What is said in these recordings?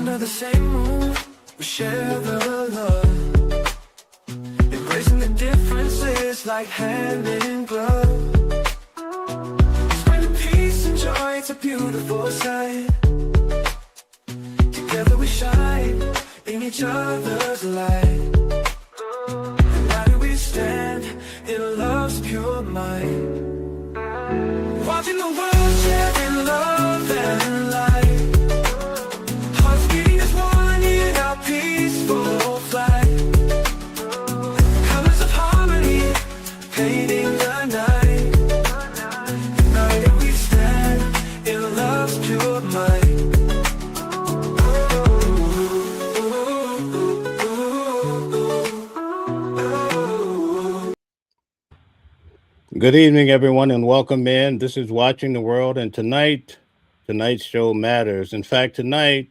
Under the same roof, we share the love, embracing the differences like hand in glove. Spreading peace and joy, it's a beautiful sight. Together we shine in each other's light. And now do we stand in love's pure might, watching the world share in love and light. Hearts beating as one in our peaceful flight. Colors of harmony painting the night. United we stand in love's pure might. Good evening, everyone, and welcome in. This is Watching the World, and tonight's show matters. In fact, tonight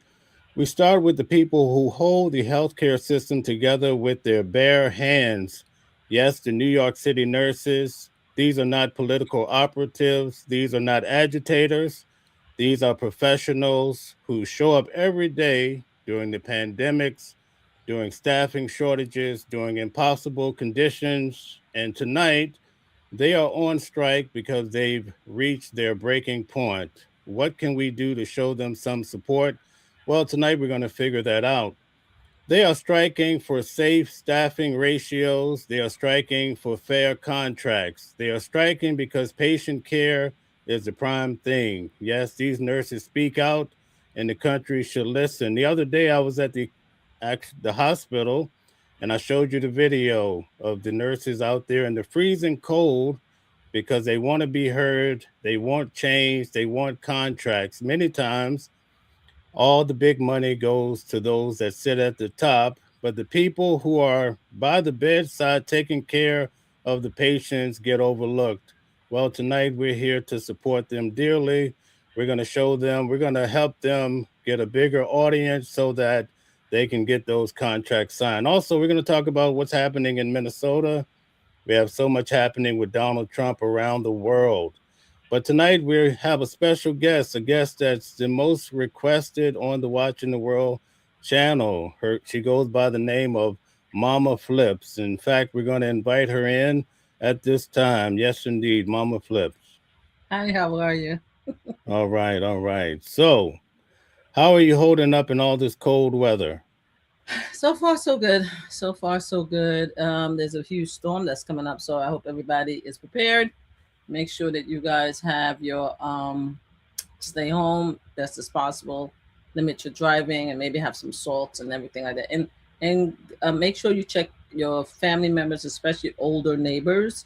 we start with the people who hold the healthcare system together with their bare hands. Yes, the New York City nurses. These are not political operatives. These are not agitators. These are professionals who show up every day during the pandemics, during staffing shortages, during impossible conditions. And tonight, they are on strike because they've reached their breaking point. What can we do to show them some support? Well, tonight we're going to figure that out. They are striking for safe staffing ratios. They are striking for fair contracts. They are striking because patient care is the prime thing. Yes, these nurses speak out and the country should listen. The other day I was at the hospital and I showed you the video of the nurses out there in the freezing cold because they want to be heard, they want change, they want contracts. Many times, all the big money goes to those that sit at the top, but the people who are by the bedside taking care of the patients get overlooked. Well, tonight we're here to support them dearly. We're going to show them, we're going to help them get a bigger audience so that they can get those contracts signed. Also, we're going to talk about what's happening in Minnesota. We have so much happening with Donald Trump around the world. But tonight we have a special guest, a guest that's the most requested on the Watching the World channel. She goes by the name of Mama Flips. In fact, we're going to invite her in at this time. Yes, indeed, Mama Flips. Hi, how are you? All right, all right. So, how are you holding up in all this cold weather? So far, so good. So far, so good. There's a huge storm that's coming up, so I hope everybody is prepared. Make sure that you guys have your stay home best as possible. Limit your driving and maybe have some salts and everything like that. And make sure you check your family members, especially older neighbors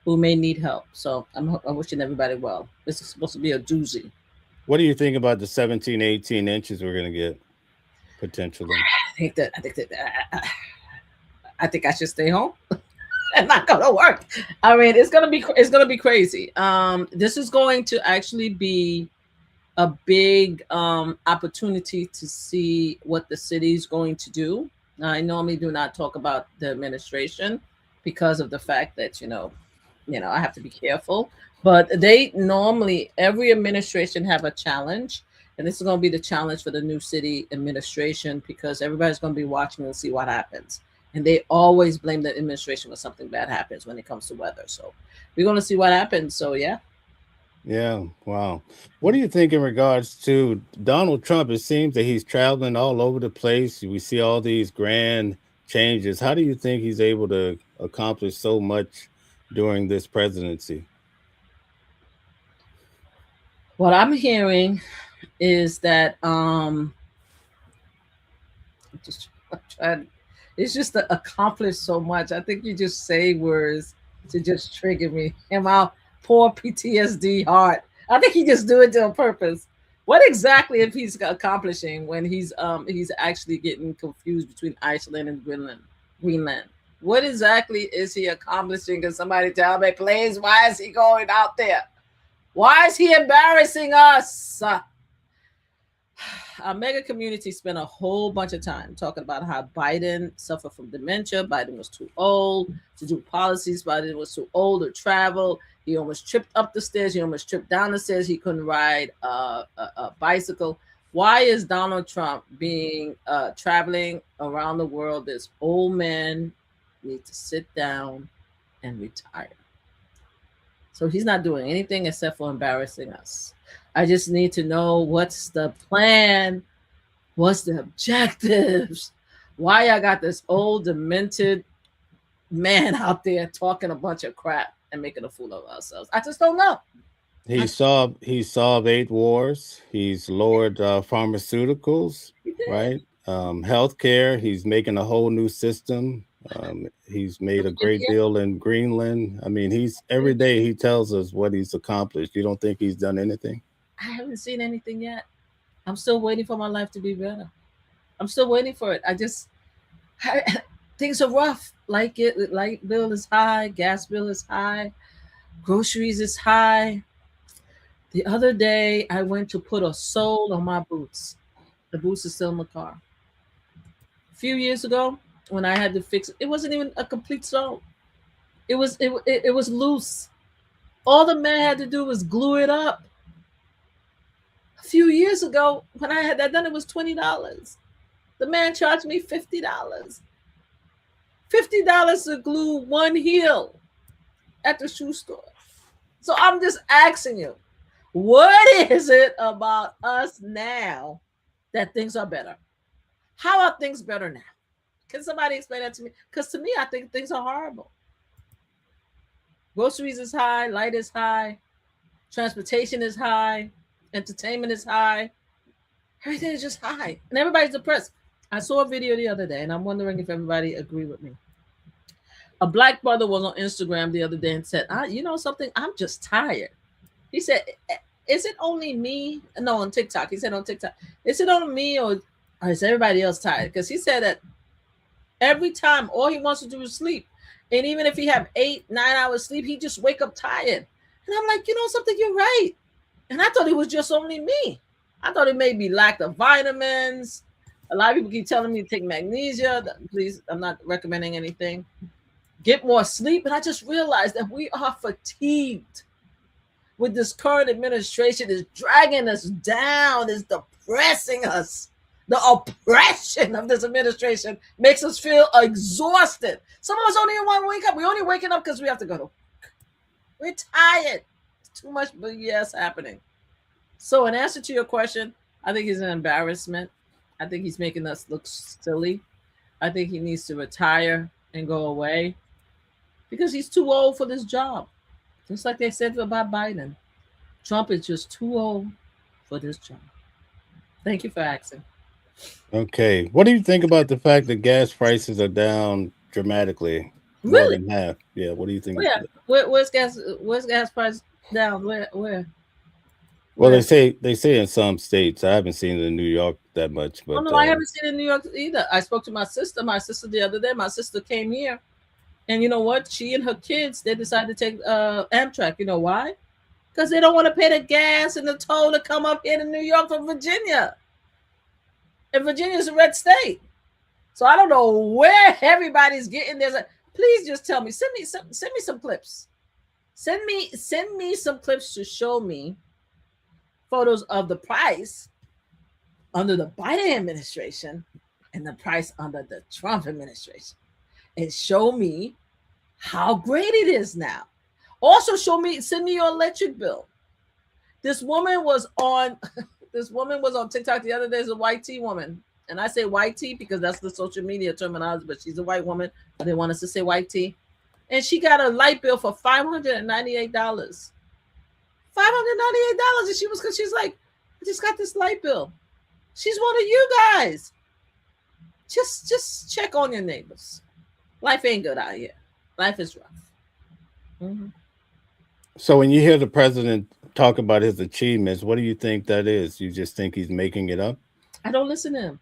who may need help. So I'm wishing everybody well. This is supposed to be a doozy. What do you think about the 17, 18 inches we're going to get potentially? I think I should stay home and not go to work. I mean, it's gonna be crazy. This is going to actually be a big opportunity to see what the city is going to do. I normally do not talk about the administration because of the fact that I have to be careful. But they normally every administration have a challenge. And this is going to be the challenge for the new city administration because everybody's going to be watching and see what happens. And they always blame the administration when something bad happens when it comes to weather. So we're going to see what happens. So, yeah. Yeah, wow. What do you think in regards to Donald Trump? It seems that he's traveling all over the place. We see all these grand changes. How do you think he's able to accomplish so much during this presidency? What I'm hearing is that just trying, it's just to accomplish so much. I think you just say words to just trigger me in my poor PTSD heart. I think he just do it to a purpose. What exactly if he's accomplishing when he's actually getting confused between Iceland and Greenland? What exactly is he accomplishing? Can somebody tell me, please? Why is he going out there? Why is he embarrassing us? Our mega community spent a whole bunch of time talking about how Biden suffered from dementia. Biden was too old to do policies. Biden was too old to travel. He almost tripped up the stairs. He almost tripped down the stairs. He couldn't ride a bicycle. Why is Donald Trump being traveling around the world? This old man needs to sit down and retire. So he's not doing anything except for embarrassing us. I just need to know what's the plan, what's the objectives, why I got this old demented man out there talking a bunch of crap and making a fool of ourselves. I just don't know. He solved 8 wars. He's lowered pharmaceuticals, He did. right? Healthcare. He's making a whole new system. He's made a great Virginia, deal in Greenland. I mean, he's every day he tells us what he's accomplished. You don't think he's done anything? I haven't seen anything yet. I'm still waiting for my life to be better. I'm still waiting for it. Things are rough. Light bill is high, gas bill is high, groceries is high. The other day, I went to put a sole on my boots. The boots are still in the car. A few years ago, when I had to fix it, it wasn't even a complete sole. It was loose. All the man had to do was glue it up. A few years ago, when I had that done, it was $20. The man charged me $50. $50 to glue one heel at the shoe store. So I'm just asking you, what is it about us now that things are better? How are things better now? Can somebody explain that to me? Because to me, I think things are horrible. Groceries is high, light is high, transportation is high, entertainment is high. Everything is just high, and everybody's depressed. I saw a video the other day, and I'm wondering if everybody agree with me. A black brother was on Instagram the other day and said, you know something? I'm just tired. He said, is it only me? No, on TikTok. He said on TikTok, is it only me or is everybody else tired? Because he said that every time all he wants to do is sleep. And even if he have 8-9 hours sleep, he just wake up tired. And I'm like, you know something? You're right. And I thought it was just only me. I thought it may be lack of vitamins. A lot of people keep telling me to take magnesia. Please, I'm not recommending anything. Get more sleep. And I just realized that we are fatigued with this current administration. Is dragging us down, is depressing us. The oppression of this administration makes us feel exhausted. Some of us don't even want to wake up. We're only waking up because we have to go to work. We're tired. Too much BS happening. So in answer to your question, I think he's an embarrassment. I think he's making us look silly. I think he needs to retire and go away because he's too old for this job. Just like they said about Biden. Trump is just too old for this job. Thank you for asking. Okay. What do you think about the fact that gas prices are down dramatically? More Really? than half. Yeah. What do you think? Where? Where's gas price down? Where? Well, Where? they say in some states. I haven't seen it in New York that much, Oh but no, I haven't seen it in New York either. I spoke to my sister. My sister the other day. My sister came here, and you know what? She and her kids they decided to take Amtrak. You know why? Because they don't want to pay the gas and the toll to come up here to New York from Virginia. And Virginia's a red state. So I don't know where everybody's getting this. Please just tell me. Send me some clips. Send me some clips to show me photos of the price under the Biden administration and the price under the Trump administration. And show me how great it is now. Also send me your electric bill. This woman was on TikTok the other day. As a white tea woman. And I say white tea because that's the social media terminology, but she's a white woman. But they want us to say white tea. And she got a light bill for $598. $598. And she's like, I just got this light bill. She's one of you guys. Just check on your neighbors. Life ain't good out here. Life is rough. Mm-hmm. So when you hear the president talk about his achievements, what do you think that is? You just think he's making it up? I don't listen to him.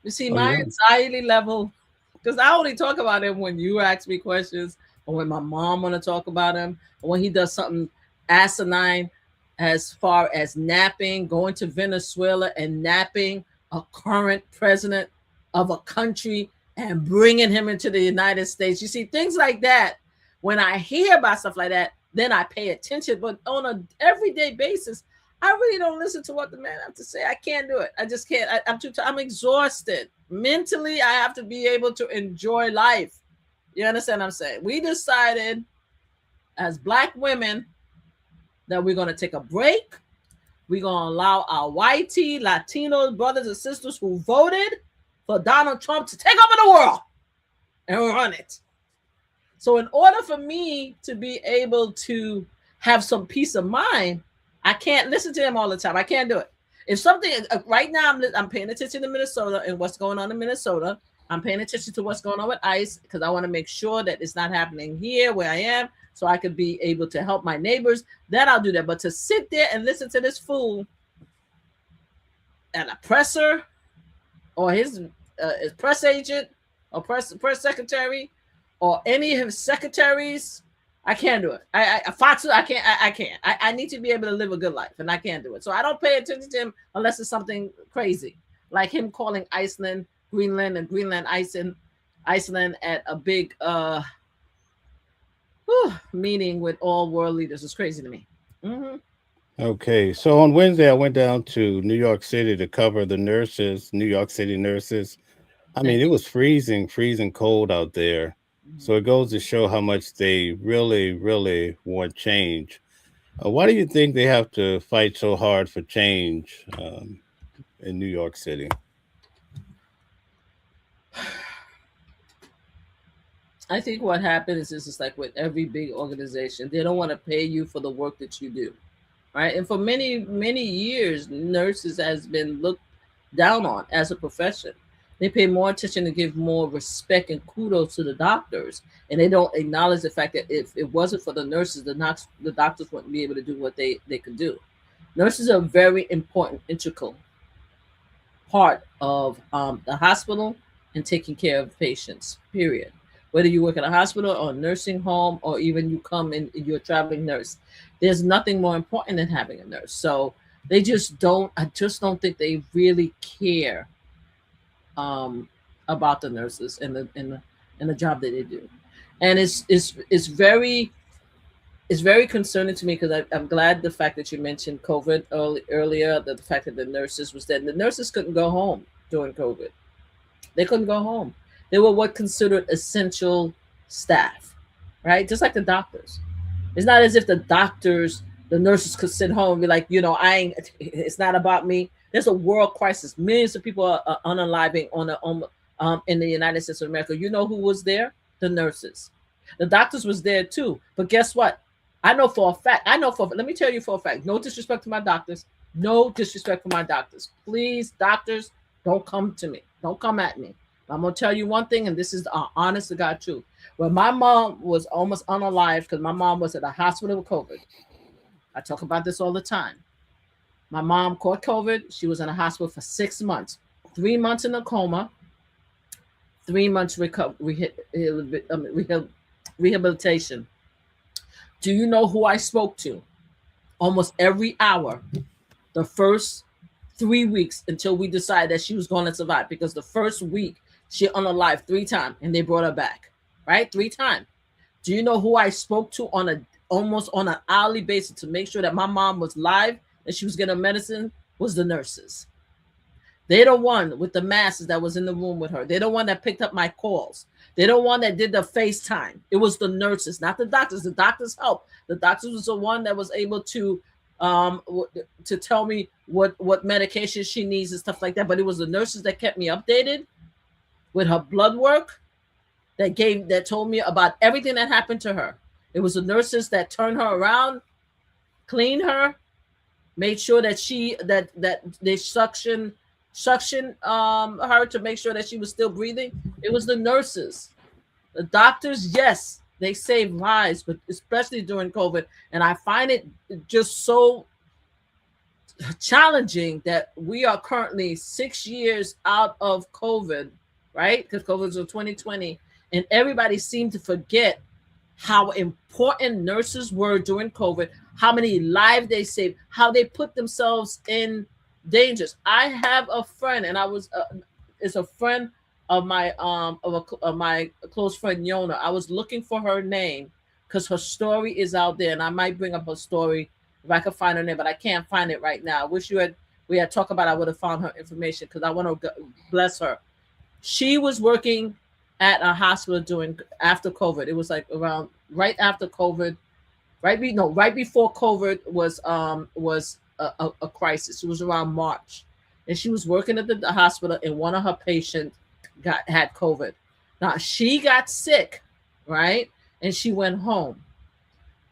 You see, my anxiety level, because I only talk about him when you ask me questions or when my mom want to talk about him or when he does something asinine as far as napping, going to Venezuela and napping a current president of a country and bringing him into the United States. You see, things like that, when I hear about stuff like that, then I pay attention. But on an everyday basis, I really don't listen to what the man have to say. I can't do it. I just can't. I'm too. I'm exhausted mentally. I have to be able to enjoy life. You understand what I'm saying? We decided as Black women that we're going to take a break. We're going to allow our white Latino brothers and sisters who voted for Donald Trump to take over the world and run it. So in order for me to be able to have some peace of mind, I can't listen to him all the time. I can't do it. If something right now, I'm paying attention to Minnesota and what's going on in Minnesota. I'm paying attention to what's going on with ICE because I want to make sure that it's not happening here where I am, so I could be able to help my neighbors. Then I'll do that. But to sit there and listen to this fool, an oppressor, or his press agent, or press secretary, or any of his secretaries, I can't do it. Fox, I can't. I can't. I need to be able to live a good life, and I can't do it. So I don't pay attention to him unless it's something crazy, like him calling Iceland, Greenland, and Greenland, Iceland at a big meeting with all world leaders. It's crazy to me. Mm-hmm. Okay, so on Wednesday, I went down to New York City to cover the nurses, New York City nurses. I mean, it was freezing cold out there. So it goes to show how much they really, really want change. Why do you think they have to fight so hard for change in New York City? I think what happens is it's like with every big organization, they don't want to pay you for the work that you do, right? And for many, many years, nurses has been looked down on as a profession. They pay more attention to give more respect and kudos to the doctors, and they don't acknowledge the fact that if it wasn't for the nurses, the doctors wouldn't be able to do what they could do. Nurses are a very important, integral part of the hospital and taking care of patients, period. Whether you work in a hospital or a nursing home, or even you come in, you're a traveling nurse, there's nothing more important than having a nurse. So they just don't, I just don't think they really care about the nurses and the job that they do. And it's very concerning to me because I'm glad the fact that you mentioned COVID earlier, the fact that the nurses was dead. The nurses couldn't go home during COVID. They couldn't go home. They were what considered essential staff, right? Just like the doctors. It's not as if the nurses could sit home and be like, it's not about me. There's a world crisis. Millions of people are unaliving in the United States of America. You know who was there? The nurses. The doctors was there too. But guess what? I know for a fact. Let me tell you for a fact. No disrespect to my doctors. No disrespect for my doctors. Please, doctors, don't come to me. Don't come at me. I'm going to tell you one thing, and this is honest to God truth. When my mom was almost unalive, because my mom was at a hospital with COVID. I talk about this all the time. My mom caught COVID. She was in a hospital for 6 months. 3 months in a coma. 3 months rehabilitation. Do you know who I spoke to? Almost every hour. The first 3 weeks until we decided that she was going to survive. Because the first week, she unalived 3 times and they brought her back. Right? 3 times. Do you know who I spoke to almost on an hourly basis to make sure that my mom was live and she was getting medicine? Was the nurses. They're the one with the masses that was in the room with her. They're the one that picked up my calls. They're the one that did the FaceTime. It was the nurses, not the doctors. The doctors helped. The doctors was the one that was able to tell me what medication she needs and stuff like that. But it was the nurses that kept me updated with her blood work, that told me about everything that happened to her. It was the nurses that turned her around, cleaned her, made sure that that they suction her to make sure that she was still breathing. It was the nurses. The doctors, yes, they saved lives, but especially during COVID. And I find it just so challenging that we are currently 6 years out of COVID, right? Because COVID was in 2020, and everybody seemed to forget how important nurses were during COVID, how many lives they saved, how they put themselves in dangers. I have a friend, and it's a friend of my of my close friend Yona. I was looking for her name because her story is out there, and I might bring up her story if I could find her name, but I can't find it right now. I wish we had talked about it, I would have found her information because I want to bless her. She was working at a hospital doing after COVID. It was like around right after COVID, right before COVID was a crisis. It was around March, and she was working at the hospital, and one of her patients had COVID. Now she got sick, right, and she went home.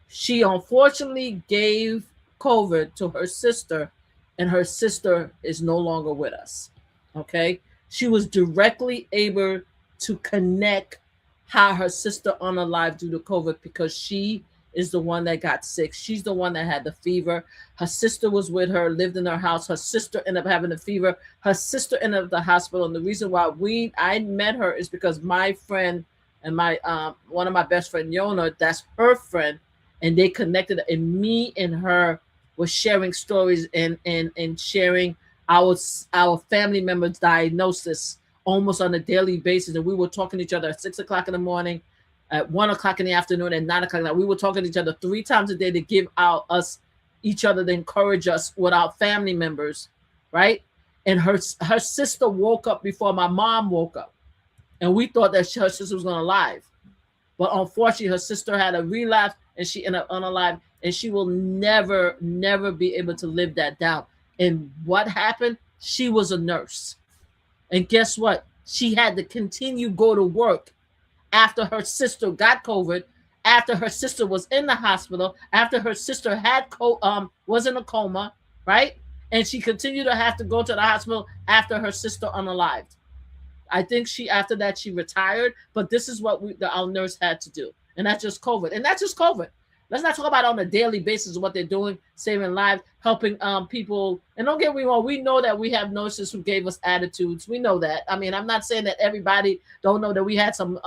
She unfortunately gave COVID to her sister, and her sister is no longer with us. Okay. She was directly able to connect how her sister unalive due to COVID because she is the one that got sick. She's the one that had the fever. Her sister was with her, lived in her house. Her sister ended up having the fever. Her sister ended up at the hospital. And the reason why I met her is because my friend and my one of my best friend, Yona, that's her friend, and they connected, and me and her was sharing stories and sharing our family members' diagnosis almost on a daily basis. And we were talking to each other at 6 o'clock in the morning, at 1 o'clock in the afternoon, and 9 o'clock. We were talking to each other 3 times a day to give out each other to encourage us with our family members, right? And her sister woke up before my mom woke up, and we thought that her sister was gonna live, but unfortunately, her sister had a relapse, and she ended up unalive, and she will never be able to live that down. And what happened? She was a nurse. And guess what? She had to continue go to work after her sister got COVID, after her sister was in the hospital, after her sister had was in a coma, right? And she continued to have to go to the hospital after her sister unalived. I think after that she retired, but this is what our nurse had to do. And that's just COVID. And that's just COVID. Let's not talk about on a daily basis what they're doing, saving lives, helping people. And don't get me wrong, we know that we have nurses who gave us attitudes. We know that. I mean, I'm not saying that everybody don't know that we had some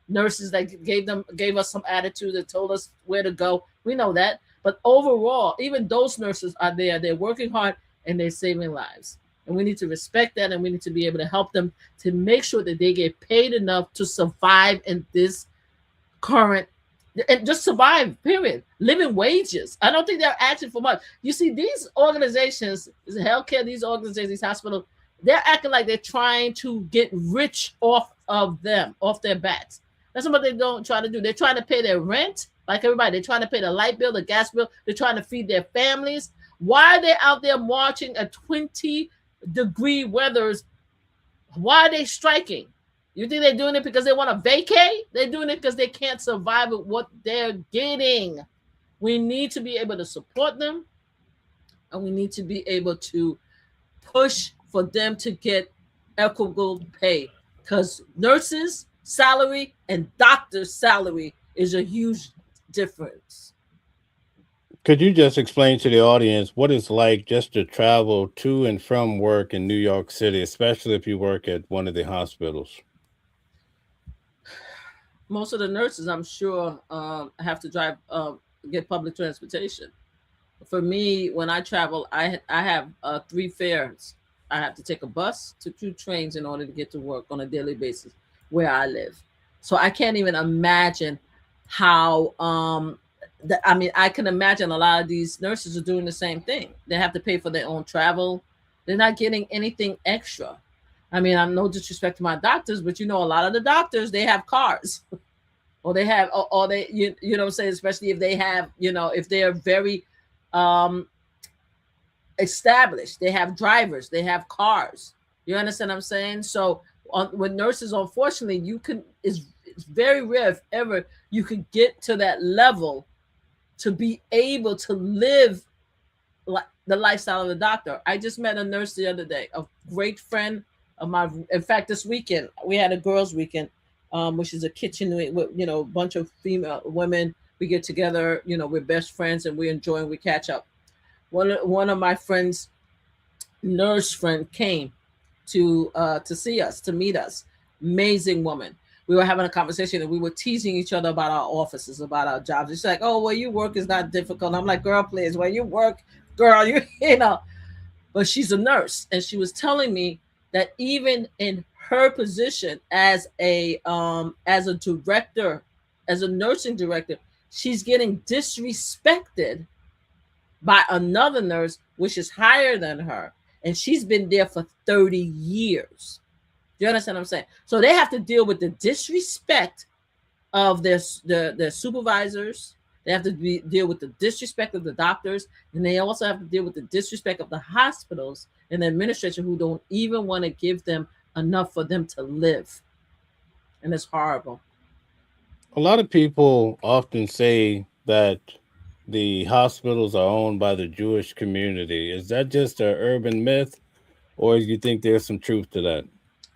nurses that gave us some attitude that told us where to go. We know that. But overall, even those nurses are there. They're working hard and they're saving lives. And we need to respect that, and we need to be able to help them to make sure that they get paid enough to survive in this current, and just survive, period. Living wages. I don't think they're asking for much. You see, these organizations, healthcare, these organizations, these hospitals, they're acting like they're trying to get rich off of them, off their backs. That's what they don't try to do. They're trying to pay their rent, like everybody. They're trying to pay the light bill, the gas bill. They're trying to feed their families. Why are they out there marching at 20-degree weathers? Why are they striking? You think they're doing it because they want to vacate? They're doing it because they can't survive with what they're getting. We need to be able to support them, and we need to be able to push for them to get equitable pay, because nurses' salary and doctors' salary is a huge difference. Could you just explain to the audience what it's like just to travel to and from work in New York City, especially if you work at one of the hospitals? Most of the nurses, I'm sure, have to drive, get public transportation. For me, when I travel, I have 3 fares. I have to take a bus to 2 trains in order to get to work on a daily basis where I live. So I can't even imagine how. I mean, I can imagine a lot of these nurses are doing the same thing. They have to pay for their own travel. They're not getting anything extra. I mean, I'm no disrespect to my doctors, but a lot of the doctors, they have cars, or they have, or they, you know what I'm saying, especially if they have, if they're very established, they have drivers, they have cars. You understand what I'm saying? So with nurses, unfortunately, it's very rare if ever you could get to that level to be able to live like the lifestyle of a doctor. I just met a nurse the other day, a great friend of mine. In fact, this weekend we had a girls' weekend, which is a kitchen with a bunch of female women. We get together, we're best friends, and we catch up. One of my friends, nurse friend, came to see us, to meet us. Amazing woman. We were having a conversation and we were teasing each other about our offices, about our jobs. She's like, "Oh, where you work is not difficult." I'm like, "Girl, please, where you work, girl, you know." But she's a nurse, and she was telling me that even in her position as a director, as a nursing director, she's getting disrespected by another nurse, which is higher than her, and she's been there for 30 years. Do you understand what I'm saying? So they have to deal with the disrespect of their supervisors. They have to deal with the disrespect of the doctors, and they also have to deal with the disrespect of the hospitals and the administration, who don't even want to give them enough for them to live. And it's horrible. A lot of people often say that the hospitals are owned by the Jewish community. Is that just an urban myth, or do you think there's some truth to that?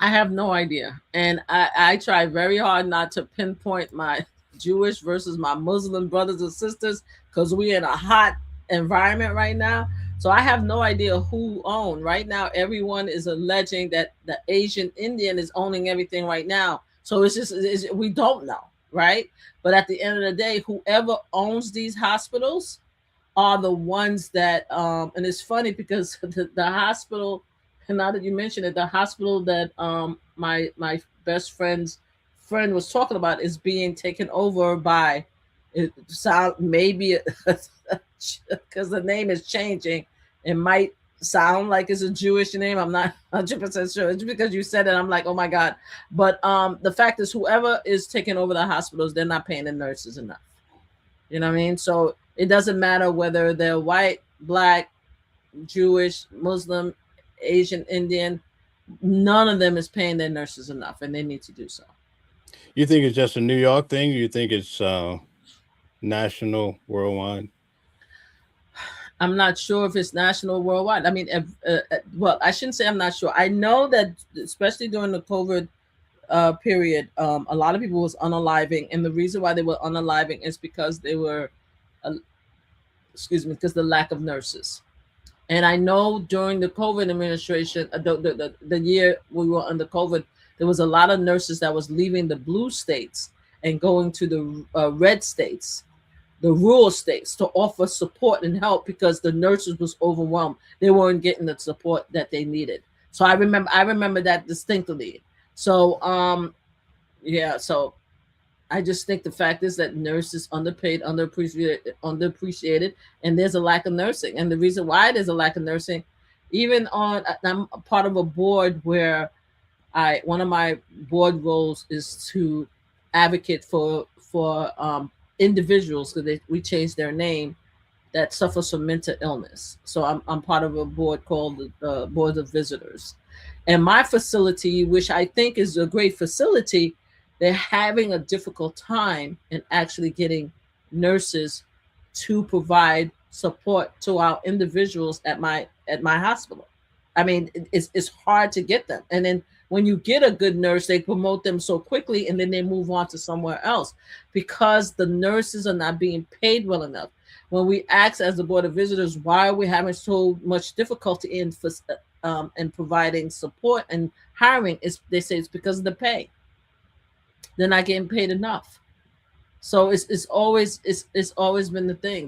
I have no idea. And I try very hard not to pinpoint my Jewish versus my Muslim brothers and sisters, because we're in a hot environment right now. So I have no idea who owned. Right now, everyone is alleging that the Asian Indian is owning everything right now. So we don't know, right? But at the end of the day, whoever owns these hospitals are the ones that and it's funny because the hospital, and now that you mention it, the hospital that my best friend's friend was talking about is being taken over by, it sound maybe because the name is changing, it might sound like it's a Jewish name. I'm not 100% sure. It's because you said it, I'm like, oh my God. But the fact is, whoever is taking over the hospitals, they're not paying the nurses enough. You know what I mean? So it doesn't matter whether they're white, black, Jewish, Muslim, Asian, Indian, none of them is paying their nurses enough, and they need to do so. You think it's just a New York thing? Or you think it's national, worldwide? I'm not sure if it's national, worldwide. I mean, well, I shouldn't say I'm not sure. I know that especially during the COVID period, a lot of people was unaliving, and the reason why they were unaliving is because they were, because the lack of nurses. And I know during the COVID administration, the year we were under COVID, there was a lot of nurses that was leaving the blue states and going to the red states, the rural states, to offer support and help, because the nurses was overwhelmed. They weren't getting the support that they needed. So I remember that distinctly. So yeah, so I just think the fact is that nurses underpaid, underappreciated, and there's a lack of nursing. And the reason why there's a lack of nursing, even I'm a part of a board where one of my board roles is to advocate for individuals, because we changed their name, that suffers from mental illness. So I'm part of a board called the Board of Visitors. And my facility, which I think is a great facility, they're having a difficult time in actually getting nurses to provide support to our individuals at my hospital. I mean, it's hard to get them. And then when you get a good nurse, they promote them so quickly, and then they move on to somewhere else, because the nurses are not being paid well enough. When we ask as the Board of Visitors, why are we having so much difficulty in providing support and hiring, they say it's because of the pay. They're not getting paid enough. So it's always been the thing.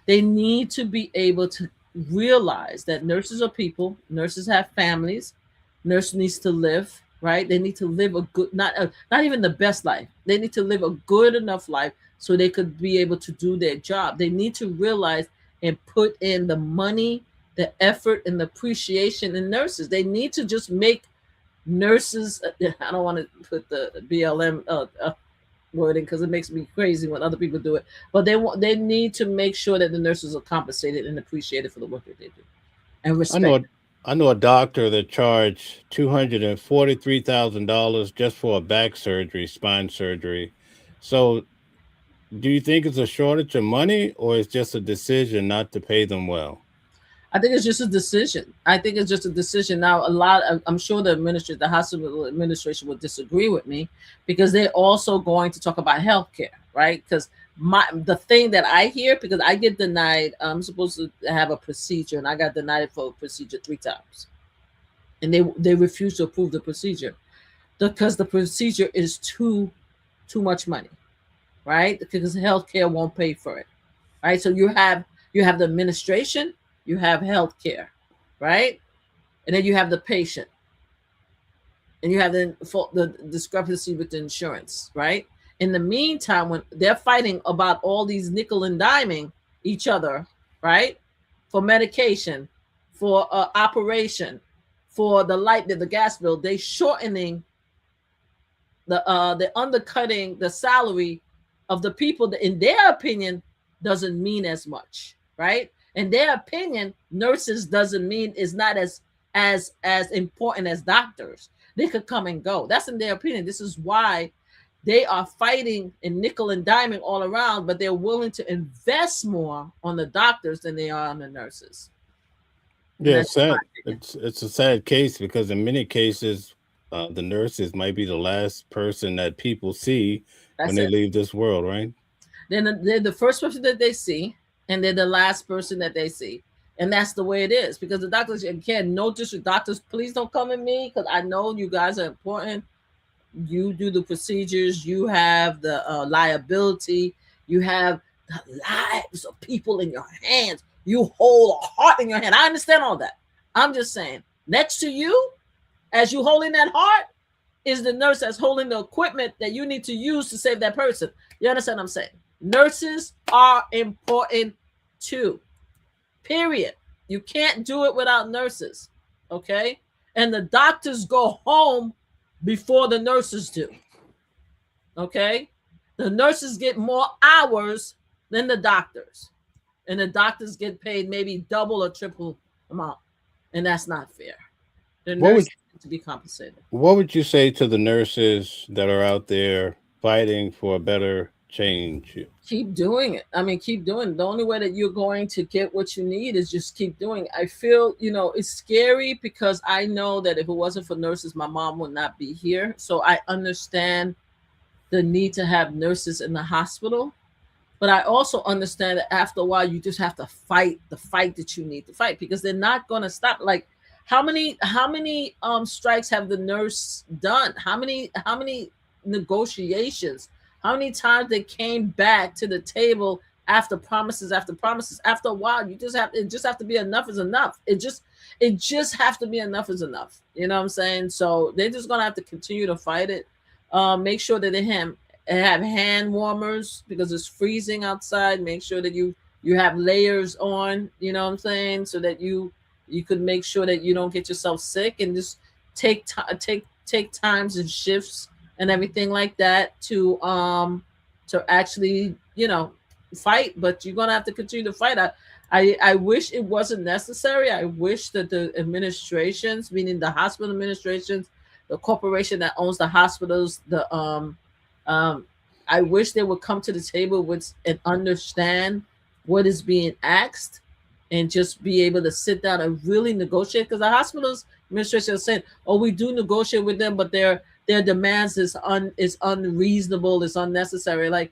They need to be able to realize that nurses are people. Nurses have families. Nurse needs to live, right? They need to live a good, not even the best life. They need to live a good enough life so they could be able to do their job. They need to realize and put in the money, the effort, and the appreciation in nurses. They need to just make nurses, I don't want to put the BLM wording because it makes me crazy when other people do it, but they need to make sure that the nurses are compensated and appreciated for the work that they do, and respect. I know a doctor that charged $243,000 just for a back surgery, spine surgery. So, do you think it's a shortage of money, or it's just a decision not to pay them well? I think it's just a decision. Now, I'm sure the hospital administration would disagree with me, because they're also going to talk about healthcare, right? Because the thing that I hear, because I get denied, I'm supposed to have a procedure, and I got denied for a procedure 3 times, and they refuse to approve the procedure because the procedure is too much money, right? Because healthcare won't pay for it, right? So you have the administration. You have healthcare, right? And then you have the patient. And you have the discrepancy with the insurance, right? In the meantime, when they're fighting about all these nickel and diming each other, right? For medication, for operation, for the light, the gas bill. They shortening the undercutting the salary of the people that, in their opinion, doesn't mean as much, right? In their opinion, nurses doesn't mean is not as important as doctors. They could come and go. That's in their opinion. This is why they are fighting and nickel and diming all around, but they're willing to invest more on the doctors than they are on the nurses. Yeah, it's sad. It's a sad case because in many cases, the nurses might be the last person that people see when they leave this world, right? Then they're the first person that they see, and they're the last person that they see. And that's the way it is, because the doctors, again, no disrespect, doctors, please don't come at me, because I know you guys are important. You do the procedures, you have the liability, you have the lives of people in your hands, you hold a heart in your hand. I understand all that. I'm just saying, next to you, as you holding that heart, is the nurse that's holding the equipment that you need to use to save that person. You understand what I'm saying? Nurses are important too. Period. You can't do it without nurses. Okay? And the doctors go home before the nurses do. Okay? The nurses get more hours than the doctors. And the doctors get paid maybe double or triple amount. And that's not fair. The nurses need to be compensated. What would you say to the nurses that are out there fighting for a better change? Keep doing it. I mean, keep doing it. The only way that you're going to get what you need is just keep doing it. I feel, it's scary because I know that if it wasn't for nurses, my mom would not be here. So I understand the need to have nurses in the hospital. But I also understand that after a while, you just have to fight the fight that you need to fight, because they're not going to stop. Like, how many strikes have the nurse done? How many negotiations? How many times they came back to the table after promises after promises? After a while, it just have to be enough is enough. It just have to be enough is enough. You know what I'm saying? So they're just gonna have to continue to fight it. Make sure that they have hand warmers because it's freezing outside. Make sure that you have layers on. You know what I'm saying? So that you could make sure that you don't get yourself sick, and just take times and shifts and everything like that to actually fight. But you're gonna have to continue to fight. I wish it wasn't necessary. I wish that the administrations, meaning the hospital administrations, the corporation that owns the hospitals, I wish they would come to the table with and understand what is being asked, and just be able to sit down and really negotiate. Because the hospitals administration is saying, "Oh, we do negotiate with them, but their demands is unreasonable, is unnecessary." Like,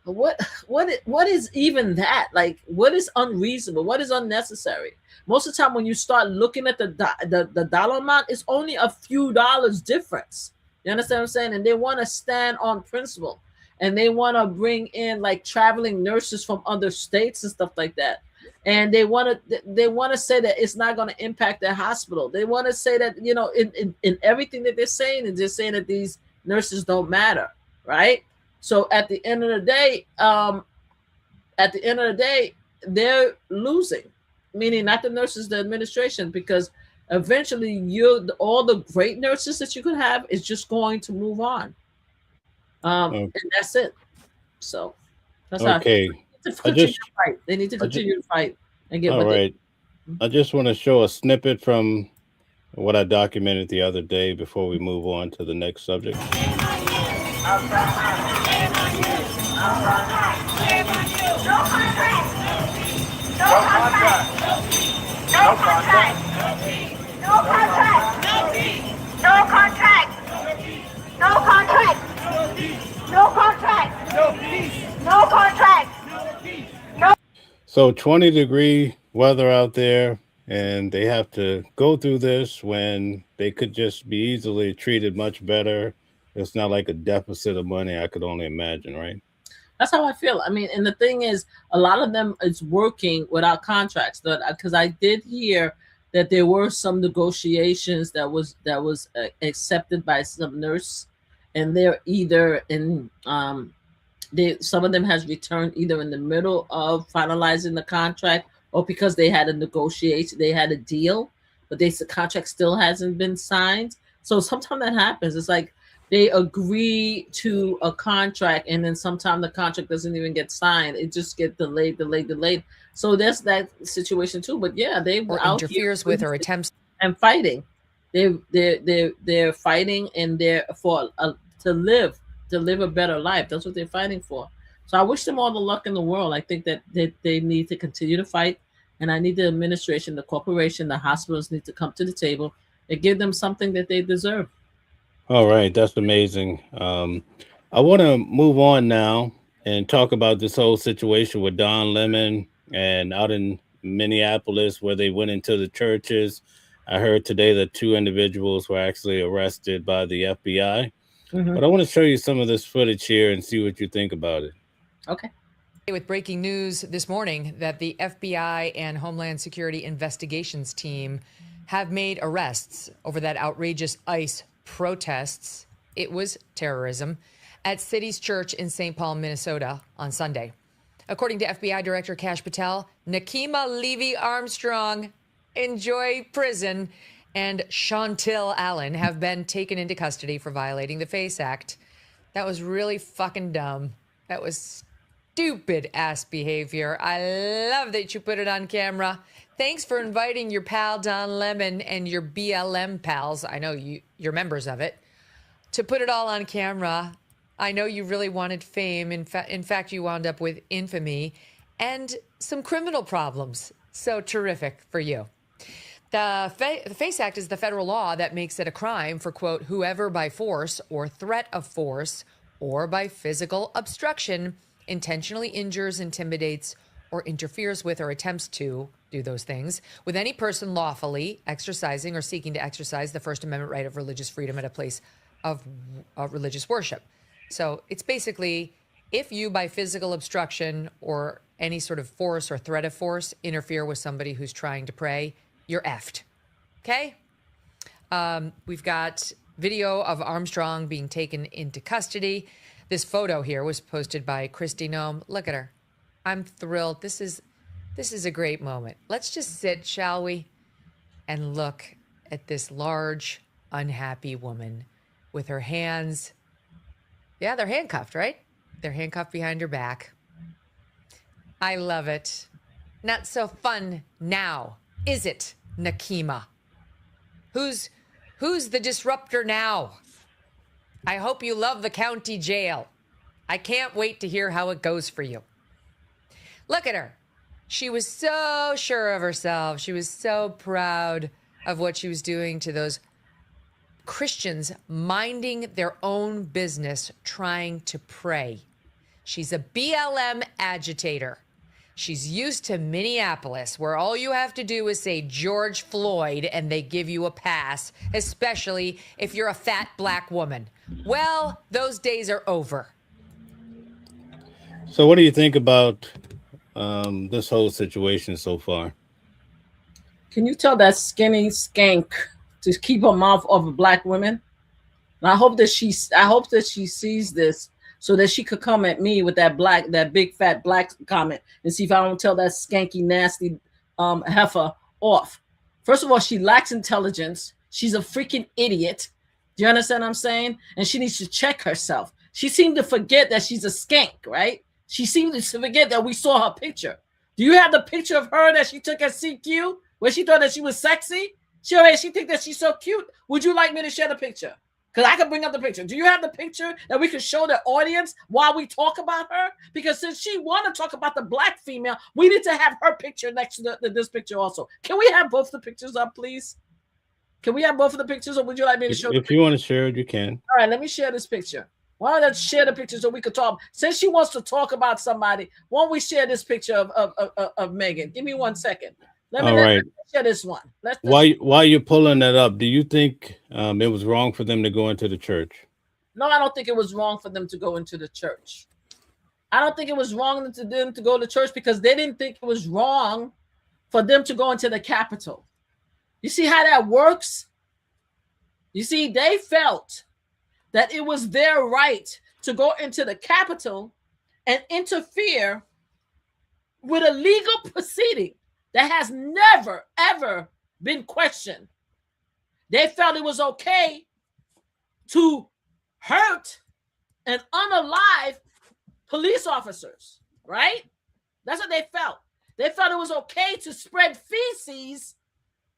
what is even that? Like, what is unreasonable? What is unnecessary? Most of the time, when you start looking at the dollar amount, it's only a few dollars difference. You understand what I'm saying? And they want to stand on principle, and they want to bring in like traveling nurses from other states and stuff like that. And they want to say that it's not going to impact their hospital. They want to say that, in everything that they're saying, and just saying that these nurses don't matter, right? So at the end of the day, they're losing, meaning not the nurses, the administration, because eventually all the great nurses that you could have is just going to move on. And that's it. So that's okay. They need to continue to fight and get all right. I just want to show a snippet from what I documented the other day before we move on to the next subject. So 20-degree weather out there, and they have to go through this when they could just be easily treated much better. It's not like a deficit of money, I could only imagine, right? That's how I feel. I mean, and the thing is, a lot of them is working without contracts. Because I did hear that there were some negotiations that was accepted by some nurse, and they're either in some of them has returned either in the middle of finalizing the contract, or because they had a negotiation, they had a deal, but the contract still hasn't been signed. So sometimes that happens. It's like they agree to a contract, and then sometimes the contract doesn't even get signed. It just get delayed. So there's that situation too. But yeah, they were or out interferes here with or attempts and fighting. They're fighting, and they're to live a better life. That's what they're fighting for. So I wish them all the luck in the world. I think that they need to continue to fight, and I need the administration, the corporation, the hospitals need to come to the table and give them something that they deserve. All right, that's amazing. I want to move on now and talk about this whole situation with Don Lemon and out in Minneapolis where they went into the churches. I heard today that two individuals were actually arrested by the FBI. Mhm. But I want to show you some of this footage here and see what you think about it. Okay. with breaking news this morning that the FBI and Homeland Security investigations team have made arrests over that outrageous ICE protests. It was terrorism at City's Church in St. Paul, Minnesota on Sunday. According to FBI Director Kash Patel, Nakima Levy Armstrong, Enjoy Prison, and Chantil Allen have been taken into custody for violating the FACE Act. That was really fucking dumb. That was stupid ass behavior. I love that you put it on camera. Thanks for inviting your pal Don Lemon and your BLM pals. I know you're members of it. To put it all on camera. I know you really wanted fame. In fact, you wound up with infamy and some criminal problems. So terrific for you. The FACE Act is the federal law that makes it a crime for, quote, whoever by force or threat of force or by physical obstruction intentionally injures, intimidates, or interferes with or attempts to do those things with any person lawfully exercising or seeking to exercise the First Amendment right of religious freedom at a place of religious worship. So it's basically if you, by physical obstruction or any sort of force or threat of force, interfere with somebody who's trying to pray, you're effed. Okay? We've got video of Armstrong being taken into custody. This photo here was posted by Christy Nome. Look at her. I'm thrilled. This is a great moment. Let's just sit, shall we? And look at this large, unhappy woman with her hands. Yeah, they're handcuffed, right? They're handcuffed behind her back. I love it. Not so fun now, is it, Nakima? Who's the disruptor now? I hope you love the county jail. I can't wait to hear how it goes for you. Look at her. She was so sure of herself. She was so proud of what she was doing to those Christians minding their own business, trying to pray. She's a BLM agitator. She's used to Minneapolis, where all you have to do is say George Floyd and they give you a pass, especially if you're a fat black woman. Well, those days are over. So what do you think about this whole situation so far? Can you tell that skinny skank to keep her mouth off of black women? And I hope that she sees this so that she could come at me with that big fat black comment and see if I don't tell that skanky nasty heifer off. First of all, she lacks intelligence. She's a freaking idiot. Do you understand what I'm saying? And she needs to check herself. She seemed to forget that she's a skank, right? She seemed to forget that we saw her picture. Do you have the picture of her that she took at CQ where she thought that she was sexy? She think that she's so cute. Would you like me to share the picture? Because I can bring up the picture. Do you have the picture that we can show the audience while we talk about her? Because since she want to talk about the black female, we need to have her picture next to this picture also. Can we have both the pictures up, please? Can we have both of the pictures, or would you like me to show? If you want to share it, you can. All right, let me share this picture. Why don't I share the picture so we could talk? Since she wants to talk about somebody, why don't we share this picture of Megan? Give me 1 second. Let me share this one. While you're pulling that up, do you think it was wrong for them to go into the church? No, I don't think it was wrong for them to go into the church. I don't think it was wrong for them to go to church because they didn't think it was wrong for them to go into the Capitol. You see how that works? You see, they felt that it was their right to go into the Capitol and interfere with a legal proceeding. that has never, ever been questioned. They felt it was okay to hurt and unalive police officers, right? That's what they felt. They felt it was okay to spread feces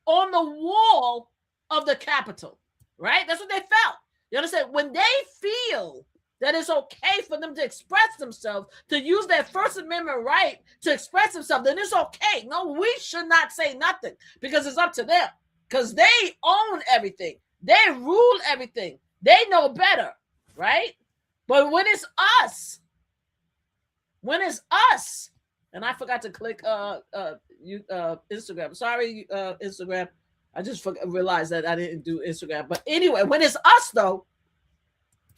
on the wall of the Capitol, right? That's what they felt. You understand? When they feel that it's okay for them to express themselves, to use their First Amendment right to express themselves, then it's okay. No, we should not say nothing because it's up to them, because they own everything. They rule everything. They know better, right? But when it's us, and I forgot to click Instagram. Sorry, Instagram. I just realized that I didn't do Instagram. But anyway, when it's us, though,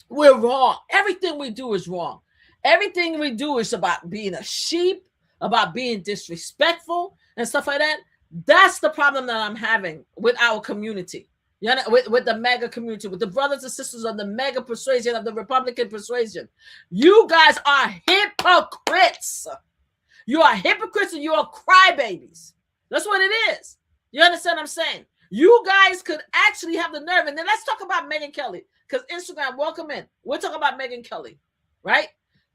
we're wrong. Everything we do is wrong. Everything we do is about being a sheep, about being disrespectful and stuff like that. That's the problem that I'm having with our community. You know, with the MAGA community, with the brothers and sisters of the MAGA persuasion, of the Republican persuasion. You guys are hypocrites. You are hypocrites and you are crybabies. That's what it is. You understand what I'm saying? You guys could actually have the nerve. And then let's talk about Megyn Kelly, because Instagram, welcome in. We'll talk about Megyn Kelly, right?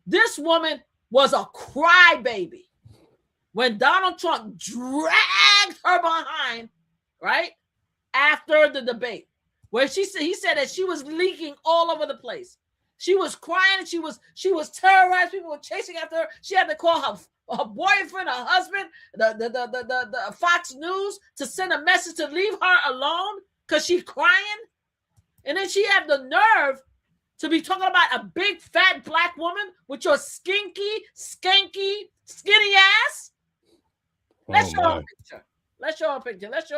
This woman was a crybaby when Donald Trump dragged her behind, right? After the debate, where he said that she was leaking all over the place. She was crying. She was terrorized. People were chasing after her. She had to call her boyfriend, her husband, the Fox News to send a message to leave her alone because she's crying. And then she had the nerve to be talking about a big fat black woman with your skinky, skanky, skinny ass. Let's show her a picture. Let's show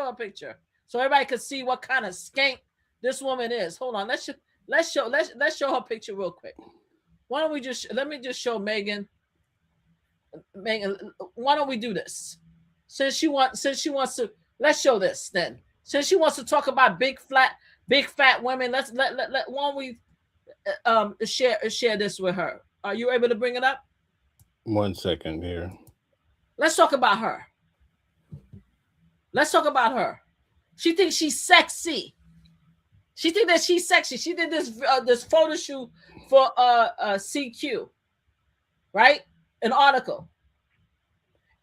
her a picture. So everybody can see what kind of skank this woman is. Hold on, let's show her picture real quick. Why don't we let me just show Megyn. Megyn, why don't we do this? Since she wants to, let's show this then. Since she wants to talk about big fat women, why don't we share this with her? Are you able to bring it up? 1 second here. Let's talk about her. She thinks she's sexy. She thinks that she's sexy. She did this photo shoot for CQ, right? An article.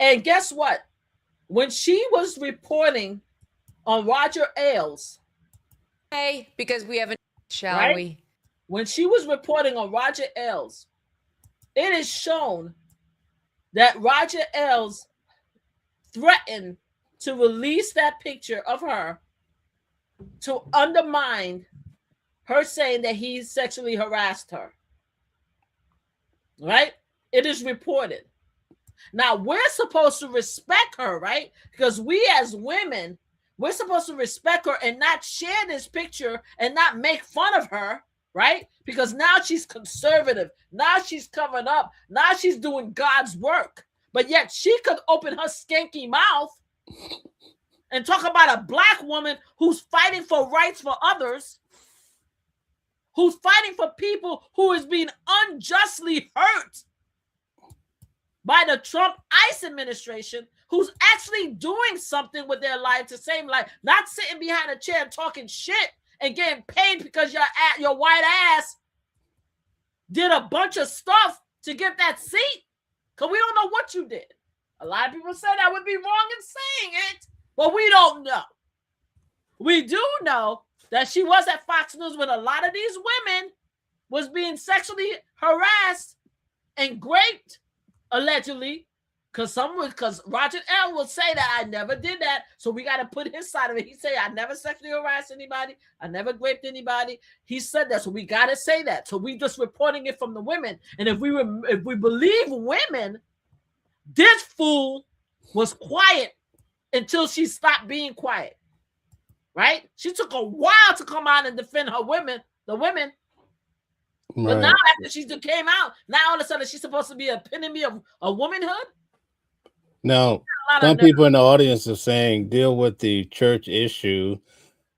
And guess what? When she was reporting on Roger Ailes, Hey, because we haven't, shall right? we? When she was reporting on Roger Ailes, it is shown that Roger Ailes threatened to release that picture of her to undermine her saying that he sexually harassed her. Right? It is reported. Now, we're supposed to respect her, right? Because we as women, we're supposed to respect her and not share this picture and not make fun of her, right? Because now she's conservative. Now she's covered up. Now she's doing God's work. But yet she could open her skanky mouth and talk about a black woman who's fighting for rights for others, who's fighting for people who is being unjustly hurt by the Trump ICE administration, who's actually doing something with their life to save life, not sitting behind a chair talking shit and getting paid because your white ass did a bunch of stuff to get that seat. Because we don't know what you did. A lot of people say that would be wrong in saying it, but we don't know. We do know that she was at Fox News when a lot of these women was being sexually harassed and raped, allegedly, because Roger L. will say that I never did that, so we got to put his side of it. He say I never sexually harassed anybody, I never raped anybody. He said that, so we got to say that. So we just reporting it from the women, and if we believe women, this fool was quiet until she stopped being quiet. Right? She took a while to come out and defend the women. But now after she came out, now all of a sudden she's supposed to be an epitome of a womanhood. Now, some people in the audience are saying deal with the church issue.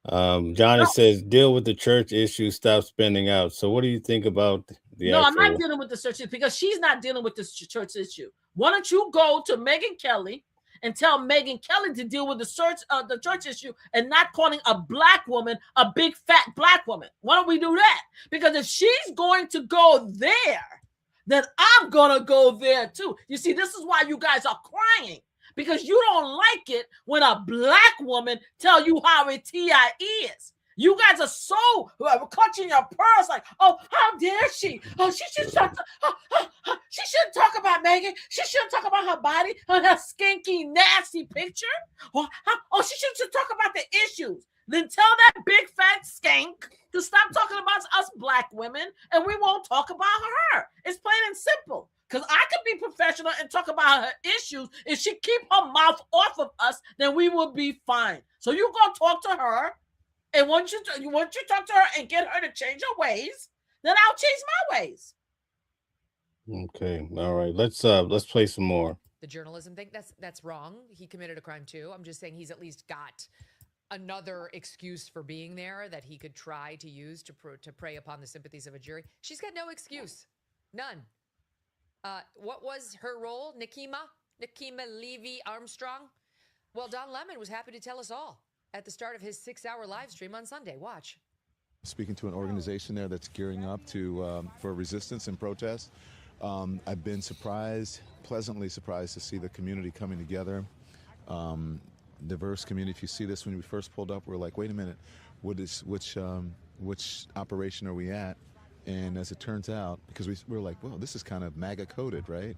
Johnny says deal with the church issue, stop spending out. So what do you think about the No, I'm not dealing with the church issue because she's not dealing with this church issue. Why don't you go to Megyn Kelly and tell Megyn Kelly to deal with the church issue and not calling a black woman a big fat black woman. Why don't we do that? Because if she's going to go there, then I'm going to go there too. You see, this is why you guys are crying, because you don't like it when a black woman tell you how a TI is. You guys are so clutching your pearls like, oh, how dare she? Oh, she shouldn't talk about Megyn. She shouldn't talk about her body, her skinky, nasty picture. She should talk about the issues. Then tell that big fat skank to stop talking about us black women, and we won't talk about her. It's plain and simple. Because I could be professional and talk about her issues. If she keep her mouth off of us, then we will be fine. So you go talk to her. And once you talk to her and get her to change her ways, then I'll change my ways. Okay, all right. Let's play some more. The journalism thing, that's wrong. He committed a crime too. I'm just saying he's at least got another excuse for being there that he could try to use to prey upon the sympathies of a jury. She's got no excuse, none. What was her role? Nikema Levy Armstrong. Well, Don Lemon was happy to tell us all at the start of his 6-hour live stream on Sunday. Watch. Speaking to an organization there that's gearing up for resistance and protest. I've been pleasantly surprised to see the community coming together. Diverse community. If you see this, when we first pulled up, we're like, wait a minute, which operation are we at? And as it turns out, because we're like, well, this is kind of MAGA coded, right?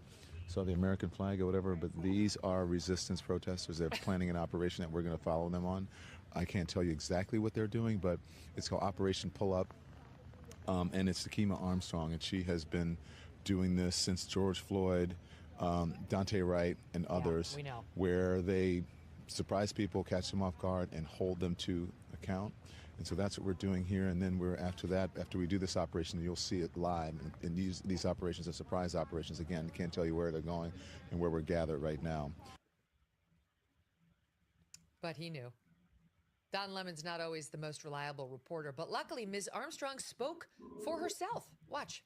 So the American flag or whatever, but these are resistance protesters. They're planning an operation that we're going to follow them on. I can't tell you exactly what they're doing, but it's called Operation Pull Up, and it's Nikema Armstrong, and she has been doing this since George Floyd, Dante Wright, and others, we know, where they surprise people, catch them off guard, and hold them to account. And so that's what we're doing here. And then after we do this operation, you'll see it live. And these operations are surprise operations. Again, I can't tell you where they're going and where we're gathered right now. But he knew. Don Lemon's not always the most reliable reporter, but luckily Ms. Armstrong spoke for herself. Watch.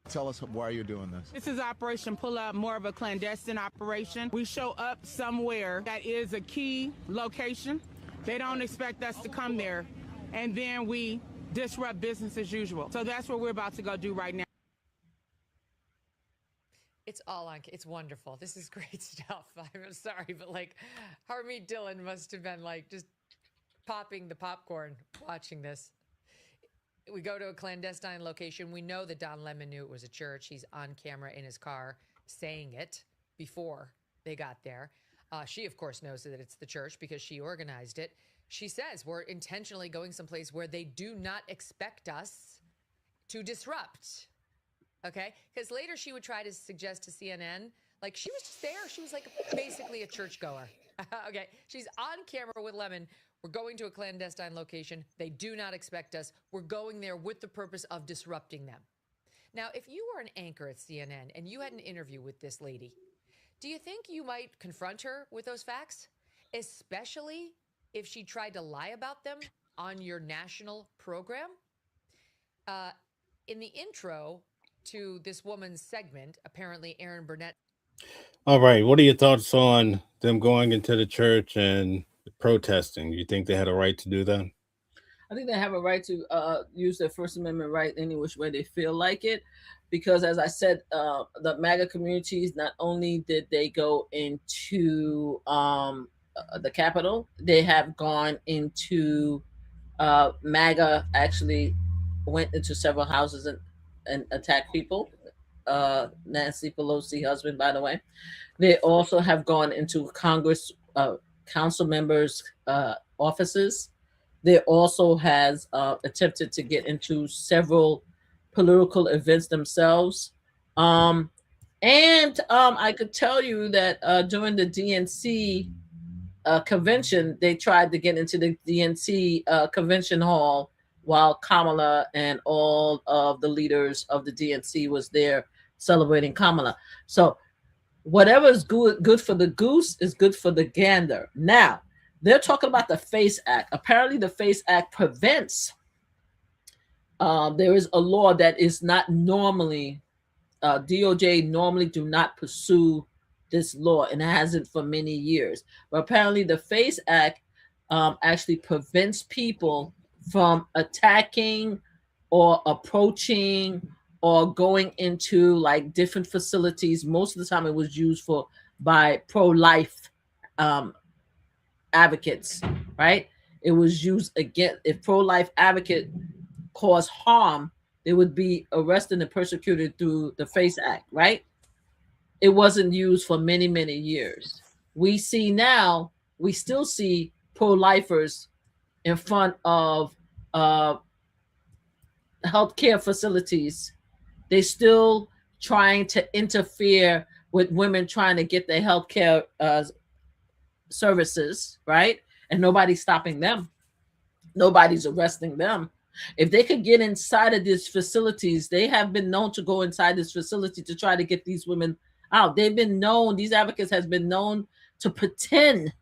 Tell us, why are you doing this? This is Operation Pull Up, more of a clandestine operation. We show up somewhere that is a key location. They don't expect us to come there. And then we disrupt business as usual. So that's what we're about to go do right now. It's all on. It's wonderful. This is great stuff. I'm sorry, but like Harmeet Dillon must have been like just popping the popcorn watching this. We go to a clandestine location. We know that Don Lemon knew it was a church. He's on camera in his car saying it before they got there. She, of course, knows that it's the church because she organized it. She says we're intentionally going someplace where they do not expect us to disrupt. Okay? Because later she would try to suggest to CNN, like she was just there. She was like basically a churchgoer. Okay? She's on camera with Lemon. We're going to a clandestine location. They do not expect us. We're going there with the purpose of disrupting them. Now, if you were an anchor at CNN and you had an interview with this lady, do you think you might confront her with those facts? Especially if she tried to lie about them on your national program? In the intro to this woman's segment, apparently Aaron Burnett. All right. What are your thoughts on them going into the church and protesting? You think they had a right to do that? I think they have a right to use their First Amendment right any which way they feel like it. Because as I said, the MAGA communities, not only did they go into the Capitol, they have gone into MAGA actually went into several houses and attacked people. Nancy Pelosi husband, by the way. They also have gone into Congress, council members' offices. They also has attempted to get into several political events themselves. I could tell you that during the DNC convention, they tried to get into the DNC convention hall while Kamala and all of the leaders of the DNC was there celebrating Kamala. So whatever is good for the goose is good for the gander. Now, they're talking about the FACE Act. Apparently, the FACE Act prevents. There is a law that is not normally, DOJ normally do not pursue this law, and it hasn't for many years. But apparently, the FACE Act actually prevents people from attacking or approaching or going into like different facilities. Most of the time, it was used for by pro-life advocates, right? It was used again if pro-life advocate caused harm, they would be arrested and persecuted through the FACE Act, right? It wasn't used for many, many years. We see now, we still see pro-lifers in front of healthcare facilities. They still trying to interfere with women trying to get their healthcare services, right? And nobody's stopping them. Nobody's arresting them. If they could get inside of these facilities, they have been known to go inside this facility to try to get these women out. They've been known, these advocates has been known to pretend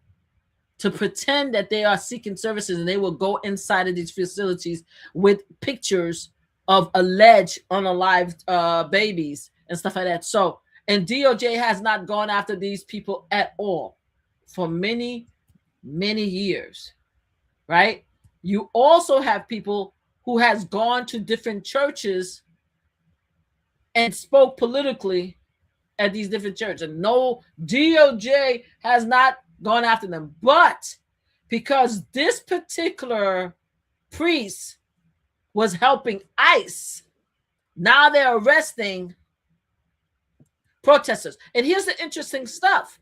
that they are seeking services, and they will go inside of these facilities with pictures of alleged unalived babies and stuff like that. So, and DOJ has not gone after these people at all for many, many years, right? You also have people who has gone to different churches and spoke politically at these different churches. And no, DOJ has not gone after them. But because this particular priest was helping ICE, now they're arresting protesters. And here's the interesting stuff.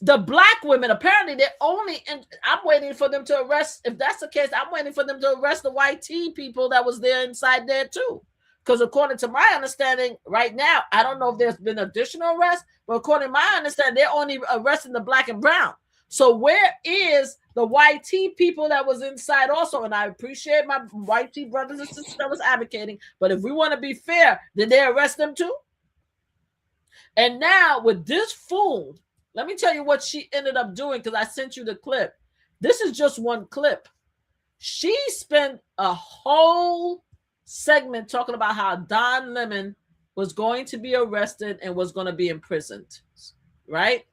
The black women, apparently they're only I'm waiting for them to arrest. If that's the case, I'm waiting for them to arrest the white tea people that was there inside there too. Because according to my understanding right now, I don't know if there's been additional arrests, but according to my understanding, they're only arresting the black and brown. So where is the white tea people that was inside also? And I appreciate my white tea brothers and sisters that was advocating, but if we want to be fair, did they arrest them too? And now with this fool, let me tell you what she ended up doing, because I sent you the clip. This is just one clip. She spent a whole segment talking about how Don Lemon was going to be arrested and was going to be imprisoned, right?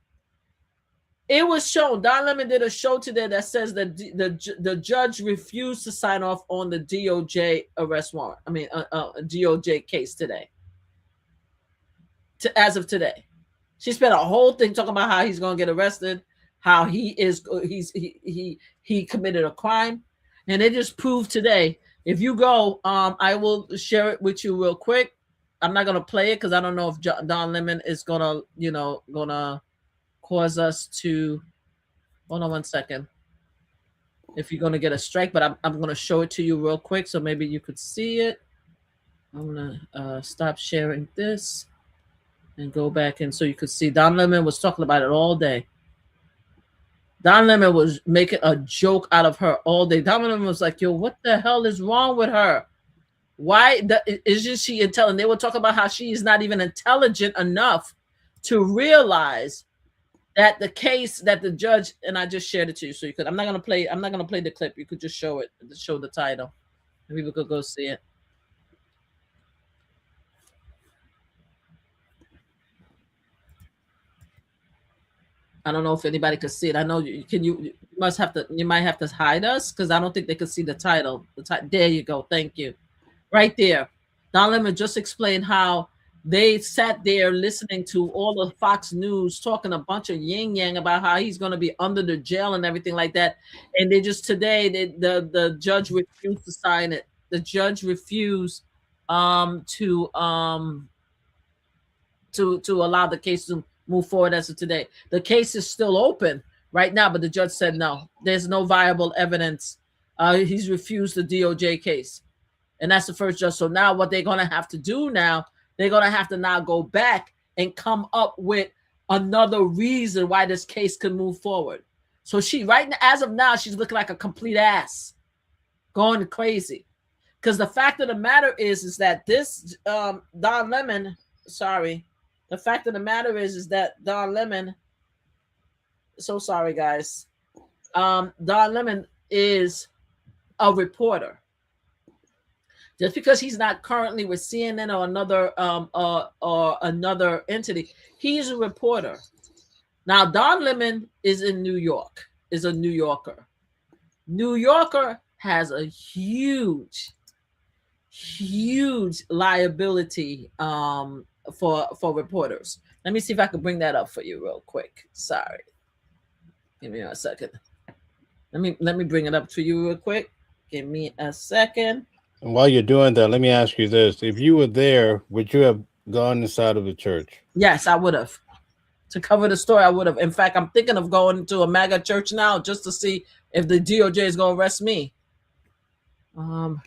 It was shown. Don Lemon did a show today that says that the judge refused to sign off on the DOJ arrest warrant. I mean, DOJ case today. As of today. She spent a whole thing talking about how he's going to get arrested, how he committed a crime, and it just proved today. If you go, I will share it with you real quick. I'm not going to play it because I don't know if Don Lemon is going to cause us to. Hold on one second. If you're going to get a strike, but I'm going to show it to you real quick so maybe you could see it. I'm going to stop sharing this and go back in so you could see. Don Lemon was talking about it all day. Don Lemon was making a joke out of her all day. Don Lemon was like, yo, what the hell is wrong with her? Why isn't she intelligent? They were talking about how she is not even intelligent enough to realize that the case that the judge, and I just shared it to you so you could. I'm not gonna play the clip. You could just show it, show the title, and people could go see it. I don't know if anybody could see it. I know you might have to hide us because I don't think they could see the title. There you go. Thank you. Right there. Don Lemon just explained how they sat there listening to all of Fox News talking a bunch of yin yang about how he's going to be under the jail and everything like that. And they just today, the judge refused to sign it. The judge refused to allow the case to move forward as of today. The case is still open right now, but the judge said no, there's no viable evidence. He's refused the DOJ case. And that's the first judge. So now what they're going to have to do now, they're going to have to now go back and come up with another reason why this case can move forward. So she, right now, as of now, she's looking like a complete ass, going crazy. Because the fact of the matter is that this Don Lemon, the fact of the matter is that Don Lemon, so sorry, guys. Don Lemon is a reporter. Just because he's not currently with CNN or another entity, he's a reporter. Now, Don Lemon is in New York, is a New Yorker. New Yorker has a huge liability for reporters. Let me see if I can bring that up for you real quick. Sorry. Give me a second. Let me bring it up to you real quick. Give me a second. And while you're doing that, let me ask you this. If you were there, would you have gone inside of the church? Yes, I would have. To cover the story, I would have. In fact, I'm thinking of going to a MAGA church now just to see if the DOJ is going to arrest me. Really?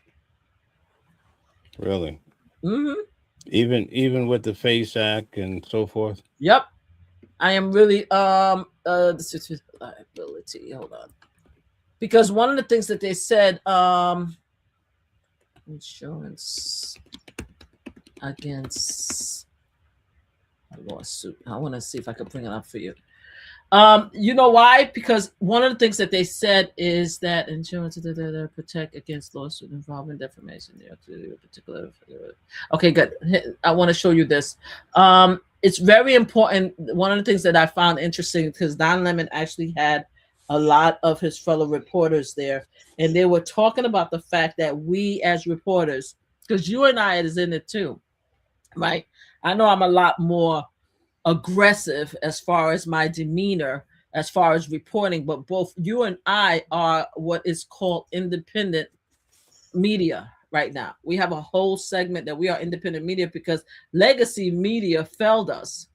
Mm-hmm. Even with the FACE Act and so forth? Yep. I am really this is liability. Hold on. Because one of the things that they said, insurance against a lawsuit. I want to see if I can bring it up for you. You know why? Because one of the things that they said is that insurance protect against lawsuit involving defamation. Particular. Okay, good. I want to show you this. It's very important. One of the things that I found interesting, because Don Lemon actually had a lot of his fellow reporters there, and they were talking about the fact that we as reporters, because you and I is in it too, right? I know I'm a lot more aggressive as far as my demeanor, as far as reporting, but both you and I are what is called independent media right now. We have a whole segment that we are independent media because legacy media failed us.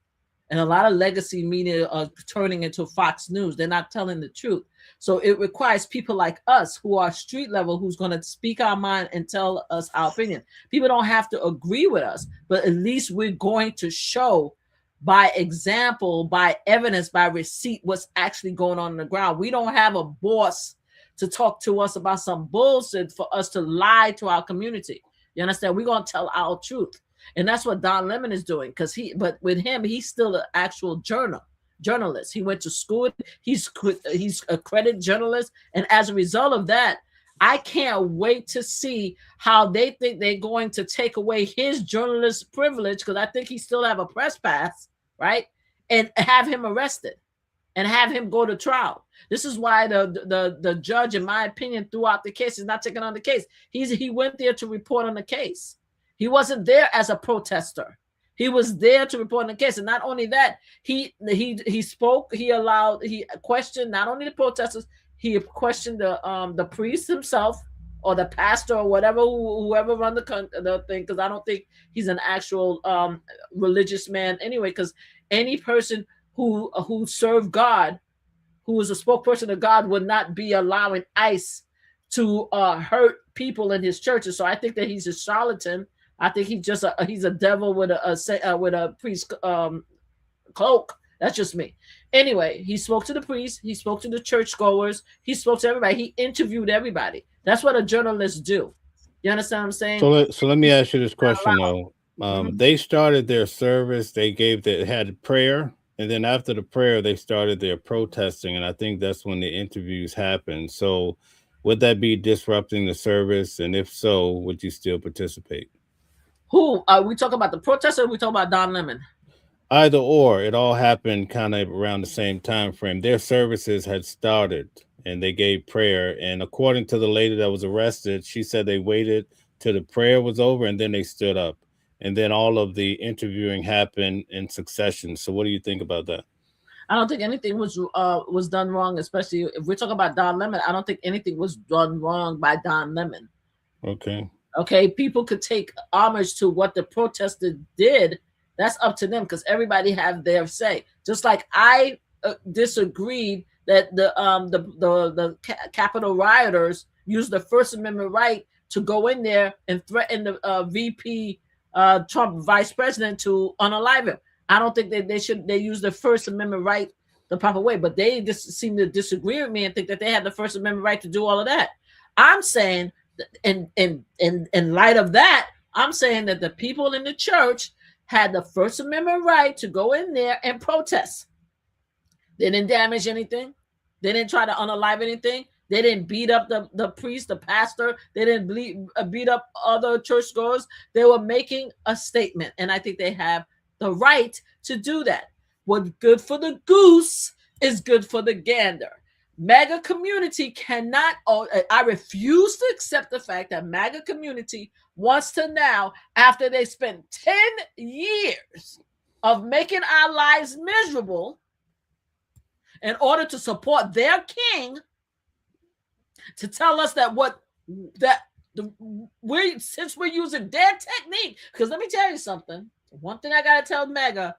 And a lot of legacy media are turning into Fox News. They're not telling the truth. So it requires people like us who are street level, who's going to speak our mind and tell us our opinion. People don't have to agree with us, but at least we're going to show by example, by evidence, by receipt, what's actually going on the ground. We don't have a boss to talk to us about some bullshit for us to lie to our community. You understand? We're going to tell our truth. And that's what Don Lemon is doing, but with him, he's still an actual journalist. He went to school. He's a credit journalist. And as a result of that, I can't wait to see how they think they're going to take away his journalist privilege, because I think he still have a press pass, right? And have him arrested and have him go to trial. This is why the judge, in my opinion, throughout the case is not taking on the case. He went there to report on the case. He wasn't there as a protester. He was there to report on the case. And not only that, he spoke, he questioned not only the protesters, he questioned the priest himself or the pastor or whatever, whoever run the thing, because I don't think he's an actual religious man anyway, because any person who served God, who was a spokesperson of God, would not be allowing ICE to hurt people in his churches. So I think that he's a charlatan. I think he's a devil with a priest cloak. That's just me. Anyway, he spoke to the priest. He spoke to the churchgoers. He spoke to everybody. He interviewed everybody. That's what a journalist do. You understand what I'm saying? So let me ask you this question though. They started their service. They had prayer, and then after the prayer, they started their protesting, and I think that's when the interviews happened. So, would that be disrupting the service? And if so, would you still participate? Who are we talking about? The protester? Or are we talking about Don Lemon? Either or. It all happened kind of around the same time frame. Their services had started, and they gave prayer. And according to the lady that was arrested, she said they waited till the prayer was over, and then they stood up. And then all of the interviewing happened in succession. So what do you think about that? I don't think anything was done wrong, especially if we're talking about Don Lemon. I don't think anything was done wrong by Don Lemon. Okay, people could take homage to what the protester did. That's up to them, because everybody have their say. Just like I disagreed that the Capitol rioters used the First Amendment right to go in there and threaten the VP Trump vice president to unalive him. I don't think that they use the First Amendment right the proper way, but they just seem to disagree with me and think that they have the First Amendment right to do all of that. I'm saying, in light of that, I'm saying that the people in the church had the First Amendment right to go in there and protest. They didn't damage anything. They didn't try to unalive anything. They didn't beat up the priest, the pastor. They didn't beat up other churchgoers. They were making a statement. And I think they have the right to do that. What's good for the goose is good for the gander. MAGA community cannot, I refuse to accept the fact that MAGA community wants to now, after they spent 10 years of making our lives miserable in order to support their king, to tell us that since we're using their technique, because let me tell you something. One thing I gotta tell MAGA,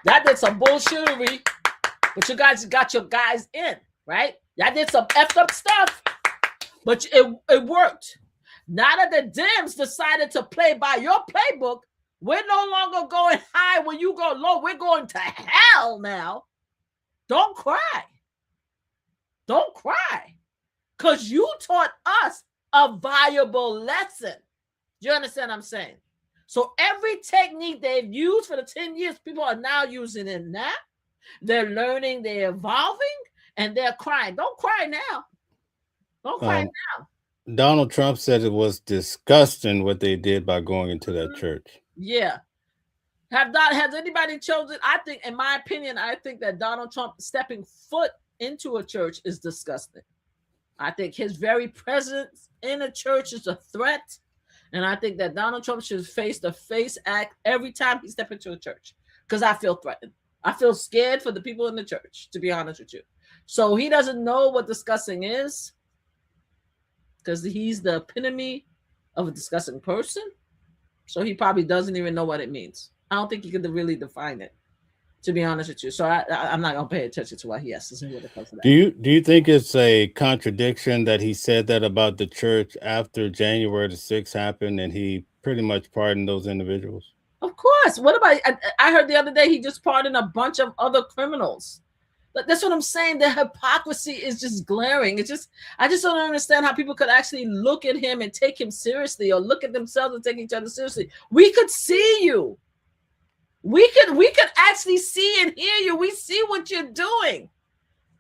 that did some bullshittery, but you guys got your guys in, right? Y'all did some effed up stuff, but it worked. Now that the Dems decided to play by your playbook, we're no longer going high when you go low. We're going to hell now. Don't cry. Don't cry, because you taught us a valuable lesson. Do you understand what I'm saying? So every technique they've used for the 10 years, people are now using it now. They're learning, they're evolving, and they're crying. Don't cry now. Don't cry now. Donald Trump said it was disgusting what they did by going into that church. Yeah. Has anybody chosen? I think, in my opinion, I think that Donald Trump stepping foot into a church is disgusting. I think his very presence in a church is a threat. And I think that Donald Trump should face the face act every time he steps into a church, because I feel threatened. I feel scared for the people in the church, to be honest with you. So he doesn't know what disgusting is, because he's the epitome of a disgusting person. So he probably doesn't even know what it means. I don't think he could really define it, to be honest with you. So I'm not going to pay attention to what he has to say when it comes to that. Do you think it's a contradiction that he said that about the church after January the 6th happened and he pretty much pardoned those individuals? Of course. What about, I heard the other day he just pardoned a bunch of other criminals. That's what I'm saying. The hypocrisy is just glaring. I just don't understand how people could actually look at him and take him seriously, or look at themselves and take each other seriously. We could see you. We could actually see and hear you. We see what you're doing.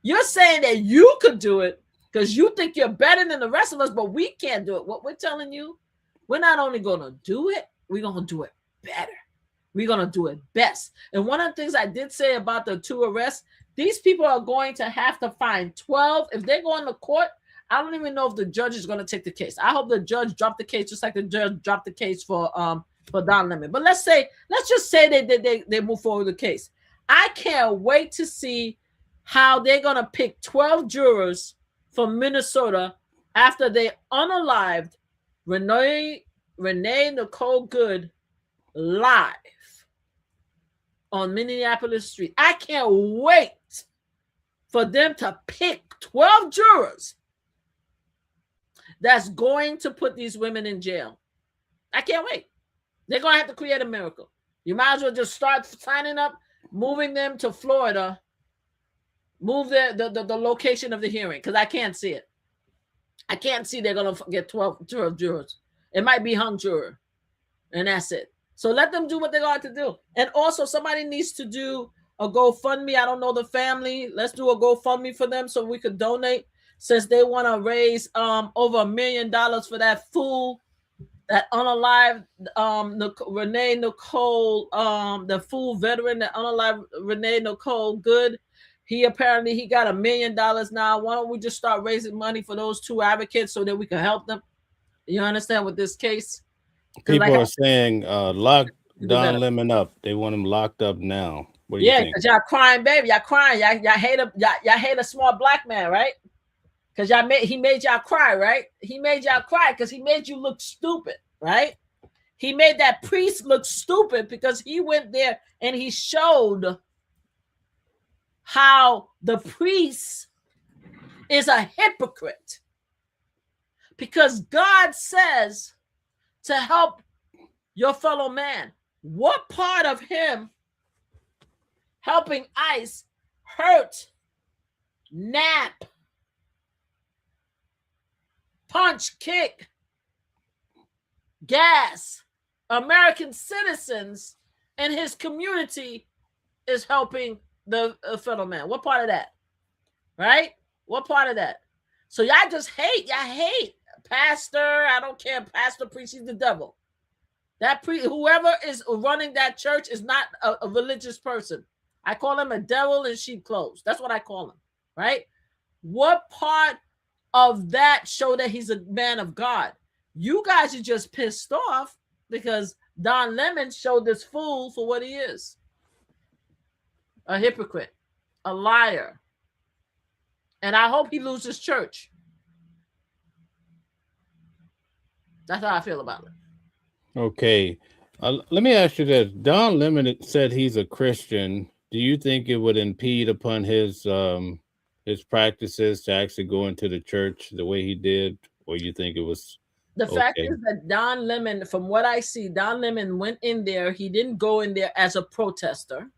You're saying that you could do it because you think you're better than the rest of us, but we can't do it. What we're telling you, we're not only going to do it, we're going to do it better. We're going to do it best. And one of the things I did say about the 2 arrests, these people are going to have to find 12. If they're going to court, I don't even know if the judge is going to take the case. I hope the judge dropped the case, just like the judge dropped the case for Don Lemon. But let's just say they move forward with the case. I can't wait to see how they're going to pick 12 jurors from Minnesota after they unalived Renee Nicole Good live on Minneapolis Street. I can't wait for them to pick 12 jurors that's going to put these women in jail. I can't wait. They're going to have to create a miracle. You might as well just start signing up, moving them to Florida, move the location of the hearing, because I can't see it. I can't see they're going to get 12 jurors. It might be hung juror, and that's it. So let them do what they got to do. And also, somebody needs to do a GoFundMe. I don't know the family. Let's do a GoFundMe for them so we could donate, since they want to raise over $1 million for that fool, that unalived Renee Nicole, the fool veteran, that unalived Renee Nicole Good. He got $1 million now. Why don't we just start raising money for those 2 advocates so that we can help them? You understand with this case? People are saying lock Don Lemon up. They want him locked up now. What do you think? Because y'all crying, baby. Y'all crying. Y'all hate a small black man, right? Because he made y'all cry, right? He made y'all cry because he made you look stupid, right? He made that priest look stupid because he went there and he showed how the priest is a hypocrite. Because God says to help your fellow man. What part of him helping ICE hurt, nap, punch, kick, gas American citizens in his community is helping the fellow man? What part of that? Right? What part of that? So y'all just hate. Y'all hate pastor. I don't care. Pastor, priest, he's the devil. That whoever is running that church is not a religious person. I call him a devil in sheep clothes. That's what I call him, right? What part of that show that he's a man of God? You guys are just pissed off because Don Lemon showed this fool for what he is. A hypocrite, a liar. And I hope he loses church. That's how I feel about it. Okay. Let me ask you this. Don Lemon said he's a Christian. Do you think it would impede upon his practices to actually go into the church the way he did? Or you think it was the fact is that Don Lemon, from what I see, Don Lemon went in there. He didn't go in there as a protester.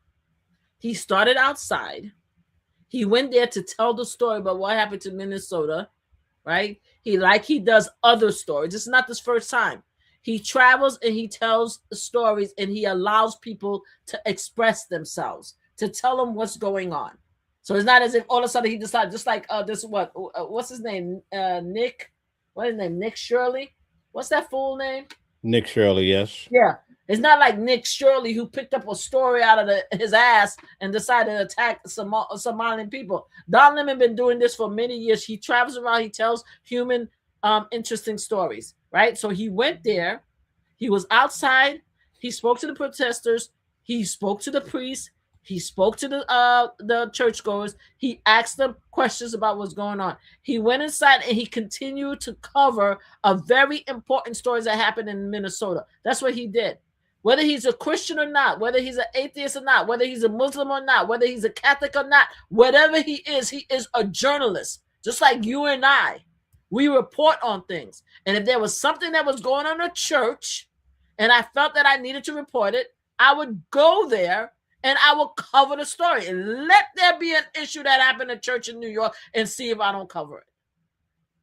He started outside. He went there to tell the story about what happened to Minnesota, right? He does other stories. This is not his first time. He travels and he tells stories and he allows people to express themselves, to tell them what's going on. So it's not as if all of a sudden he decided, just like what's his name? Nick, what is his name? Nick Shirley. What's that fool name? Nick Shirley, yes. Yeah. It's not like Nick Shirley who picked up a story out of his ass and decided to attack Somalian people. Don Lemon been doing this for many years. He travels around. He tells human interesting stories, right? So he went there. He was outside. He spoke to the protesters. He spoke to the priests. He spoke to the churchgoers. He asked them questions about what's going on. He went inside and he continued to cover a very important stories that happened in Minnesota. That's what he did. Whether he's a Christian or not, whether he's an atheist or not, whether he's a Muslim or not, whether he's a Catholic or not, whatever he is a journalist, just like you and I. We report on things. And if there was something that was going on in a church and I felt that I needed to report it, I would go there and I will cover the story. And let there be an issue that happened in church in New York and see if I don't cover it.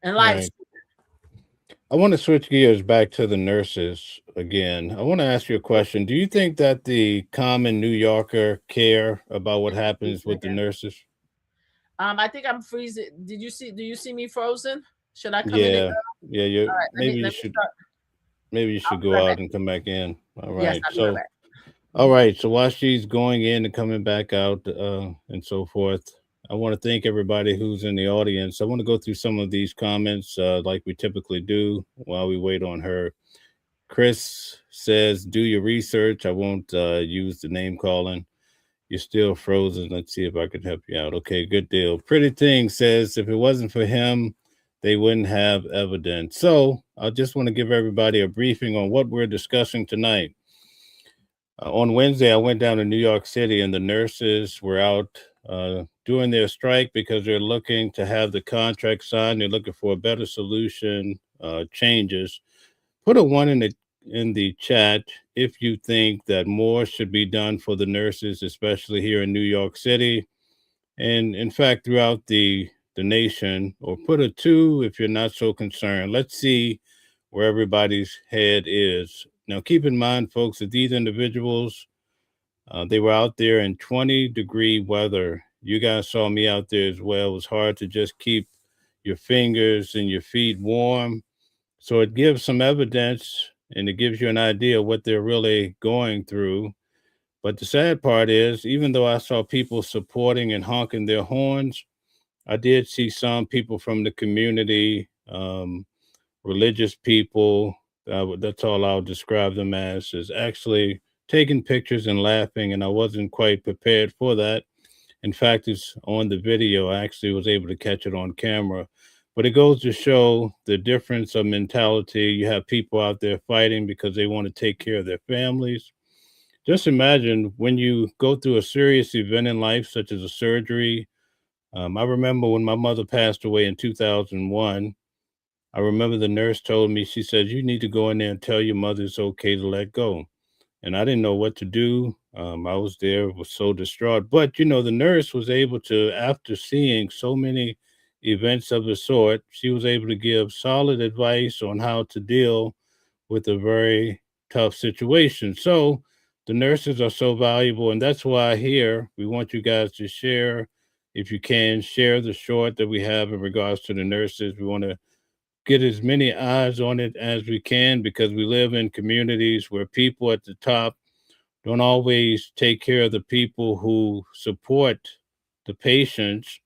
And like, I want to switch gears back to the nurses again. I want to ask you a question. Do you think that the common New Yorker care about what happens with the nurses? I think I'm freezing. Do you see me frozen? Should I come in? Yeah, you're right, maybe you should go out and come back in. All right. Yes, all right. So while she's going in and coming back out and so forth, I want to thank everybody who's in the audience. I want to go through some of these comments like we typically do while we wait on her. Chris says, do your research. I won't use the name calling. You're still frozen. Let's see if I can help you out. Okay, good deal. Pretty Thing says, if it wasn't for him, they wouldn't have evidence. So I just want to give everybody a briefing on what we're discussing tonight. On Wednesday, I went down to New York City and the nurses were out doing their strike because they're looking to have the contract signed. They're looking for a better solution, changes. Put a 1 in the chat if you think that more should be done for the nurses, especially here in New York City. And in fact, throughout the nation, or put a 2 if you're not so concerned. Let's see where everybody's head is. Now, keep in mind, folks, that these individuals, they were out there in 20-degree weather. You guys saw me out there as well. It was hard to just keep your fingers and your feet warm. So it gives some evidence and it gives you an idea of what they're really going through. But the sad part is, even though I saw people supporting and honking their horns, I did see some people from the community, religious people, that's all I'll describe them as, is actually taking pictures and laughing, and I wasn't quite prepared for that. In fact, it's on the video. I actually was able to catch it on camera. But it goes to show the difference of mentality. You have people out there fighting because they want to take care of their families. Just imagine when you go through a serious event in life, such as a surgery. I remember when my mother passed away in 2001, I remember the nurse told me, she said, you need to go in there and tell your mother it's okay to let go. And I didn't know what to do. I was there, was so distraught. But, the nurse was able to, after seeing so many events of the sort, she was able to give solid advice on how to deal with a very tough situation. So the nurses are so valuable. And that's why here we want you guys to share if you can, share the short that we have in regards to the nurses. We want to get as many eyes on it as we can because we live in communities where people at the top don't always take care of the people who support the patients,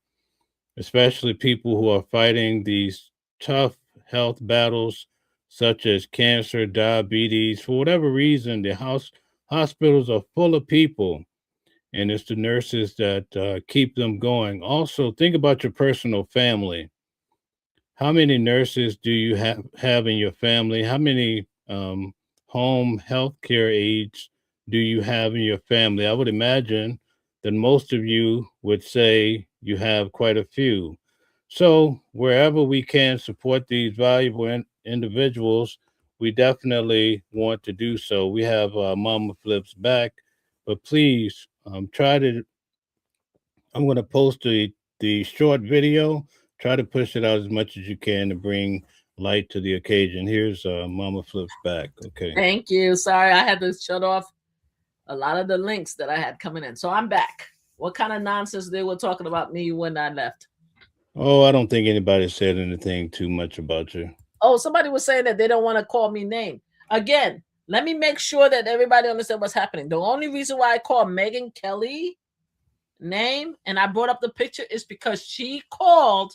especially people who are fighting these tough health battles such as cancer, diabetes. For whatever reason, the hospitals are full of people, and it's the nurses that keep them going. Also, think about your personal family. How many nurses do you have in your family? How many home health care aides do you have in your family? I would imagine that most of you would say you have quite a few. So, wherever we can support these valuable individuals, we definitely want to do so. We have Mama Flips back, but please try to. I'm going to post the short video. Try to push it out as much as you can to bring light to the occasion. Here's Mama Flips back. Okay. Thank you. Sorry, I had to shut off a lot of the links that I had coming in. So I'm back. What kind of nonsense they were talking about me when I left? Oh, I don't think anybody said anything too much about you. Oh, somebody was saying that they don't want to call me name. Again, let me make sure that everybody understands what's happening. The only reason why I call Megyn Kelly name and I brought up the picture is because she called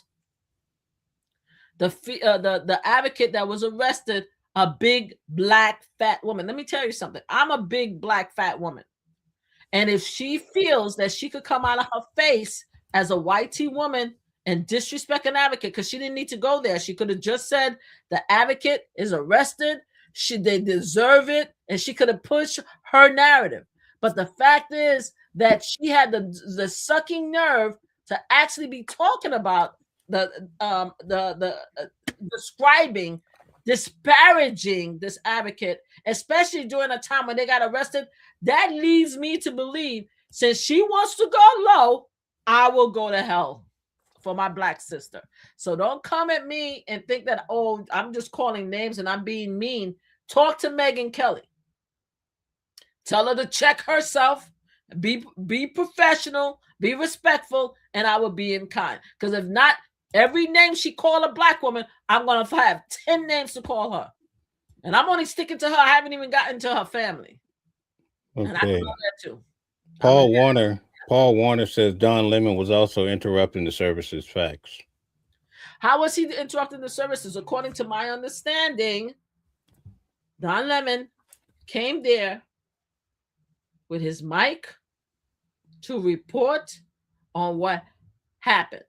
the advocate that was arrested a big black fat woman. Let me tell you something. I'm a big black fat woman. And if she feels that she could come out of her face as a white T woman and disrespect an advocate, because she didn't need to go there. She could have just said the advocate is arrested. They deserve it. And she could have pushed her narrative. But the fact is that she had the sucking nerve to actually be talking about describing, disparaging this advocate, especially during a time when they got arrested. That leads me to believe, since she wants to go low, I will go to hell for my black sister. So don't come at me and think that, oh, I'm just calling names and I'm being mean. Talk to Megyn Kelly. Tell her to check herself, be professional, be respectful, and I will be in kind. Because if not, every name she call a black woman, I'm going to have 10 names to call her. And I'm only sticking to her. I haven't even gotten to her family. Okay. And I know that too. Paul Warner says Don Lemon was also interrupting the services. Facts. How was he interrupting the services? According to my understanding, Don Lemon came there with his mic to report on what happened,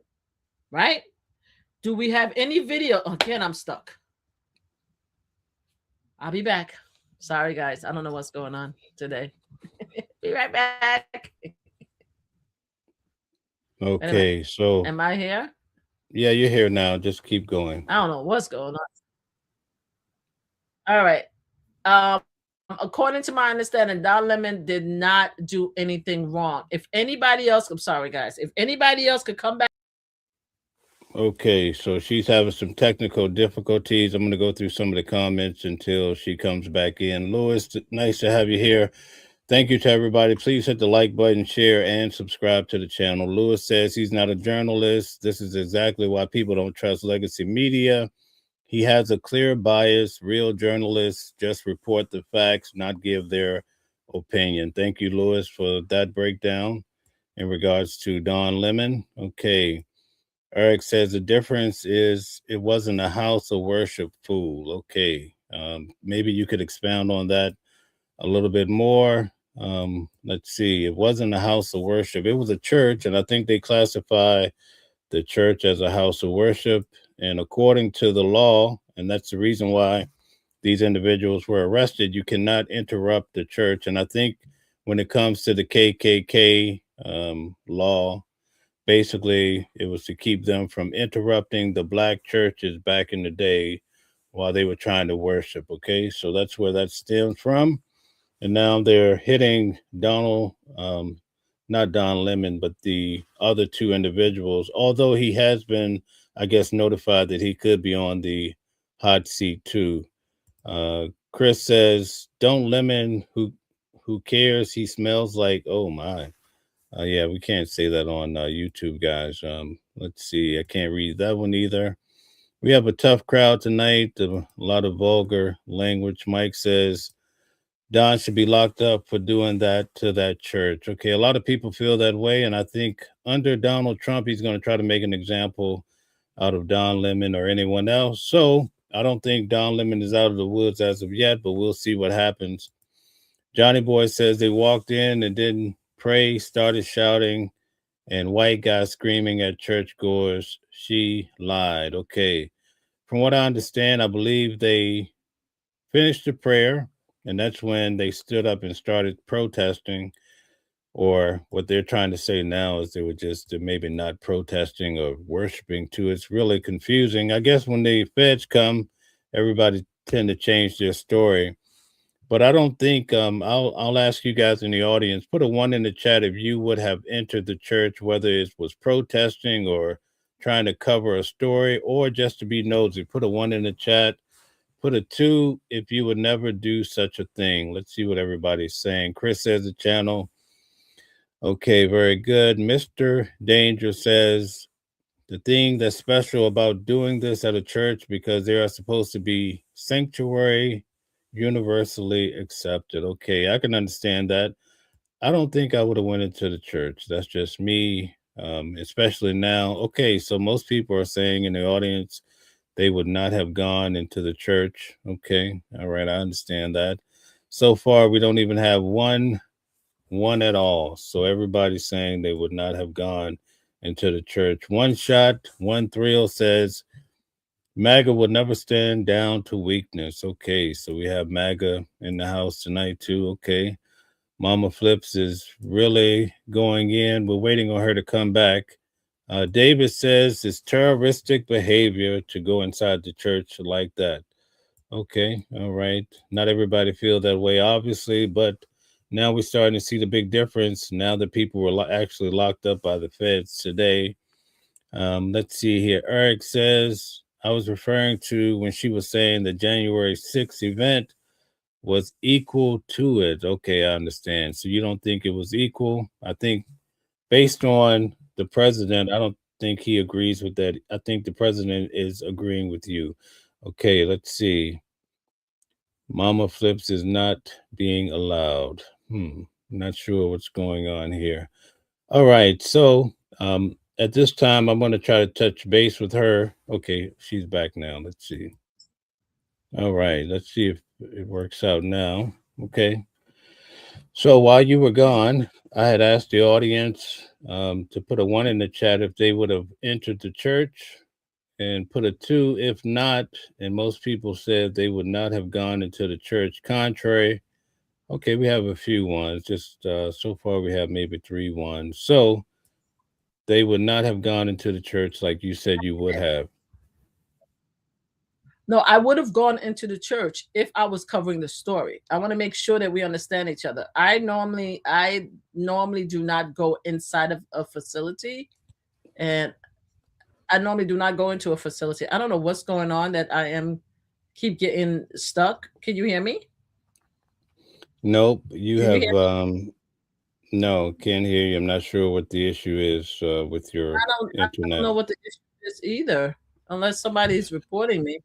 right? Do we have any video? Again, I'm stuck. I'll be back. Sorry, guys. I don't know what's going on today. Be right back. Okay, so am I here? Yeah, you're here now. Just keep going. I don't know what's going on. All right. According to my understanding, Don Lemon did not do anything wrong. If anybody else, I'm sorry, guys. If anybody else could come back. Okay, so she's having some technical difficulties. I'm going to go through some of the comments until she comes back in. Louis, nice to have you here. Thank you to everybody. Please hit the like button, share, and subscribe to the channel. Louis says he's not a journalist. This is exactly why people don't trust legacy media. He has a clear bias. Real journalists just report the facts, not give their opinion. Thank you, Louis, for that breakdown in regards to Don Lemon. Okay. Eric says the difference is it wasn't a house of worship, fool. Okay. Maybe you could expound on that a little bit more. Let's see. It wasn't a house of worship. It was a church, and I think they classify the church as a house of worship. And according to the law, and that's the reason why these individuals were arrested, you cannot interrupt the church. And I think when it comes to the KKK law, basically it was to keep them from interrupting the black churches back in the day while they were trying to worship. Okay, so that's where that stems from. And now they're hitting not Don Lemon, but the other two individuals, although he has been, I guess, notified that he could be on the hot seat too. Chris says, don't Lemon, who cares? He smells like, oh my. Yeah, we can't say that on YouTube, guys. Let's see. I can't read that one either. We have a tough crowd tonight. A lot of vulgar language. Mike says Don should be locked up for doing that to that church. Okay, a lot of people feel that way, and I think under Donald Trump, he's going to try to make an example out of Don Lemon or anyone else. So I don't think Don Lemon is out of the woods as of yet, but we'll see what happens. Johnny Boy says they walked in and didn't pray, started shouting, and white guy screaming at churchgoers. She lied. Okay. From what I understand, I believe they finished the prayer, and that's when they stood up and started protesting. Or what they're trying to say now is they were just maybe not protesting or worshiping too. It's really confusing. I guess when the feds come, everybody tend to change their story. But I don't think I'll ask you guys in the audience, put a one in the chat if you would have entered the church, whether it was protesting or trying to cover a story or just to be nosy. Put a one in the chat. Put a two if you would never do such a thing. Let's see what everybody's saying. Chris says the channel. Okay, very good. Mr. Danger says the thing that's special about doing this at a church because they are supposed to be sanctuary, universally accepted. Okay, I can understand that. I don't think I would have went into the church. That's just me, especially now. Okay, so most people are saying in the audience they would not have gone into the church. Okay, all right, I understand that. So far, we don't even have one at all. So everybody's saying they would not have gone into the church. One shot, one thrill says MAGA would never stand down to weakness. Okay, so we have MAGA in the house tonight too. Okay. Mama Flips is really going in. We're waiting on her to come back. David says it's terroristic behavior to go inside the church like that. Okay, all right. Not everybody feel that way, obviously, but now we're starting to see the big difference now that people were actually locked up by the feds today. Let's see here. Eric says, I was referring to when she was saying the January 6th event was equal to it. Okay, I understand. So you don't think it was equal? I think based on the president, I don't think he agrees with that. I think the president is agreeing with you. Okay, let's see. Mama Flips is not being allowed. Not sure what's going on here. All right, so at this time, I'm going to try to touch base with her. Okay, she's back now. Let's see. All right, let's see if it works out now. Okay. So while you were gone, I had asked the audience to put a one in the chat if they would have entered the church and put a two if not. And most people said they would not have gone into the church. Contrary. Okay, we have a few ones. Just so far, we have maybe 3 ones. So they would not have gone into the church like you said you would have. No, I would have gone into the church if I was covering the story. I want to make sure that we understand each other. I normally do not go inside of a facility, and I normally do not go into a facility. I don't know what's going on that I keep getting stuck. Can you hear me? Nope. You have no, can't hear you. I'm not sure what the issue is with your internet. I don't know what the issue is either, unless somebody's reporting me.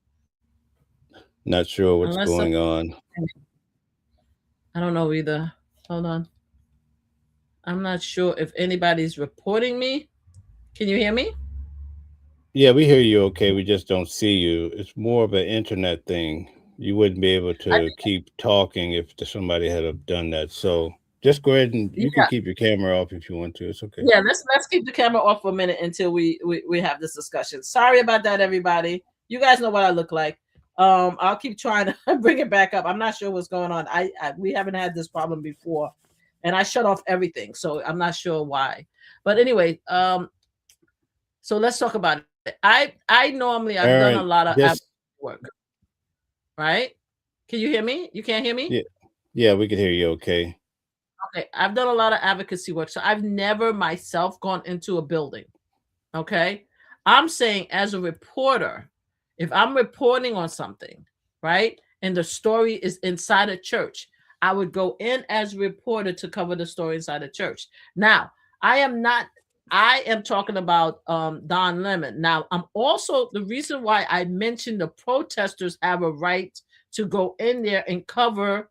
Not sure what's going on. I don't know either. Hold on. I'm not sure if anybody's reporting me. Can you hear me? Yeah, we hear you okay. We just don't see you. It's more of an internet thing. You wouldn't be able to keep talking if somebody had done that. So just go ahead and you can keep your camera off if you want to. It's okay. Yeah, let's keep the camera off for a minute until we have this discussion. Sorry about that, everybody. You guys know what I look like. I'll keep trying to bring it back up. I'm not sure what's going on. We haven't had this problem before, and I shut off everything, so I'm not sure why. But anyway, so let's talk about it. I normally I've done a lot of work. Right? Can you hear me? You can't hear me? Yeah, we can hear you okay. Okay, I've done a lot of advocacy work, so I've never myself gone into a building. Okay, I'm saying as a reporter, if I'm reporting on something, right, and the story is inside a church, I would go in as a reporter to cover the story inside a church. Now, I am talking about Don Lemon. Now, I'm also, the reason why I mentioned the protesters have a right to go in there and cover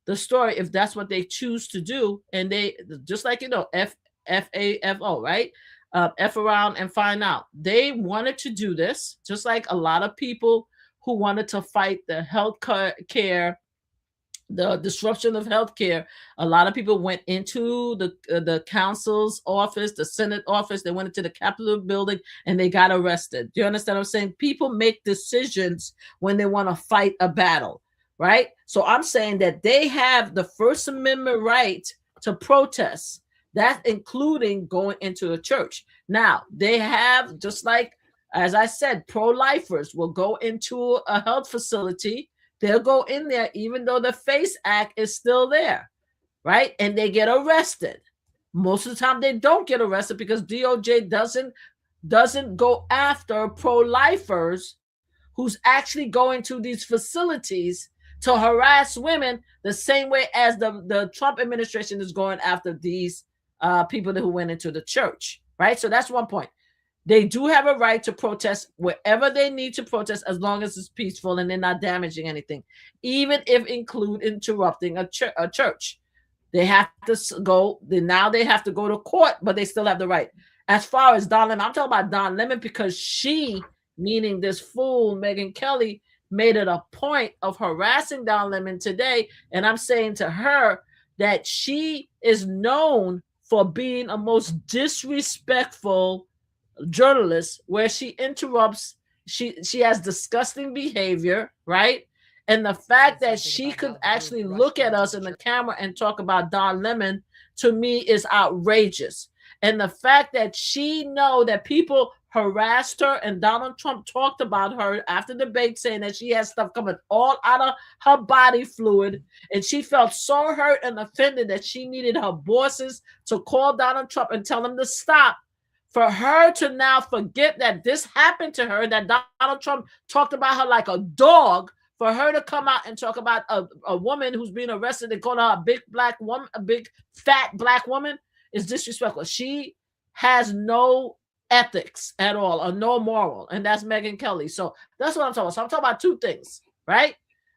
the story if that's what they choose to do. And they, just like, FAFO, right? F around and find out. They wanted to do this, just like a lot of people who wanted to fight the health care, the disruption of healthcare. A lot of people went into the council's office, the Senate office. They went into the Capitol building and they got arrested. Do you understand what I'm saying? People make decisions when they want to fight a battle, right? So I'm saying that they have the First Amendment right to protest. That's including going into a church. Now, they have, just like, as I said, pro-lifers will go into a health facility. They'll go in there even though the FACE Act is still there, right? And they get arrested. Most of the time they don't get arrested because DOJ doesn't go after pro-lifers who's actually going to these facilities to harass women the same way as the Trump administration is going after these people who went into the church, right? So that's one point. They do have a right to protest wherever they need to protest as long as it's peaceful and they're not damaging anything, even if include interrupting a church. They have to go, now they have to go to court, but they still have the right. As far as Don Lemon, I'm talking about Don Lemon because she, meaning this fool, Megyn Kelly, made it a point of harassing Don Lemon today. And I'm saying to her that she is known for being a most disrespectful journalist, where she interrupts, she has disgusting behavior, right? And the fact that she could actually look at us in the camera and talk about Don Lemon, to me, is outrageous. And the fact that she know that people harassed her and Donald Trump talked about her after the debate, saying that she has stuff coming all out of her body fluid, and she felt so hurt and offended that she needed her bosses to call Donald Trump and tell him to stop. For her to now forget that this happened to her, that Donald Trump talked about her like a dog, for her to come out and talk about a woman who's being arrested and call her a big black woman, a big fat black woman, is disrespectful. She has no ethics at all, or no moral, and that's Megyn Kelly. So that's what I'm talking about. So I'm talking about two things, right?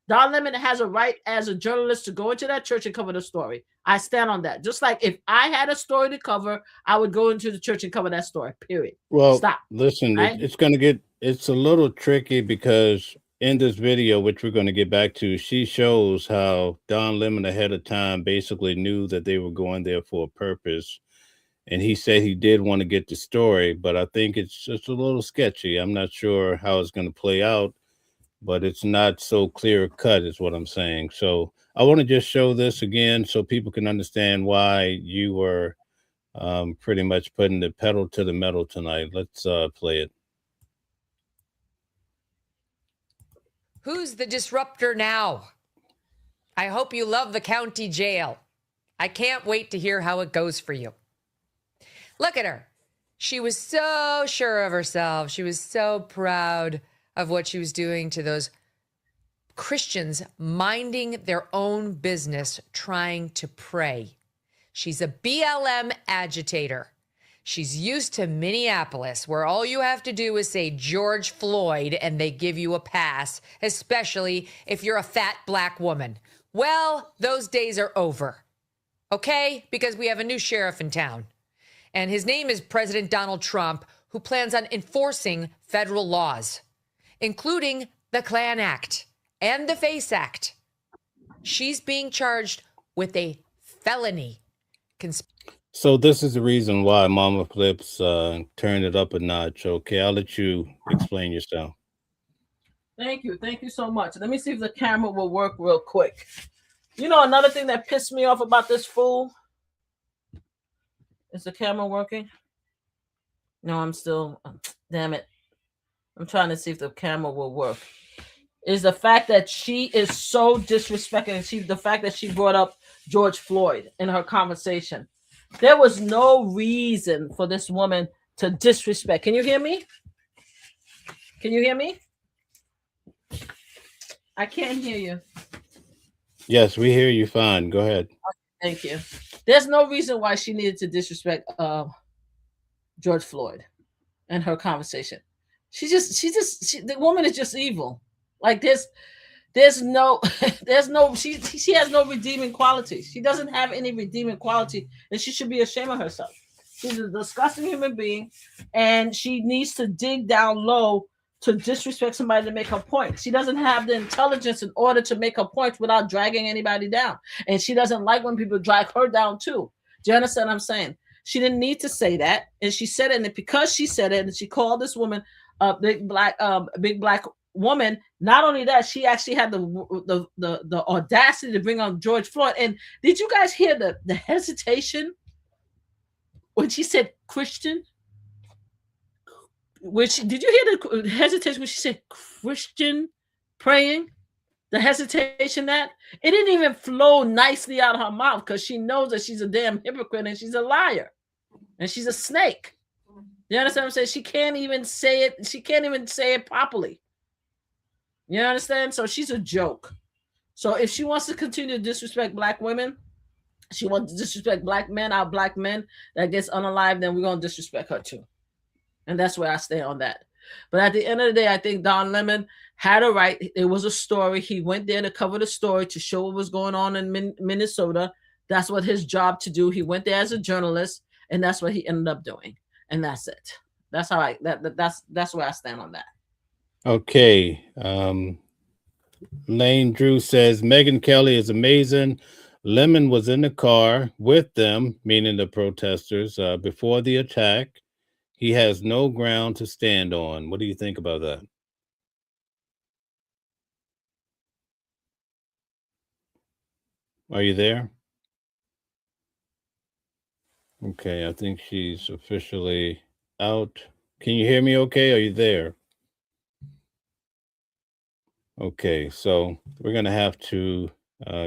Don Lemon has a right as a journalist to go into that church and cover the story. I stand on that. Just like if I had a story to cover, I would go into the church and cover that story, period. Well, stop. Listen, right? it's a little tricky because in this video, which we're going to get back to, she shows how Don Lemon ahead of time basically knew that they were going there for a purpose. And he said he did want to get the story, but I think it's just a little sketchy. I'm not sure how it's going to play out, but it's not so clear cut is what I'm saying. So I want to just show this again so people can understand why you were pretty much putting the pedal to the metal tonight. Let's play it. Who's the disruptor now? I hope you love the county jail. I can't wait to hear how it goes for you. Look at her. She was so sure of herself. She was so proud of what she was doing to those Christians minding their own business, trying to pray. She's a BLM agitator. She's used to Minneapolis, where all you have to do is say George Floyd and they give you a pass, especially if you're a fat black woman. Well, those days are over, okay? Because we have a new sheriff in town. And his name is President Donald Trump, who plans on enforcing federal laws, including the Klan Act and the FACE Act. She's being charged with a felony. So this is the reason why Mama Flips turned it up a notch. Okay, I'll let you explain yourself. Thank you. Thank you so much. Let me see if the camera will work real quick. You know, another thing that pissed me off about this fool. Is the camera working? No, I'm still, damn it. I'm trying to see if the camera will work. Is the fact that she is so disrespectful. The fact that she brought up George Floyd in her conversation. There was no reason for this woman to disrespect. Can you hear me? Can you hear me? I can't hear you. Yes, we hear you fine. Go ahead. Thank you. There's no reason why she needed to disrespect George Floyd and her conversation. The woman is just evil. Like there's no she has no redeeming quality. She doesn't have any redeeming quality, and she should be ashamed of herself. She's a disgusting human being, and she needs to dig down low to disrespect somebody to make her point. She doesn't have the intelligence in order to make her point without dragging anybody down. And she doesn't like when people drag her down too. Do you understand what I'm saying? She didn't need to say that. And she said it, and because she said it, and she called this woman a big black woman. Not only that, she actually had the audacity to bring on George Floyd. And did you guys hear the hesitation when she said Christian? Did you hear the hesitation when she said Christian praying? The hesitation that it didn't even flow nicely out of her mouth because she knows that she's a damn hypocrite and she's a liar and she's a snake. You understand what I'm saying? She can't even say it. She can't even say it properly. You understand? So she's a joke. So if she wants to continue to disrespect black women, she wants to disrespect black men, our black men that gets unalive, then we're going to disrespect her too. And that's where I stay on that. But at the end of the day, I think Don Lemon had a right. It was a story. He went there to cover the story to show what was going on in Minnesota. That's what his job to do. He went there as a journalist, and that's what he ended up doing. And that's it. That's how that's where I stand on that. Okay. Lane Drew says Megyn Kelly is amazing. Lemon was in the car with them, meaning the protesters, before the attack. He has no ground to stand on. What do you think about that? Are you there? Okay, I think she's officially out. Can you hear me okay? Are you there? Okay, so we're going to have to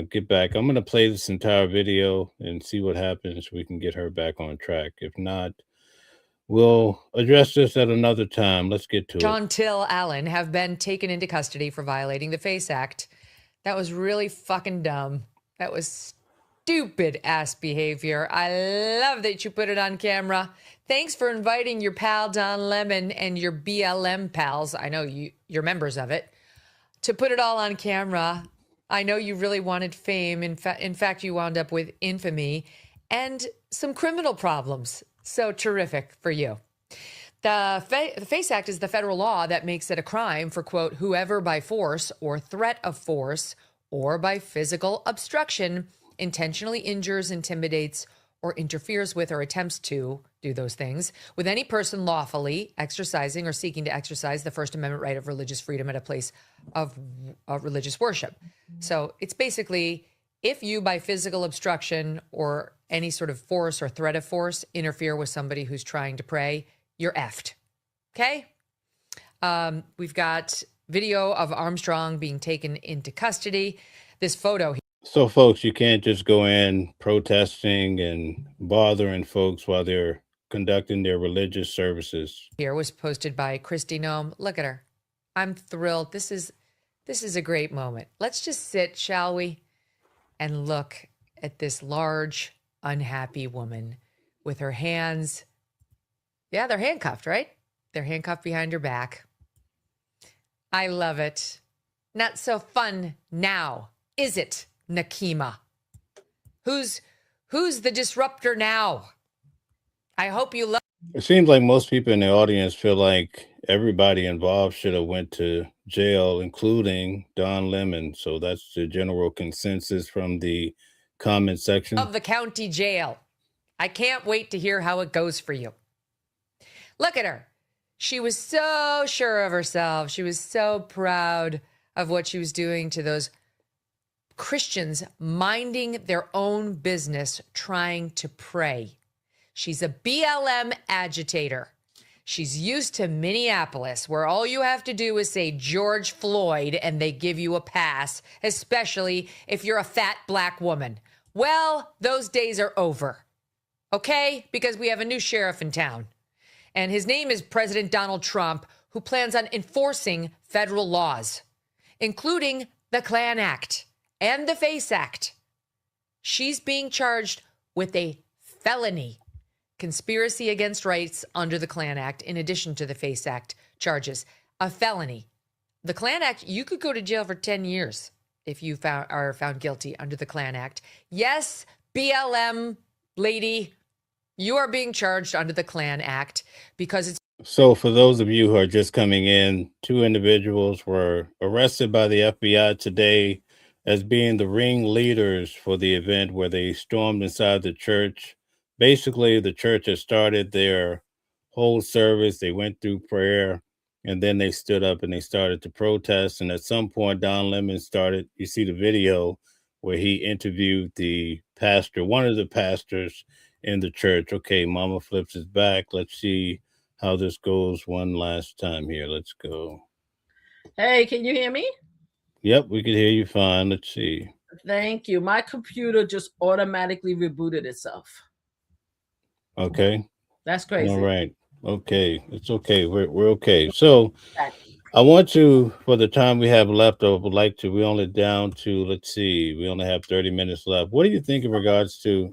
get back. I'm going to play this entire video and see what happens. We can get her back on track. If not, we'll address this at another time. Let's get to it. John Till Allen have been taken into custody for violating the FACE Act. That was really fucking dumb. That was stupid ass behavior. I love that you put it on camera. Thanks for inviting your pal Don Lemon and your BLM pals. I know you're members of it. To put it all on camera. I know you really wanted fame. In fact, you wound up with infamy and some criminal problems. So terrific for you. The FACE Act is the federal law that makes it a crime for, quote, whoever by force or threat of force or by physical obstruction intentionally injures, intimidates, or interferes with or attempts to do those things with any person lawfully exercising or seeking to exercise the First Amendment right of religious freedom at a place of religious worship. So it's basically if you by physical obstruction or any sort of force or threat of force interfere with somebody who's trying to pray, you're effed. Okay? We've got video of Armstrong being taken into custody. This photo. So, folks, you can't just go in protesting and bothering folks while they're conducting their religious services. Here was posted by Christy Nome. Look at her. I'm thrilled. This is a great moment. Let's just sit, shall we, and look at this large, unhappy woman with her hands. Yeah, they're handcuffed, right? They're handcuffed behind her back. I love it. Not so fun now, is it, Nakima? Who's the disruptor now? I hope you love. It seems like most people in the audience feel like everybody involved should have went to jail, including Don Lemon. So that's the general consensus from the comment section of the county jail. I can't wait to hear how it goes for you. Look at her. She was so sure of herself. She was so proud of what she was doing to those Christians minding their own business, trying to pray. She's a BLM agitator. She's used to Minneapolis, where all you have to do is say George Floyd and they give you a pass, especially if you're a fat black woman. Well, those days are over, okay? Because we have a new sheriff in town. And his name is President Donald Trump, who plans on enforcing federal laws, including the Klan Act and the FACE Act. She's being charged with a felony conspiracy against rights under the Klan Act, in addition to the FACE Act charges. A felony. The Klan Act, you could go to jail for 10 years if you are found guilty under the Klan Act. Yes, BLM lady, you are being charged under the Klan Act because it's. So for those of you who are just coming in, 2 individuals were arrested by the FBI today as being the ringleaders for the event where they stormed inside the church. Basically, the church has started their whole service. They went through prayer, and then they stood up and they started to protest. And at some point, Don Lemon started, you see the video where he interviewed the pastor, one of the pastors in the church. Okay, Mama Flips is back. Let's see how this goes one last time here. Let's go. Hey, can you hear me? Yep, we can hear you fine. Let's see. Thank you. My computer just automatically rebooted itself. Okay. That's crazy. All right. Okay. It's okay. We're okay. So I want to, for the time we have left, I would like to, we only down to, let's see, we only have 30 minutes left. What do you think in regards to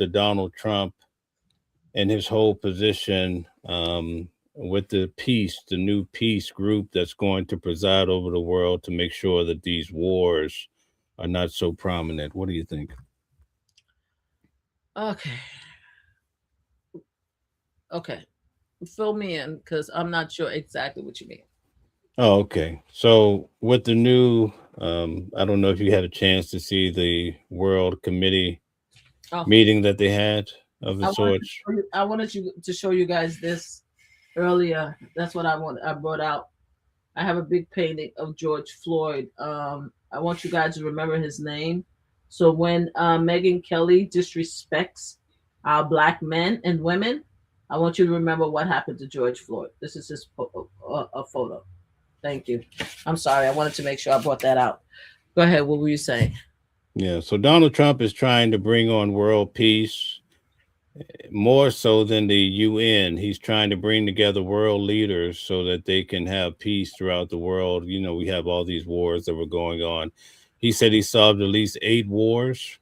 Donald Trump and his whole position with the new peace group that's going to preside over the world to make sure that these wars are not so prominent? What do you think? Okay. Fill me in, because I'm not sure exactly what you mean. Oh, okay. So with the new, I don't know if you had a chance to see the World Committee meeting that they had of the sorts. I wanted to show you guys this earlier. That's what I brought out. I have a big painting of George Floyd. I want you guys to remember his name. So when Megyn Kelly disrespects our Black men and women, I want you to remember what happened to George Floyd. This is his a photo. Thank you. I'm sorry. I wanted to make sure I brought that out. Go ahead. What were you saying? Yeah. So Donald Trump is trying to bring on world peace more so than the UN. He's trying to bring together world leaders so that they can have peace throughout the world. You know, we have all these wars that were going on. He said he solved at least 8 wars.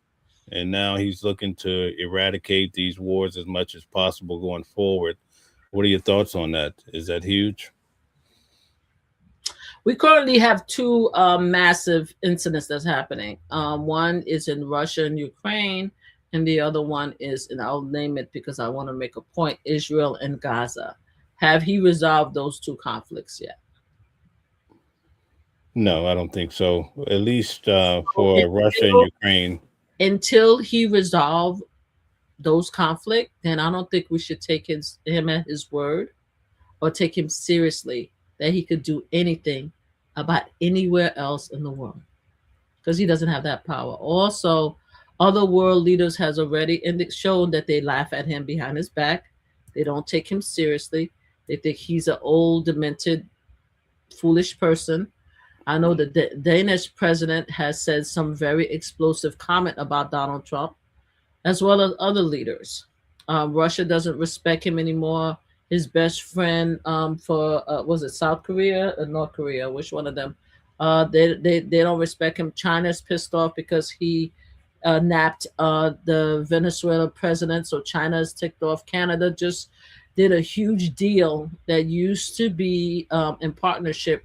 And now he's looking to eradicate these wars as much as possible going forward. What are your thoughts on that? Is that huge? We currently have 2 massive incidents that's happening. One is in Russia and Ukraine, and the other one is, and I'll name it because I want to make a point, Israel and Gaza. Have he resolved those 2 conflicts yet? No, I don't think so. At least for Russia and Ukraine. Until he resolve those conflicts, then I don't think we should take him at his word or take him seriously that he could do anything about anywhere else in the world, because he doesn't have that power. Also, other world leaders has already shown that they laugh at him behind his back. They don't take him seriously. They think he's an old, demented, foolish person. I know the Danish president has said some very explosive comment about Donald Trump, as well as other leaders. Russia doesn't respect him anymore. His best friend was it South Korea or North Korea? Which one of them? They don't respect him. China's pissed off because he napped the Venezuela president. So China's ticked off. Canada just did a huge deal that used to be in partnership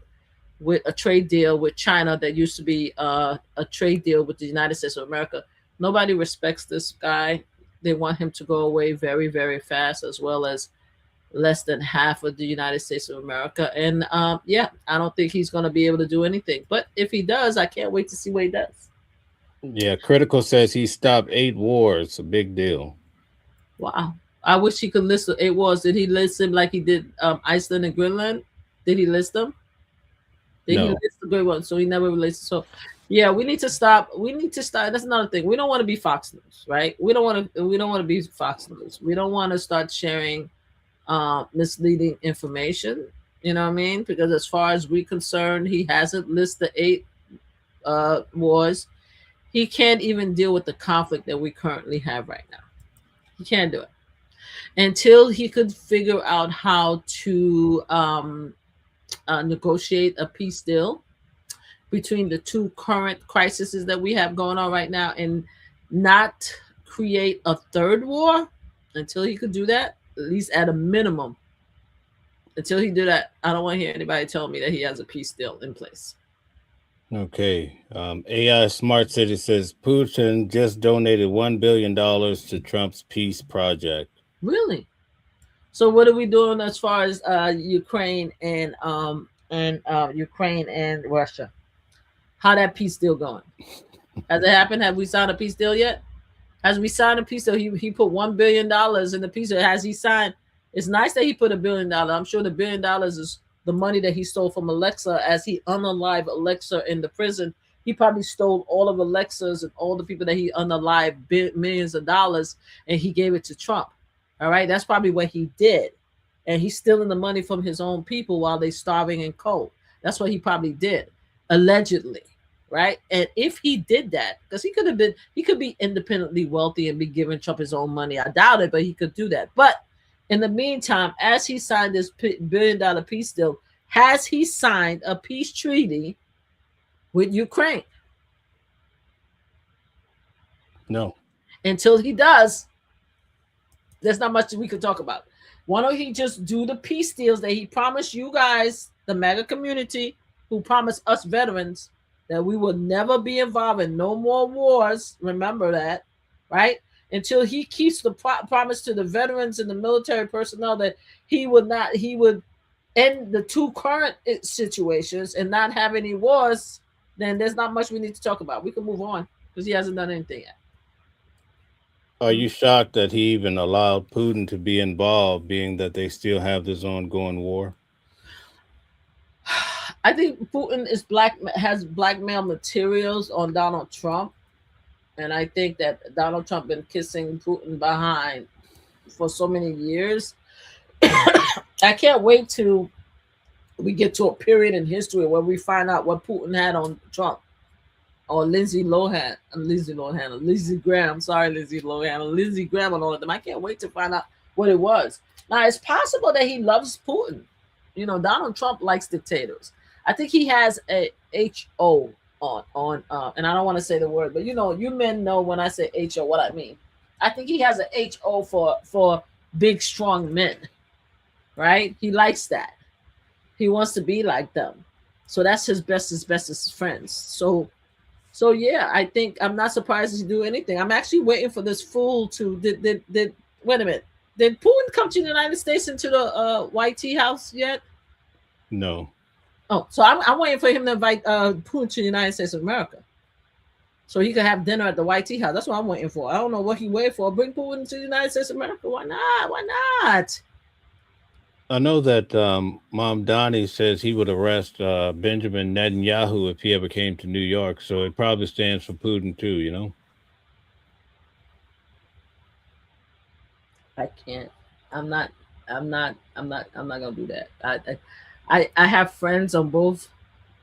with a trade deal with China that used to be a trade deal with the United States of America. Nobody respects this guy. They want him to go away very, very fast, as well as less than half of the United States of America. And I don't think he's going to be able to do anything. But if he does, I can't wait to see what he does. Yeah, Critical says he stopped 8 wars. A big deal. Wow. I wish he could list the 8 wars. Did he list them like he did Iceland and Greenland? Did he list them? He list the good ones, so he never released. So, yeah, we need to stop. That's another thing. We don't want to be Fox News, right? We don't want to be Fox News. We don't want to start sharing misleading information. You know what I mean? Because as far as we're concerned, he hasn't listed the 8 wars. He can't even deal with the conflict that we currently have right now. He can't do it until he could figure out how to negotiate a peace deal between the 2 current crises that we have going on right now. And not create a third war until he could do that, at least at a minimum. Until he do that, I don't want to hear anybody tell me that he has a peace deal in place. Okay. AI Smart City says Putin just donated $1 billion to Trump's peace project. Really? So what are we doing as far as Ukraine and Ukraine and Russia? How that peace deal going? Has it happened? Have we signed a peace deal yet? Has we signed a peace deal? He put $1 billion in the peace deal. Has he signed? It's nice that he put $1 billion. I'm sure the $1 billion is the money that he stole from Alexa as he unalived Alexa in the prison. He probably stole all of Alexa's and all the people that he unalived millions of dollars, and he gave it to Trump. All right, that's probably what he did, and he's stealing the money from his own people while they're starving and cold. That's what he probably did, allegedly. Right. And if he did that, because he could be independently wealthy and be giving Trump his own money. I doubt it, but he could do that. But in the meantime, as he signed this $1 billion peace deal, has he signed a peace treaty with Ukraine? No. Until he does, there's not much we could talk about. Why don't he just do the peace deals that he promised you guys, the MAGA community, who promised us veterans, that we will never be involved in no more wars. Remember that, right? Until he keeps the promise to the veterans and the military personnel that he would end the two current situations and not have any wars, then there's not much we need to talk about. We can move on because he hasn't done anything yet. Are you shocked that he even allowed Putin to be involved, being that they still have this ongoing war? I think Putin has blackmail materials on Donald Trump, and I think that Donald Trump been kissing Putin behind for so many years. I can't wait till we get to a period in history where we find out what Putin had on Trump, or Lindsey Graham. Lindsey Graham, and all of them. I can't wait to find out what it was. Now, it's possible that he loves Putin. You know, Donald Trump likes dictators. I think he has a HO on and I don't want to say the word, but you know, you men know when I say HO what I mean. I think he has a HO for big, strong men, right? He likes that. He wants to be like them. So that's his bestest friends. So yeah, I think I'm not surprised to do anything. I'm actually waiting for this fool to did wait a minute. Did Putin come to the United States into the White House yet? No. Oh, so I'm waiting for him to invite Putin to the United States of America, so he could have dinner at the White House. That's what I'm waiting for. I don't know what he waiting for. Bring Putin to the United States of America. Why not? Why not? I know that Mom Donnie says he would arrest Benjamin Netanyahu if he ever came to New York. So it probably stands for Putin too, you know? I can't. I'm not gonna do that. I have friends on both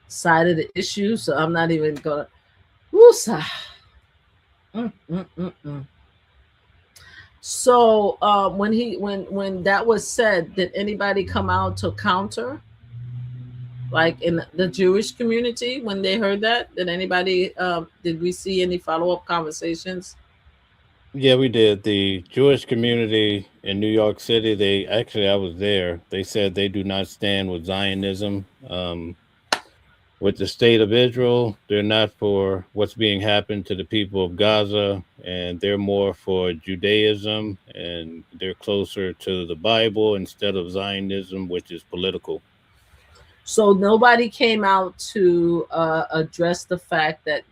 sides of the issue, so I'm not even gonna. Woosa. So when that was said, did anybody come out to counter? Like in the Jewish community, when they heard that, did anybody? Did we see any follow-up conversations? Yeah, we did. The Jewish community in New York City, I was there. They said they do not stand with Zionism. With the state of Israel, they're not for what's being happened to the people of Gaza, and they're more for Judaism, and they're closer to the Bible instead of Zionism, which is political. So nobody came out to address the fact that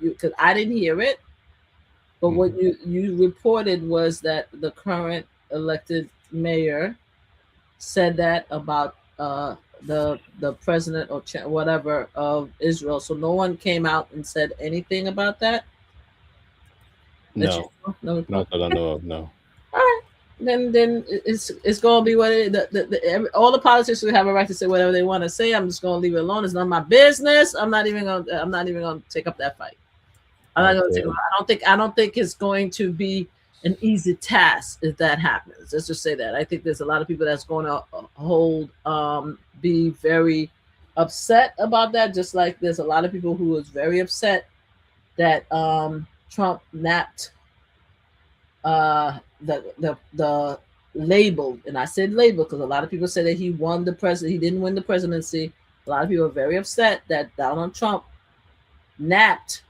because I didn't hear it, but what you reported was that the current elected mayor said that about the president or whatever of Israel. So no one came out and said anything about that. No, not that I know of. No. All right, then it's gonna be what all the politicians have a right to say whatever they want to say. I'm just gonna leave it alone. It's not my business. I'm not even gonna take up that fight. I don't think it's going to be an easy task if that happens. Let's just say that. I think there's a lot of people that's going to be very upset about that, just like there's a lot of people who is very upset that Trump napped the label, and I said label because a lot of people say that he won the president. He didn't win the presidency. A lot of people are very upset that Donald Trump napped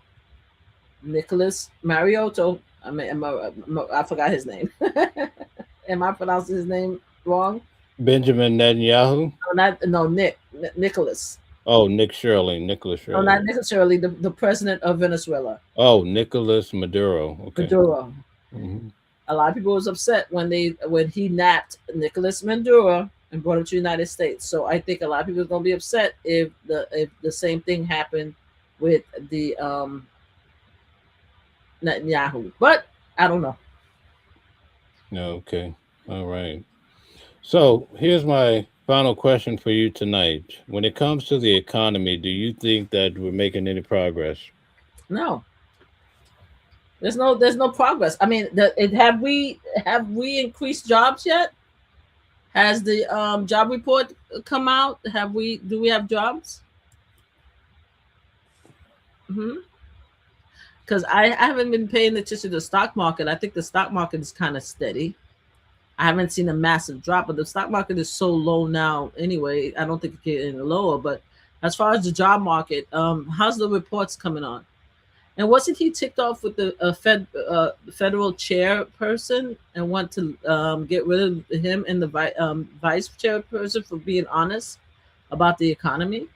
Nicholas Mariotto. I forgot his name. Am I pronouncing his name wrong? Benjamin Netanyahu. Nicholas. Oh, Nicholas Shirley. No, not necessarily the president of Venezuela. Oh, Nicolas Maduro. Okay. Maduro. Mhm. A lot of people was upset when he napped Nicolas Maduro and brought him to the United States. So I think a lot of people are going to be upset if the same thing happened with the Netanyahu. But I don't know. Okay. All right. So here's my final question for you tonight. When it comes to the economy, do you think that we're making any progress? No. There's no progress. I mean, have we increased jobs yet? Has the job report come out? Do we have jobs? Because I haven't been paying attention to the stock market. I think the stock market is kind of steady. I haven't seen a massive drop, but the stock market is so low now anyway. I don't think it can get any lower. But as far as the job market, how's the reports coming on? And wasn't he ticked off with the federal chairperson and want to get rid of him and the vice chairperson for being honest about the economy?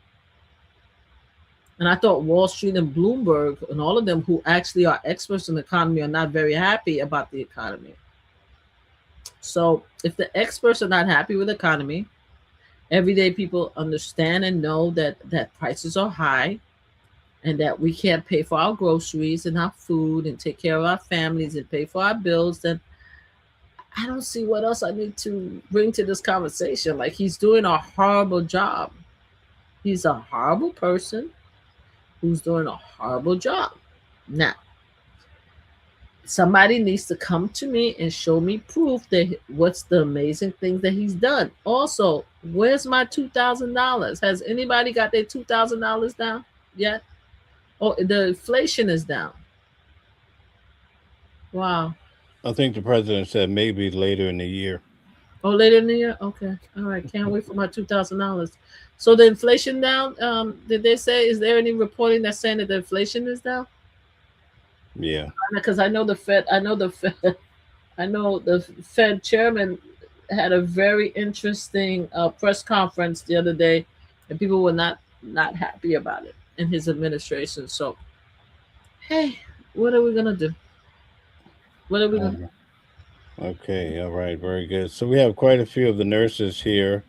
And I thought Wall Street and Bloomberg and all of them who actually are experts in the economy are not very happy about the economy. So if the experts are not happy with the economy, everyday people understand and know that prices are high and that we can't pay for our groceries and our food and take care of our families and pay for our bills, then I don't see what else I need to bring to this conversation. Like, he's doing a horrible job. He's a horrible person who's doing a horrible job. Now, somebody needs to come to me and show me proof that what's the amazing things that he's done. Also, where's my $2,000? Has anybody got their $2,000 down yet? Oh, the inflation is down. Wow. I think the president said maybe later in the year. Oh, later in the year? Okay. All right. Can't wait for my $2,000. So the inflation down, did they say, is there any reporting that's saying that the inflation is down? Yeah. Because I know the Fed chairman had a very interesting press conference the other day, and people were not happy about it in his administration. So, hey, what are we gonna do? What are we gonna do? Okay. All right. Very good. So we have quite a few of the nurses here.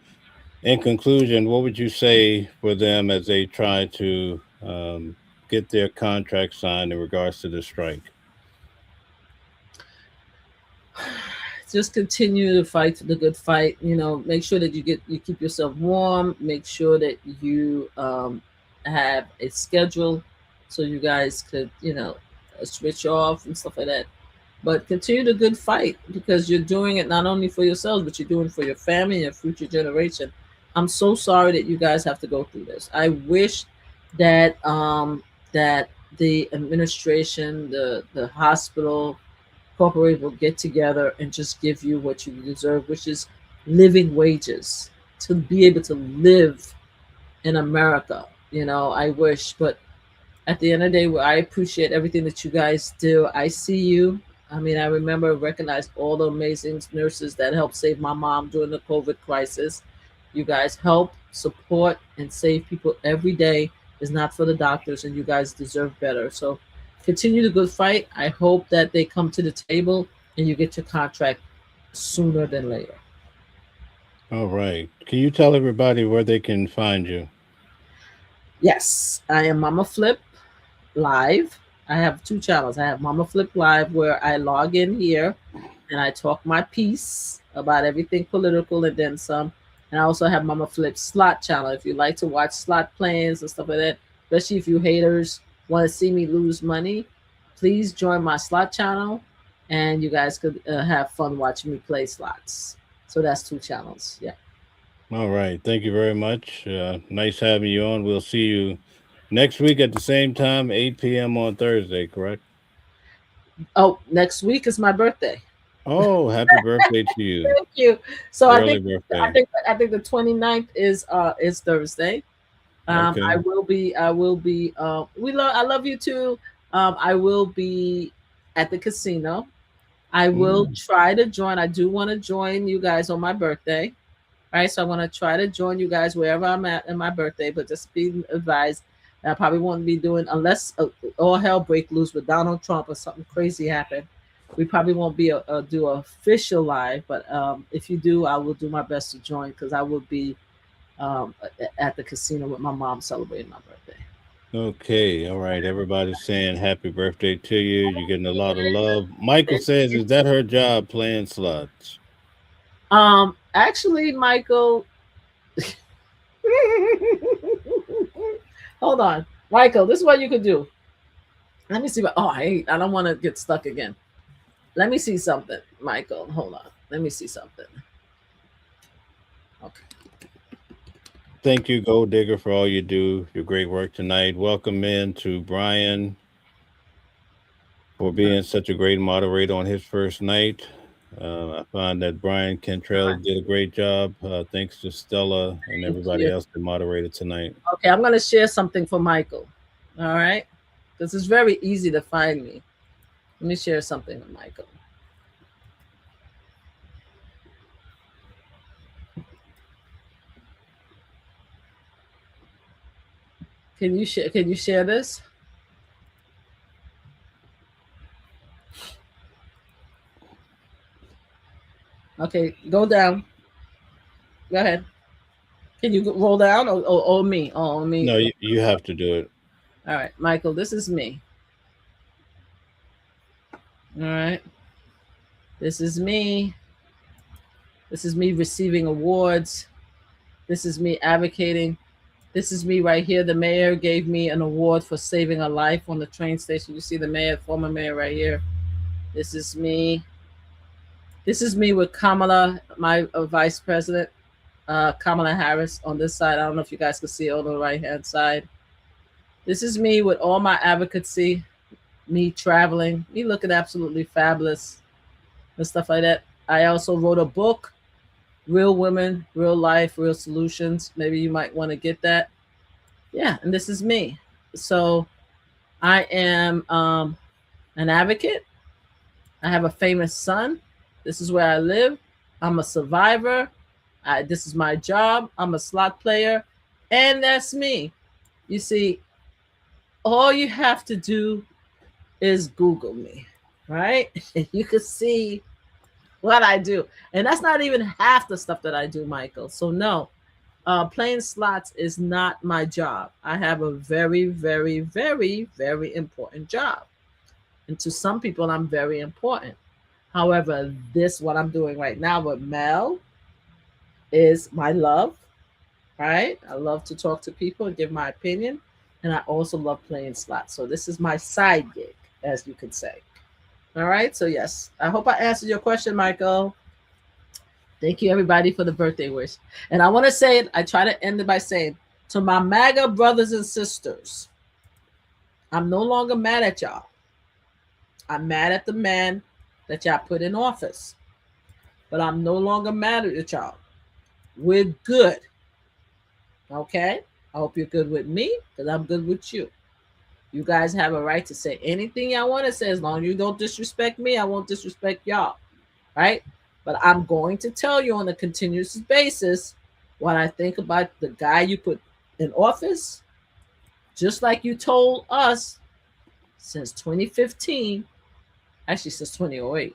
In conclusion, what would you say for them as they try to get their contract signed in regards to the strike? Just continue to fight the good fight. Make sure that you keep yourself warm. Make sure that you have a schedule so you guys could switch off and stuff like that. But continue the good fight, because you're doing it not only for yourselves, but you're doing it for your family and your future generation. I'm so sorry that you guys have to go through this. I wish that that the administration, the hospital, corporate will get together and just give you what you deserve, which is living wages, to be able to live in America. I wish, but at the end of the day, I appreciate everything that you guys do. I see you. I mean, I remember recognize all the amazing nurses that helped save my mom during the COVID crisis. You guys help, support, and save people every day. Is not for the doctors, and you guys deserve better. So continue the good fight. I hope that they come to the table and you get your contract sooner than later. All right. Can you tell everybody where they can find you? Yes, I am MamaFlipLive. I have 2 channels. I have MamaFlipLive, where I log in here and I talk my piece about everything political and then some. And I also have MamaFlip slot channel. If you like to watch slot plans and stuff like that, especially if you haters want to see me lose money, please join my slot channel, and you guys could have fun watching me play slots. So that's 2 channels. Yeah. All right. Thank you very much. Nice having you on. We'll see you next week at the same time, 8 p.m. on Thursday, correct? Oh, next week is my birthday. Oh, happy birthday to you. Thank you. So Early birthday. I think the 29th is Thursday. Okay. I will be I love you too. I will be at the casino. I will Mm. try to join. I do want to join you guys on my birthday. All right. So I want to try to join you guys wherever I'm at in my birthday, but just be advised that I probably won't be doing unless all hell break loose with Donald Trump or something crazy happen. We probably won't be do a official live, but if you do, I will do my best to join because I will be at the casino with my mom celebrating my birthday. Okay. All right. Everybody's saying happy birthday to you. You're getting a lot of love. Michael says, is that her job playing slots? Actually, Michael, hold on, Michael. This is what you could do. Let me see. I don't want to get stuck again. Let me see something, Michael. Hold on. Let me see something. Okay. Thank you, Gold Digger, for all you do. Your great work tonight. Welcome in to Brian for being such a great moderator on his first night. I find that Brian Cantrell did a great job. Thanks to Stella and Thank everybody you. else that moderated tonight. Okay, I'm gonna share something for Michael. All right, because it's very easy to find me. Let me share something with Michael. Can you share? Can you share this? Okay, go down. Go ahead. Can you roll down or me? Oh, me. No, you have to do it. All right, Michael. This is me. All right. This is me. This is me receiving awards. This is me advocating. This is me right here. The mayor gave me an award for saving a life on the train station. You see the mayor, former mayor right here. This is me. This is me with Kamala, my vice president, Kamala Harris on this side. I don't know if you guys can see it on the right hand side. This is me with all my advocacy, me traveling, me looking absolutely fabulous and stuff like that. I also wrote a book, Real Women, Real Life, Real Solutions. Maybe you might want to get that. Yeah, and this is me. So I am an advocate. I have a famous son. This is where I live. I'm a survivor. This is my job. I'm a slot player. And that's me. You see, all you have to do is Google me, right? You can see what I do. And that's not even half the stuff that I do, Michael. So, no, playing slots is not my job. I have a very, very, very, very important job. And to some people, I'm very important. However, what I'm doing right now with Mel is my love, right? I love to talk to people and give my opinion. And I also love playing slots. So this is my side gig, as you could say. All right. So, yes, I hope I answered your question, Michael. Thank you, everybody, for the birthday wish. And I want to say it, I try to end it by saying, to my MAGA brothers and sisters, I'm no longer mad at y'all. I'm mad at the man that y'all put in office. But I'm no longer mad at y'all. We're good. Okay? I hope you're good with me because I'm good with you. You guys have a right to say anything y'all want to say. As long as you don't disrespect me, I won't disrespect y'all. Right? But I'm going to tell you on a continuous basis what I think about the guy you put in office, just like you told us since 2015, actually since 2008,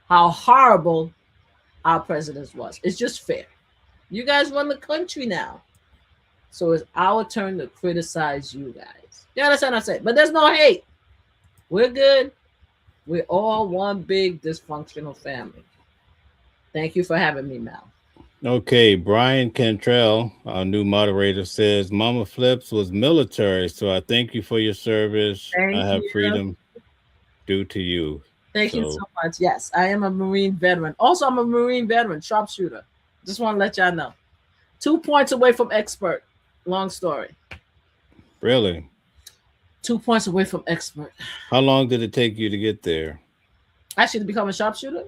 how horrible our president was. It's just fair. You guys run the country now. So it's our turn to criticize you guys. You understand what I'm saying? But there's no hate. We're good. We're all one big dysfunctional family. Thank you for having me, Mal. Okay, Brian Cantrell, our new moderator, says Mama Flips was military, so I thank you for your service. I have freedom due to you. Thank you so much. Yes, I am a Marine veteran. Also, I'm a Marine veteran, sharpshooter. Just want to let y'all know. 2 points away from expert. Long story. Really? 2 points away from expert. How long did it take you to get there? Actually, to become a sharpshooter.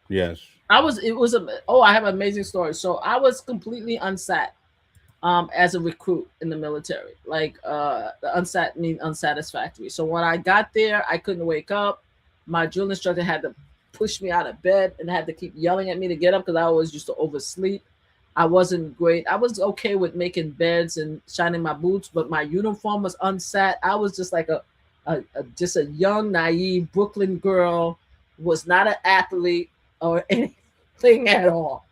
Yes. I have an amazing story. So I was completely unsat as a recruit in the military. Like the unsat mean unsatisfactory. So when I got there, I couldn't wake up. My drill instructor had to push me out of bed and had to keep yelling at me to get up because I always used to oversleep. I wasn't great. I was okay with making beds and shining my boots, but my uniform was unsat. I was just like just a young, naive Brooklyn girl, was not an athlete or anything at all.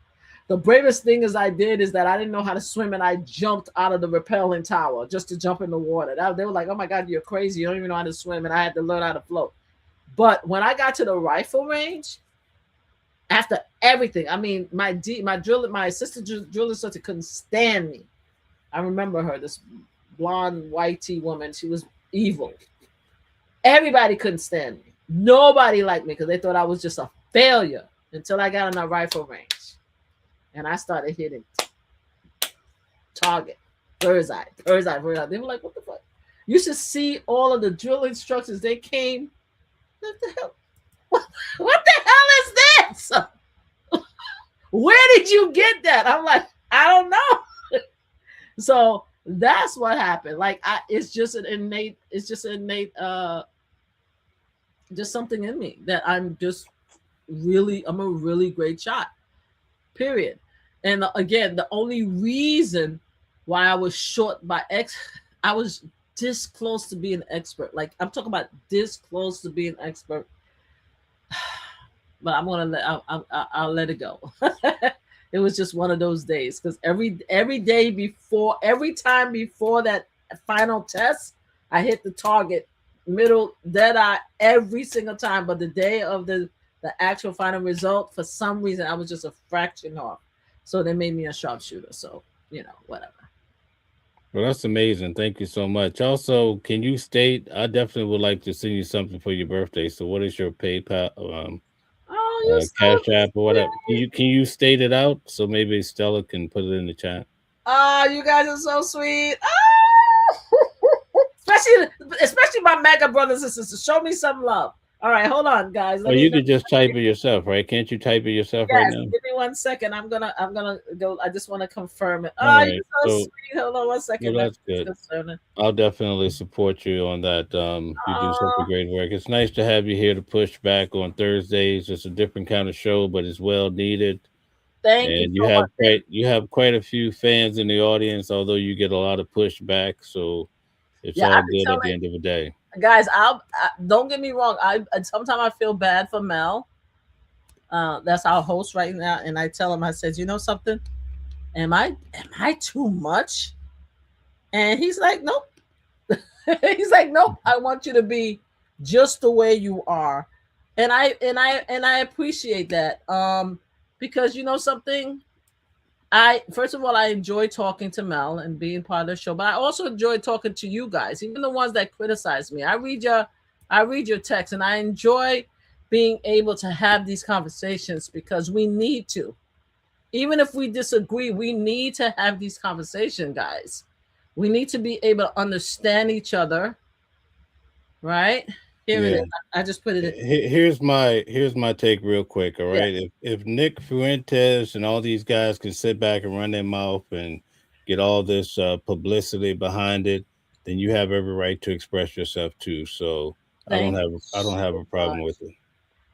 The bravest thing I did is that I didn't know how to swim, and I jumped out of the rappelling tower just to jump in the water. They were like, "Oh my God, you're crazy! You don't even know how to swim," and I had to learn how to float. But when I got to the rifle range, after everything, I mean, my assistant drill instructor couldn't stand me. I remember her, this blonde, white tea woman. She was evil. Everybody couldn't stand me. Nobody liked me because they thought I was just a failure until I got on a rifle range. And I started hitting target, bird's eye. They were like, "What the fuck?" You should see all of the drill instructors. They came. What the hell? What the hell is this? Where did you get that? I'm like, I don't know. So that's what happened. Like, it's just an innate, just something in me that I'm a really great shot. Period. And again, the only reason why I was short by I was this close to being an expert. Like, I'm talking about this close to being an expert. But I'm gonna I'll let it go. It was just one of those days because every time before that final test, I hit the target, middle, dead eye every single time. But the day of the actual final result, for some reason, I was just a fraction off. So they made me a sharpshooter. So, whatever. Well, that's amazing. Thank you so much. Also, can you state, I definitely would like to send you something for your birthday. So what is your PayPal, Cash App or whatever? Can you state it out so maybe Stella can put it in the chat? You guys are so sweet. Especially my mega brothers and sisters. Show me some love. All right, hold on, guys. You could just type it yourself, right? Can't you type it yourself right now? Give me 1 second. I'm gonna go. I just want to confirm it. All right, you're so sweet. Hold on 1 second. Well, that's good. I'll definitely support you on that. You do such a great work. It's nice to have you here to push back on Thursdays. It's a different kind of show, but it's well needed. Thank you. And you have quite a few fans in the audience, although you get a lot of pushback. So it's all good at the end of the day. Guys, don't get me wrong. Sometimes I feel bad for Mel. That's our host right now, and I tell him, I said, "You know something? Am I too much?" And he's like, "Nope." He's like, "Nope. I want you to be just the way you are," and I appreciate that. Because you know something. First of all, I enjoy talking to Mel and being part of the show, but I also enjoy talking to you guys, even the ones that criticize me. I read your text, and I enjoy being able to have these conversations because we need to. Even if we disagree, we need to have these conversations, guys. We need to be able to understand each other, right? Here it is. I just put it in. Here's my take real quick. All right. Yeah. If Nick Fuentes and all these guys can sit back and run their mouth and get all this publicity behind it, then you have every right to express yourself too. So I don't have a problem with it.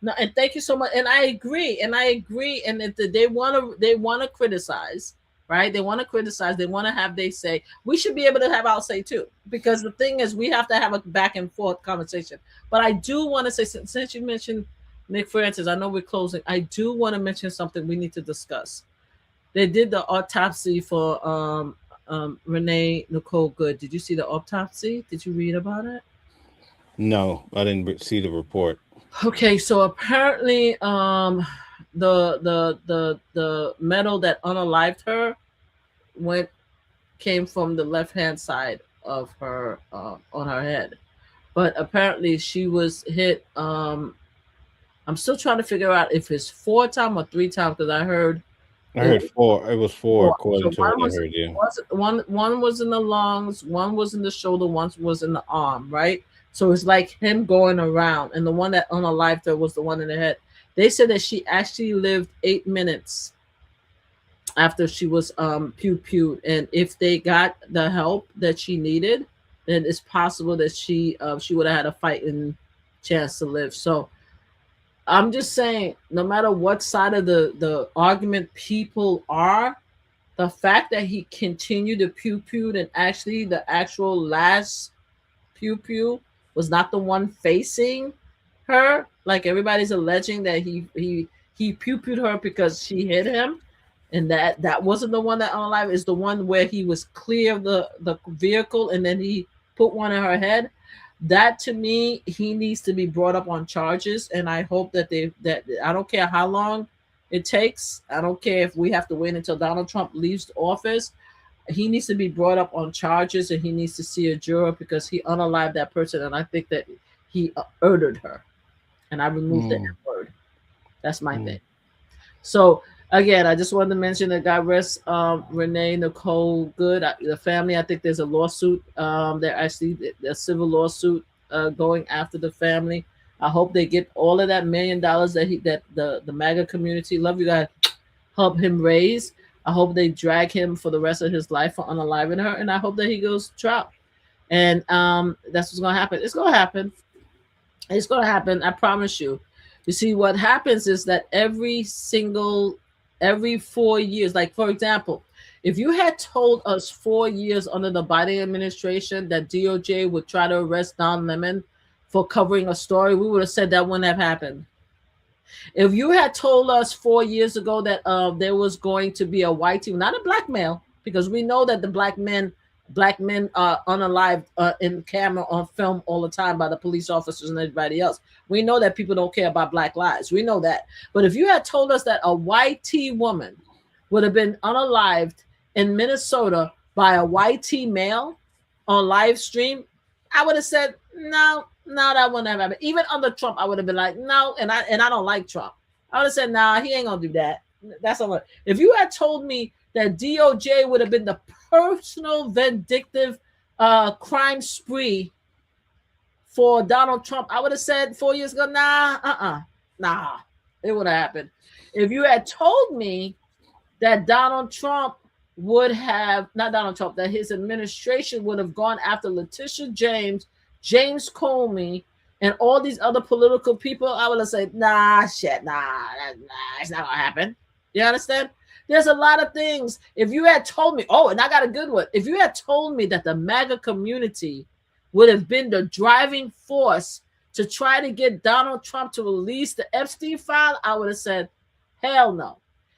No, and thank you so much. And I agree. And if they want to criticize, right? They want to criticize. They want to have they say. We should be able to have our say too, because the thing is, we have to have a back and forth conversation. But I do want to say, since you mentioned Nick Francis, I know we're closing. I do want to mention something we need to discuss. They did the autopsy for Renee Nicole Good. Did you see the autopsy? Did you read about it? No, I didn't see the report. Okay, so apparently, the metal that unalived her came from the left hand side of her on her head, but apparently she was hit. I'm still trying to figure out if it's 4 times or 3 times, because I heard I heard 4. It was 4, Four. according So to what I heard. Yeah. one was in the lungs, one was in the shoulder, one was in the arm, right? So it's like him going around, and the one that unalived her was the one in the head. They said that she actually lived 8 minutes after she was pew, and if they got the help that she needed, then it's possible that she would have had a fighting chance to live. So I'm just saying, no matter what side of the argument people are, the fact that he continued to pew and actually the actual last pew was not the one facing her, like everybody's alleging that he pew her because she hit him, and that wasn't the one that unalive. Is the one where he was clear of the vehicle and then he put one in her head. That, to me, he needs to be brought up on charges, and I hope that I don't care how long it takes. I don't care if we have to wait until Donald Trump leaves office. He needs to be brought up on charges, and he needs to see a juror because he unalived that person, and I think that he murdered her, and I removed the N word. That's my thing. So again, I just wanted to mention that God rest Renee Nicole Good, the family. I think there's a lawsuit. They're actually a civil lawsuit going after the family. I hope they get all of that $1 million that the MAGA community, love you guys, help him raise. I hope they drag him for the rest of his life for unaliving her, and I hope that he goes to trial. And that's what's gonna happen. It's gonna happen. It's gonna happen. I promise you. You see, what happens is that every 4 years, like for example, if you had told us 4 years under the Biden administration that DOJ would try to arrest Don Lemon for covering a story, we would have said that wouldn't have happened. If you had told us 4 years ago that there was going to be a white team, not a black male, because we know that the black men are unalived in camera on film all the time by the police officers and everybody else. We know that people don't care about black lives. We know that. But if you had told us that a white T woman would have been unalived in Minnesota by a white T male on live stream, I would have said, no, that wouldn't have happened. Even under Trump, I would have been like, no, and I don't like Trump. I would have said, nah, he ain't gonna do that. That's not. If you had told me that DOJ would have been the personal vindictive crime spree for Donald Trump, I would have said 4 years ago, nah, it would have happened. If you had told me that Donald Trump would have, not Donald Trump, that his administration would have gone after Letitia James, James Comey, and all these other political people, I would have said, nah, it's not gonna happen. You understand? There's a lot of things. If you had told me, and I got a good one. If you had told me that the MAGA community would have been the driving force to try to get Donald Trump to release the Epstein file, I would have said, hell no.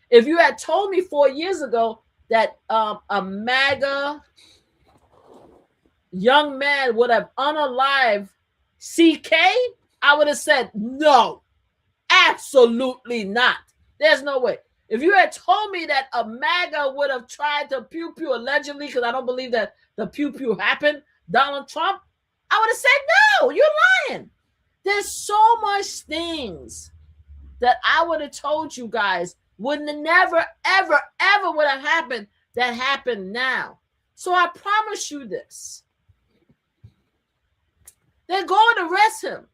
If you had told me 4 years ago that a MAGA young man would have unalived CK, I would have said, no, absolutely not. There's no way. If you had told me that a MAGA would have tried to pew allegedly, because I don't believe that the pew happened, Donald Trump, I would have said, no, you're lying. There's so much things that I would have told you guys would never, ever, ever would have happened that happened now. So I promise you this. They're going to arrest him.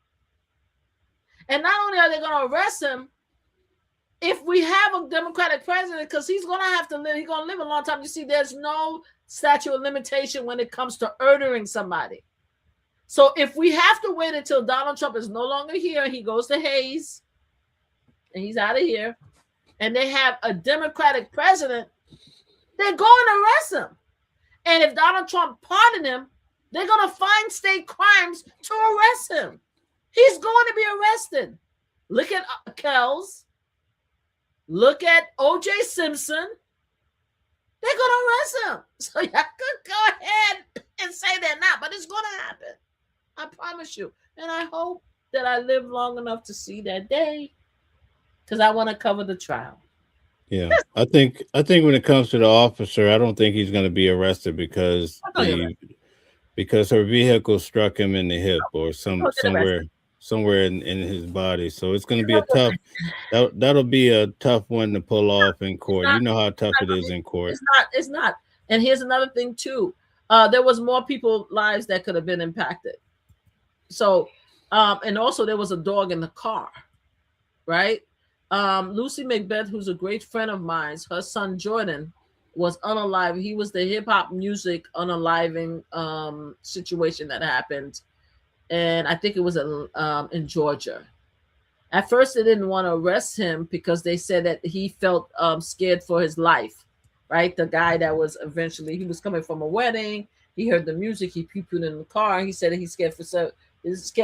And not only are they going to arrest him, if we have a Democratic president, because he's going to have to live, he's going to live a long time. You see, there's no statute of limitation when it comes to murdering somebody. So if we have to wait until Donald Trump is no longer here, he goes to Hayes, and he's out of here, and they have a Democratic president, they're going to arrest him. And if Donald Trump pardoned him, they're going to find state crimes to arrest him. He's going to be arrested. Look at Kells. Look at O.J. Simpson. They're going to arrest him. So y'all could go ahead and say they're not, but it's going to happen. I promise you. And I hope that I live long enough to see that day, because I want to cover the trial. Yeah, I think when it comes to the officer, I don't think he's going to be arrested because her vehicle struck him in the hip or somewhere. somewhere in his body. So it's going to be a tough. That'll be a tough one to pull off in court. You know how tough it is in court. It's not. And here's another thing too. There was more people lives that could have been impacted. So, and also there was a dog in the car, right? Lucy Macbeth, who's a great friend of mine, her son Jordan was unalive. He was the hip hop music unaliving situation that happened, and I think it was in Georgia. At first, they didn't want to arrest him because they said that he felt scared for his life, right? The guy that was eventually, he was coming from a wedding. He heard the music. He puked in the car. And he said that he's scared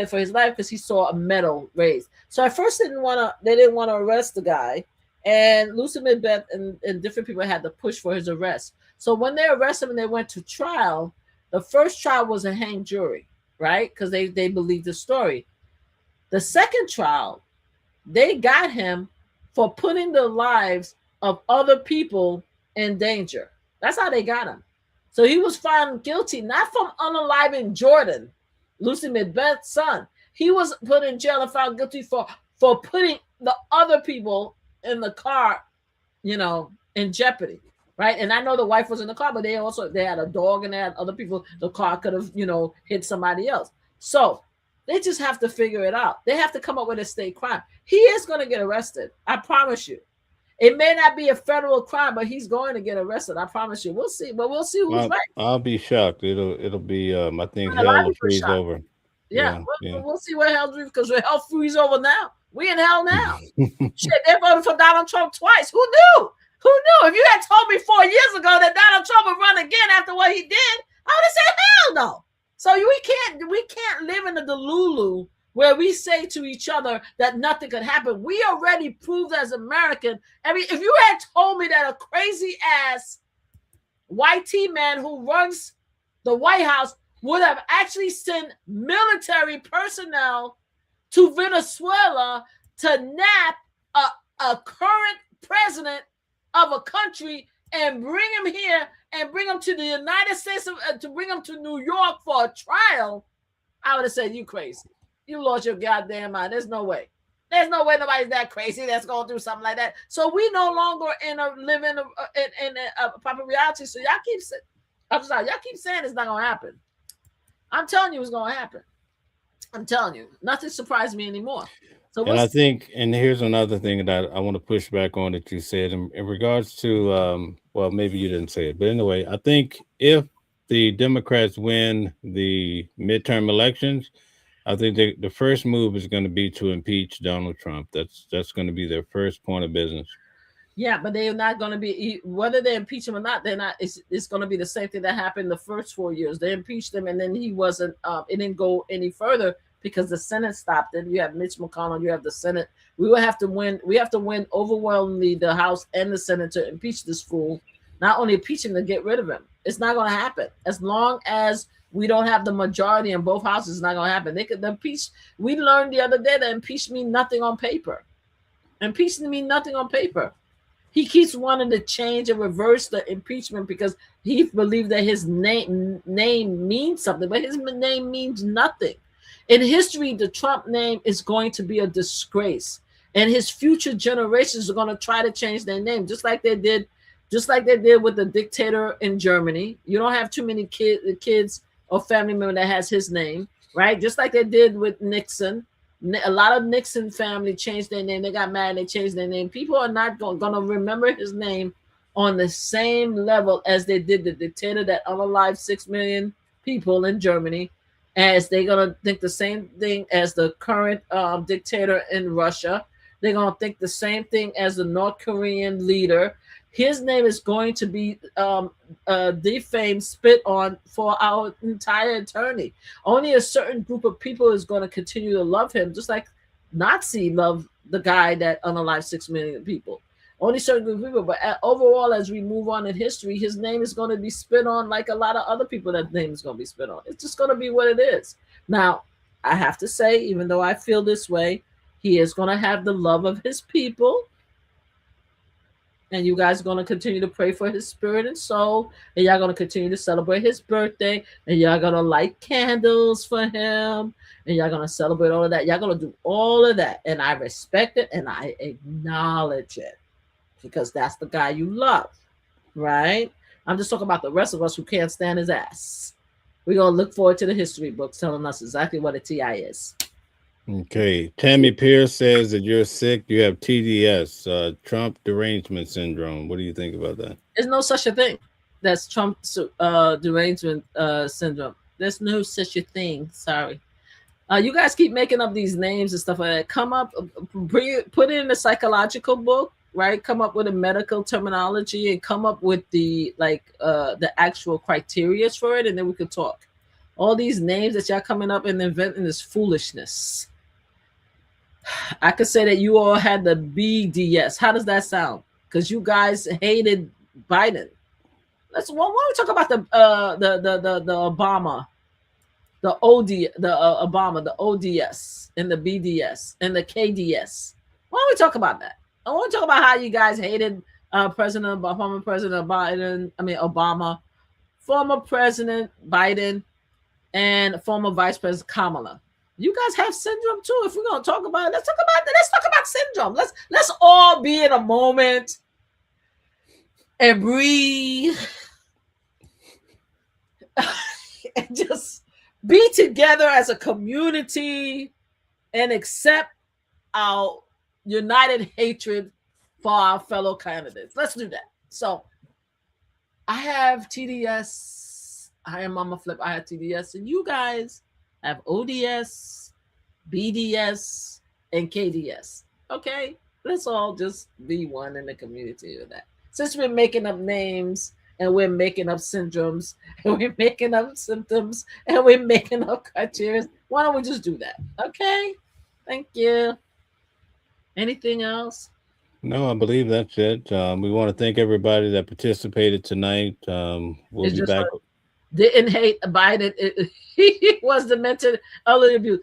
for his life because he saw a medal raised. So at first, they didn't want to arrest the guy. And Lucy Macbeth and different people had to push for his arrest. So when they arrested him and they went to trial, the first trial was a hanged jury, right? Because they believed the story. The second trial, they got him for putting the lives of other people in danger. That's how they got him. So he was found guilty, not from unaliving Jordan, Lucy Macbeth's son. He was put in jail and found guilty for putting the other people in the car, in jeopardy, right? And I know the wife was in the car, but they had a dog and they had other people. The car could have, hit somebody else. So they just have to figure it out. They have to come up with a state crime. He is going to get arrested. I promise you. It may not be a federal crime, but he's going to get arrested. I promise you. We'll see. But we'll see who's right. I'll be shocked. It'll be. I think hell will freeze over. Yeah. We'll see where hell freeze, because hell freeze over now. We in hell now. Shit, they voted for Donald Trump twice. Who knew? Who knew? If you had told me 4 years ago that Donald Trump would run again after what he did, I would have said hell no. So we can't live in the delulu where we say to each other that nothing could happen. We already proved as American. I mean, if you had told me that a crazy ass white man who runs the White House would have actually sent military personnel to Venezuela to nap a current president of a country and bring him here and bring him to the United States, to bring him to New York for a trial, I would have said, you crazy. You lost your goddamn mind. There's no way. There's no way nobody's that crazy that's going to do something like that. So we no longer live in a proper reality. So y'all keep saying it's not going to happen. I'm telling you it's going to happen. I'm telling you. Nothing surprised me anymore. So and I think, and here's another thing that I want to push back on that you said in regards to, well, maybe you didn't say it, but anyway, I think if the Democrats win the midterm elections, I think the first move is going to be to impeach Donald Trump. That's going to be their first point of business. Yeah, but they're not going to be, whether they impeach him or not, they're not. It's going to be the same thing that happened the first 4 years. They impeached him, and then he wasn't. It didn't go any further because the Senate stopped it. You have Mitch McConnell. You have the Senate. We will have to win. We have to win overwhelmingly the House and the Senate to impeach this fool. Not only impeach him, to get rid of him. It's not going to happen as long as we don't have the majority in both houses. It's not going to happen. They could impeach. We learned the other day that impeach means nothing on paper. Impeachment means nothing on paper. He keeps wanting to change and reverse the impeachment because he believes that his name means something, but his name means nothing. In history, the Trump name is going to be a disgrace, and his future generations are going to try to change their name, just like they did with the dictator in Germany. You don't have too many kids or family member that has his name, right? Just like they did with Nixon. A lot of Nixon family changed their name. They got mad and they changed their name. People are not going to remember his name on the same level as they did the dictator that unalived 6 million people in Germany, as they're going to think the same thing as the current dictator in Russia. They're going to think the same thing as the North Korean leader. His name is going to be defamed, spit on for our entire eternity. Only a certain group of people is going to continue to love him, just like Nazi loved the guy that unalived 6 million people. Only certain group of people. But overall, as we move on in history, his name is going to be spit on like a lot of other people that name is going to be spit on. It's just going to be what it is. Now, I have to say, even though I feel this way, he is going to have the love of his people. And you guys are going to continue to pray for his spirit and soul. And y'all going to continue to celebrate his birthday. And y'all going to light candles for him. And y'all going to celebrate all of that. Y'all going to do all of that. And I respect it and I acknowledge it because that's the guy you love, right? I'm just talking about the rest of us who can't stand his ass. We're going to look forward to the history books telling us exactly what a TI is. Okay. Tammy Pierce says that you're sick. You have TDS, Trump derangement syndrome. What do you think about that? There's no such a thing. That's Trump derangement syndrome. There's no such a thing. Sorry. You guys keep making up these names and stuff like that. Come up, put it in a psychological book, right? Come up with a medical terminology and come up with the actual criteria for it, and then we could talk. All these names that y'all coming up and inventing is foolishness. I could say that you all had the BDS. How does that sound? Because you guys hated Biden. Why don't we talk about the Obama, the Obama, the ODS, and the BDS, and the KDS? Why don't we talk about that? I want to talk about how you guys hated former President Biden. I mean Obama, former President Biden, and former Vice President Kamala. You guys have syndrome too. If we're gonna talk about it, let's talk about syndrome. Let's all be in a moment and breathe and just be together as a community and accept our united hatred for our fellow candidates. Let's do that. So I have TDS. I am Mama Flip. I have TDS, and you guys have ODS, BDS, and KDS. Okay, let's all just be one in the community of that. Since we're making up names and we're making up syndromes and we're making up symptoms and we're making up criteria, why don't we just do that? Okay, thank you. Anything else? No, I believe that's it. We want to thank everybody that participated tonight. We'll be back. Didn't hate Biden. He was demented, elderly abuse.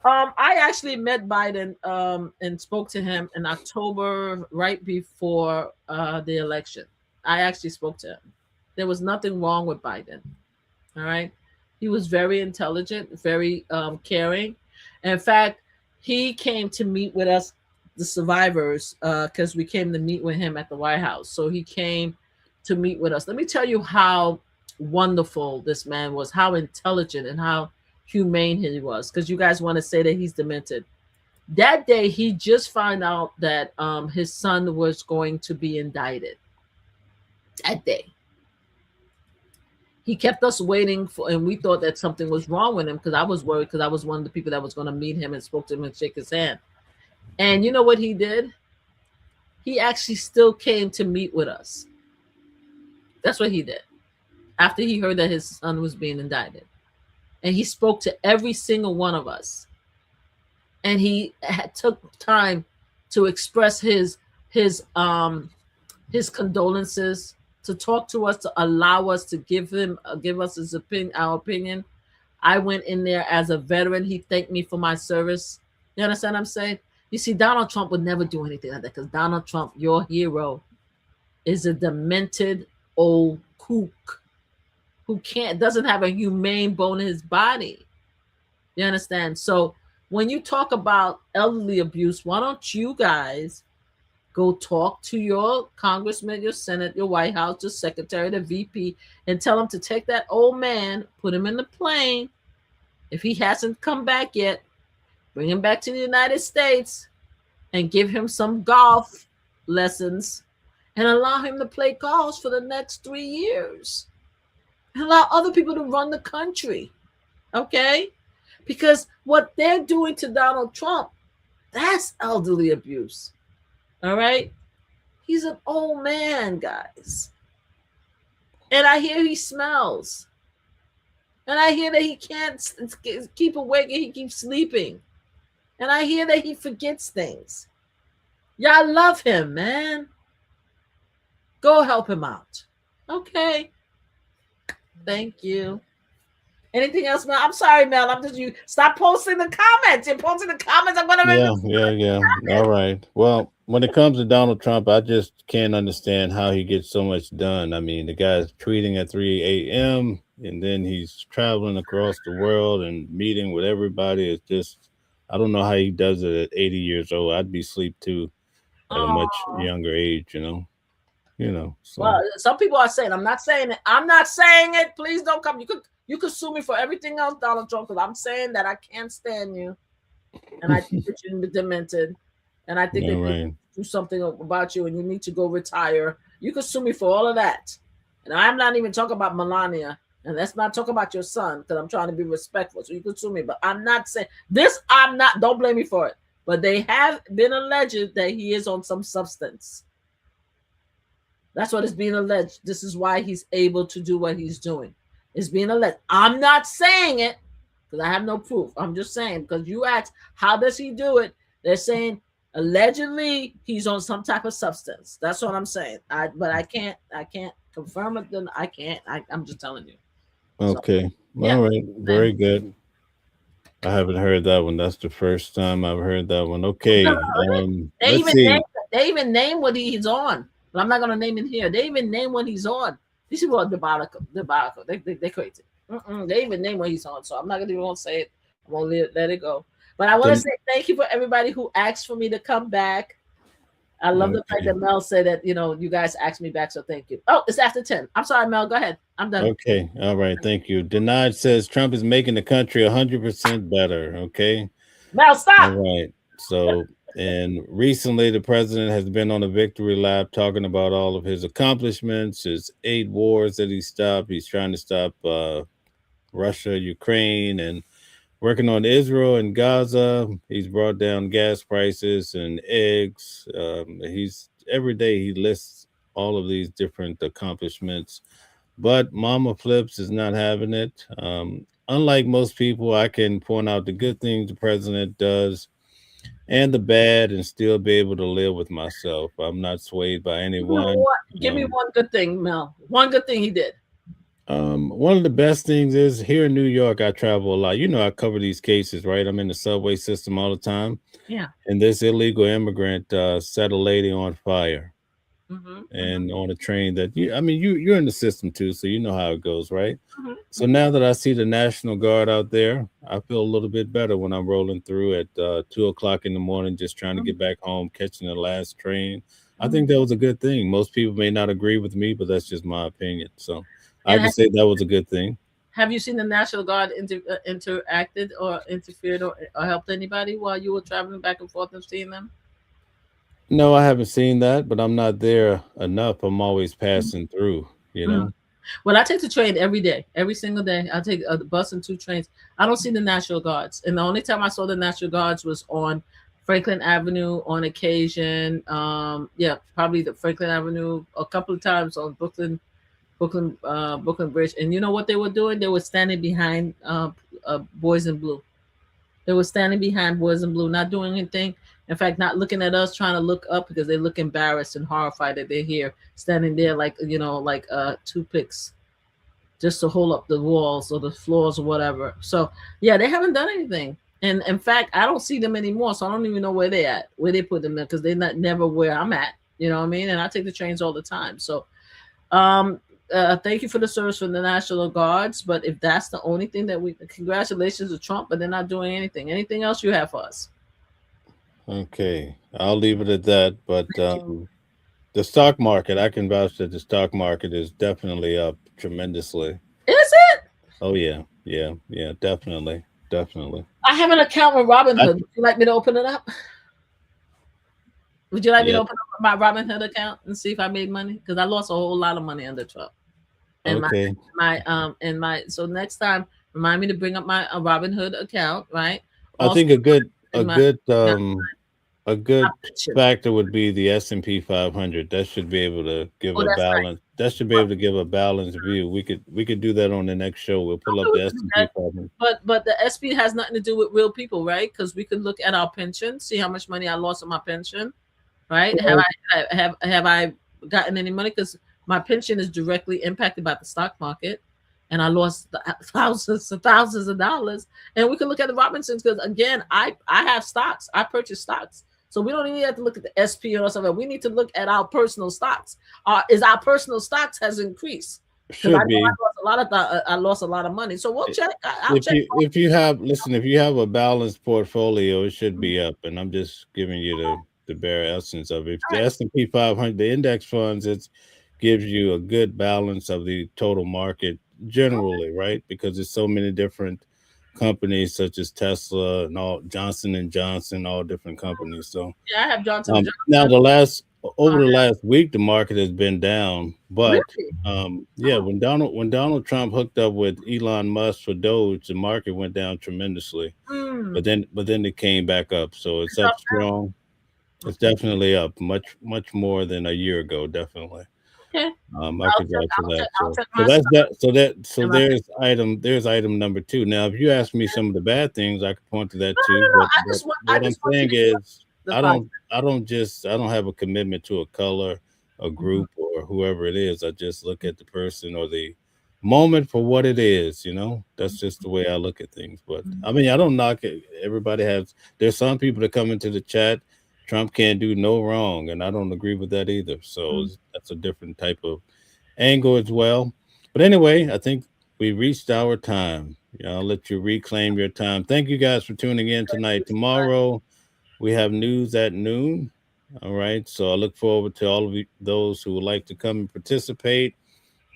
I actually met Biden and spoke to him in October, right before the election. I actually spoke to him. There was nothing wrong with Biden. All right. He was very intelligent, very caring. In fact, he came to meet with us, the survivors, because we came to meet with him at the White House. So he came to meet with us. Let me tell you how wonderful this man was, how intelligent and how humane he was, because you guys want to say that he's demented. That day he just found out that his son was going to be indicted. That day he kept us waiting for, and we thought that something was wrong with him, because I was worried, because I was one of the people that was going to meet him and spoke to him and shake his hand. And you know what he did? He actually still came to meet with us. That's what he did after he heard that his son was being indicted. And he spoke to every single one of us. And he took time to express his condolences, to talk to us, to allow us to give us his opinion, our opinion. I went in there as a veteran. He thanked me for my service. You understand what I'm saying? You see, Donald Trump would never do anything like that, because Donald Trump, your hero, is a demented old kook who doesn't have a humane bone in his body. You understand? So when you talk about elderly abuse, why don't you guys go talk to your congressman, your Senate, your White House, your secretary, the VP, and tell them to take that old man, put him in the plane. If he hasn't come back yet, bring him back to the United States and give him some golf lessons and allow him to play golf for the next 3 years. And allow other people to run the country. Okay? Because what they're doing to Donald Trump, that's elderly abuse. All right? He's an old man, guys. And I hear he smells. And I hear that he can't keep awake and he keeps sleeping. And I hear that he forgets things. Y'all love him, man. Go help him out. Okay. Thank you. Anything else, Mel? I'm sorry, Mel. I'm just you. Stop posting the comments. You're posting the comments. I'm gonna. Yeah. All right. Well, when it comes to Donald Trump, I just can't understand how he gets so much done. I mean, the guy's tweeting at 3 a.m. and then he's traveling across the world and meeting with everybody. It's just, I don't know how he does it at 80 years old. I'd be asleep too at a much Oh, younger age, you know. So well, some people are saying, I'm not saying it. I'm not saying it. Please don't come. You could sue me for everything else, Donald Trump, because I'm saying that I can't stand you, and I think that you're demented, and I think that all you right. do something about you, and you need to go retire. You could sue me for all of that, and I'm not even talking about Melania, and let's not talk about your son, because I'm trying to be respectful. So you could sue me, but I'm not saying this. I'm not. Don't blame me for it. But they have been alleged that he is on some substance. That's what is being alleged. This is why he's able to do what he's doing. It's being alleged. I'm not saying it because I have no proof. I'm just saying, because you asked, how does he do it? They're saying allegedly he's on some type of substance. That's what I'm saying. But I can't confirm it. Then I can't. I'm just telling you. So, Okay. yeah. All right. Very good. I haven't heard that one. That's the first time I've heard that one. Okay. Let's see. They even name what he's on. But I'm not gonna name it here. They even name what he's on. These people are diabolical. They're crazy. They even name what he's on. So I'm not even gonna say it. I'm gonna let it go. But I want to say thank you for everybody who asked for me to come back. I love the fact that Mel said that, you guys asked me back, so thank you. Oh, it's after 10. I'm sorry, Mel. Go ahead. I'm done. Okay. All right. Thank you. Denied says Trump is making the country 100% better. Okay. Mel, stop. All right. So, and recently the president has been on a victory lap talking about all of his accomplishments, his 8 wars that he stopped. He's trying to stop Russia, Ukraine, and working on Israel and Gaza. He's brought down gas prices and eggs. He's every day he lists all of these different accomplishments, but Mama Flips is not having it. Unlike most people, I can point out the good things the president does and the bad and still be able to live with myself. I'm not swayed by anyone. Give me one good thing, Mel. One good thing he did. One of the best things is here in New York, I travel a lot. I cover these cases, right? I'm in the subway system all the time. Yeah. And this illegal immigrant set a lady on fire and on a train that you're in the system too, so you know how it goes, right? So now that I see the National Guard out there, I feel a little bit better when I'm rolling through at 2:00 in the morning, just trying to get back home, catching the last train. I think that was a good thing. Most people may not agree with me, but that's just my opinion. So I can say that was a good thing. Have you seen the National Guard interacted or interfered or helped anybody while you were traveling back and forth and seeing them? No, I haven't seen that, but I'm not there enough. I'm always passing through, Well, I take the train every day, every single day. I take the bus and 2 trains. I don't see the National Guards. And the only time I saw the National Guards was on Franklin Avenue on occasion. Probably the Franklin Avenue a couple of times on Brooklyn Bridge. And you know what they were doing? They were standing behind Boys in Blue. They were standing behind Boys in Blue, not doing anything. In fact, not looking at us, trying to look up because they look embarrassed and horrified that they're here, standing there like toothpicks, just to hold up the walls or the floors or whatever. So yeah, they haven't done anything. And in fact, I don't see them anymore, so I don't even know where they at, where they put them in, because they're never where I'm at. You know what I mean? And I take the trains all the time. So thank you for the service from the National Guards. But if that's the only thing congratulations to Trump, but they're not doing anything. Anything else you have for us? Okay, I'll leave it at that. But the stock market, I can vouch that the stock market is definitely up tremendously. Is it? Oh yeah, definitely. I have an account with Robinhood. Would you like me to open it up? Would you like me to open up my Robinhood account and see if I made money? Because I lost a whole lot of money under Trump. And so next time, remind me to bring up my Robinhood account, right? I think a good factor would be the S&P 500. That should be able to give a balance. Right. That should be able to give a balanced view. We could do that on the next show. We'll pull up the S&P 500. But the SP has nothing to do with real people, right? Because we could look at our pension, see how much money I lost on my pension, right? Have I gotten any money? Because my pension is directly impacted by the stock market, and I lost thousands and thousands of dollars. And we can look at the Robinsons because, again, I have stocks. I purchase stocks. So we don't even have to look at the SP or something. We need to look at our personal stocks. Is our personal stocks has increased? Should be. I lost a lot of money. So we'll check. I'll check. If you have a balanced portfolio, it should be up. And I'm just giving you the bare essence of it. If the S&P 500, the index funds, it gives you a good balance of the total market generally, right? Because there's so many different companies such as Tesla and all Johnson & Johnson, all different companies. So yeah, I have Johnson & Johnson. Now over the last week, the market has been down, but when Donald Trump hooked up with Elon Musk for Doge, the market went down tremendously. But then it came back up, so it's up strong. It's definitely up much more than a year ago, definitely. Okay. I could go to that. So there's item number 2. Now, if you ask me some of the bad things, I could point to that too. But what I'm saying is, I don't have a commitment to a color, a group, or whoever it is. I just look at the person or the moment for what it is. That's just the way I look at things. But I mean, I don't knock it. There's some people that come into the chat. Trump can't do no wrong, and I don't agree with that either. So that's a different type of angle as well. But anyway, I think we reached our time. I'll let you reclaim your time. Thank you guys for tuning in tonight. Tomorrow, we have news at noon. All right. So I look forward to all of those who would like to come and participate.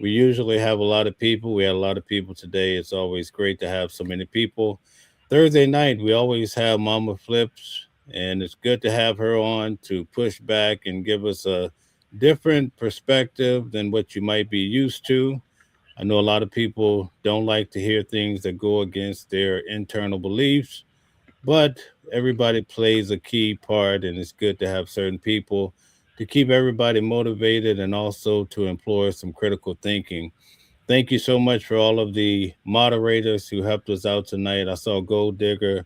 We usually have a lot of people. We had a lot of people today. It's always great to have so many people. Thursday night, we always have Mama Flips. And it's good to have her on to push back and give us a different perspective than what you might be used to. I know a lot of people don't like to hear things that go against their internal beliefs, but everybody plays a key part, and it's good to have certain people to keep everybody motivated and also to employ some critical thinking. Thank you so much for all of the moderators who helped us out tonight. I saw Gold Digger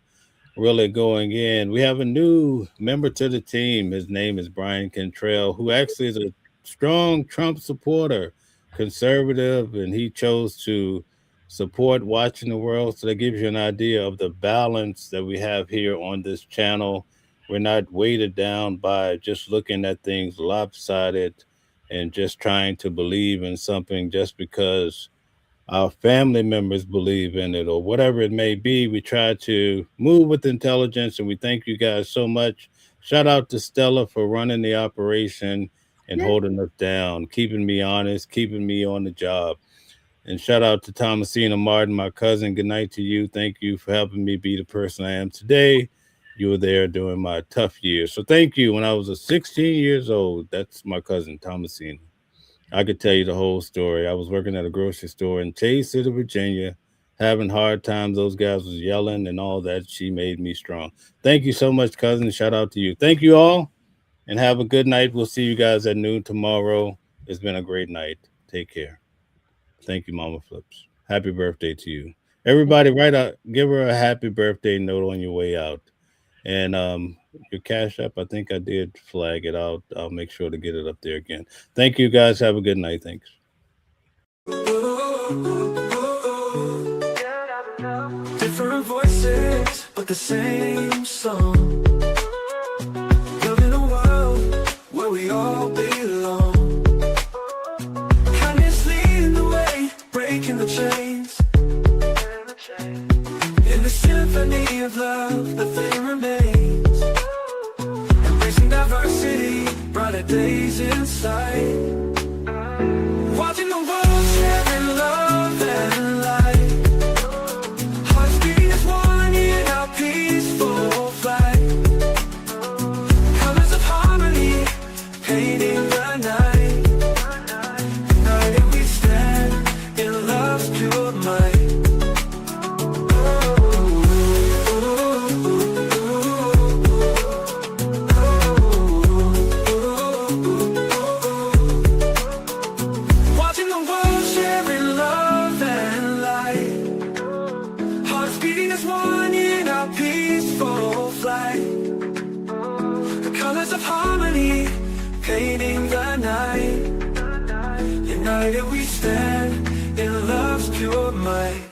really going in. We have a new member to the team. His name is Brian Cantrell, who actually is a strong Trump supporter, conservative, and he chose to support Watching the World. So that gives you an idea of the balance that we have here on this channel. We're not weighted down by just looking at things lopsided and just trying to believe in something just because our family members believe in it or whatever it may be. We try to move with intelligence, and we thank you guys so much. Shout out to Stella for running the operation and holding us down, keeping me honest, keeping me on the job. And shout out to Thomasina Martin, my cousin. Good night to you. Thank you for helping me be the person I am today. You were there during my tough years. So thank you. When I was 16 years old, that's my cousin, Thomasina. I could tell you the whole story. I was working at a grocery store in Chase City, Virginia, having hard times. Those guys was yelling and all that. She made me strong. Thank you so much, cousin. Shout out to you. Thank you all, and have a good night. We'll see you guys at noon tomorrow. It's been a great night. Take care. Thank you, Mama Flips. Happy birthday to you. Everybody, give her a happy birthday note on your way out. And your Cash App, I think I did flag it out. I'll make sure to get it up there again. Thank you, guys. Have a good night. Thanks. Different voices, but the same song. Living a world where we all belong. Kindness leading the way, breaking the chains. In the symphony of love, the thing remains. Embracing diversity, brighter days in sight. Watching the world sharing love and light. Hearts beating as one in our peaceful flight. Colors of harmony, painting the night. United we stand in love's pure might. Harmony, painting the night. United we stand in love's pure might.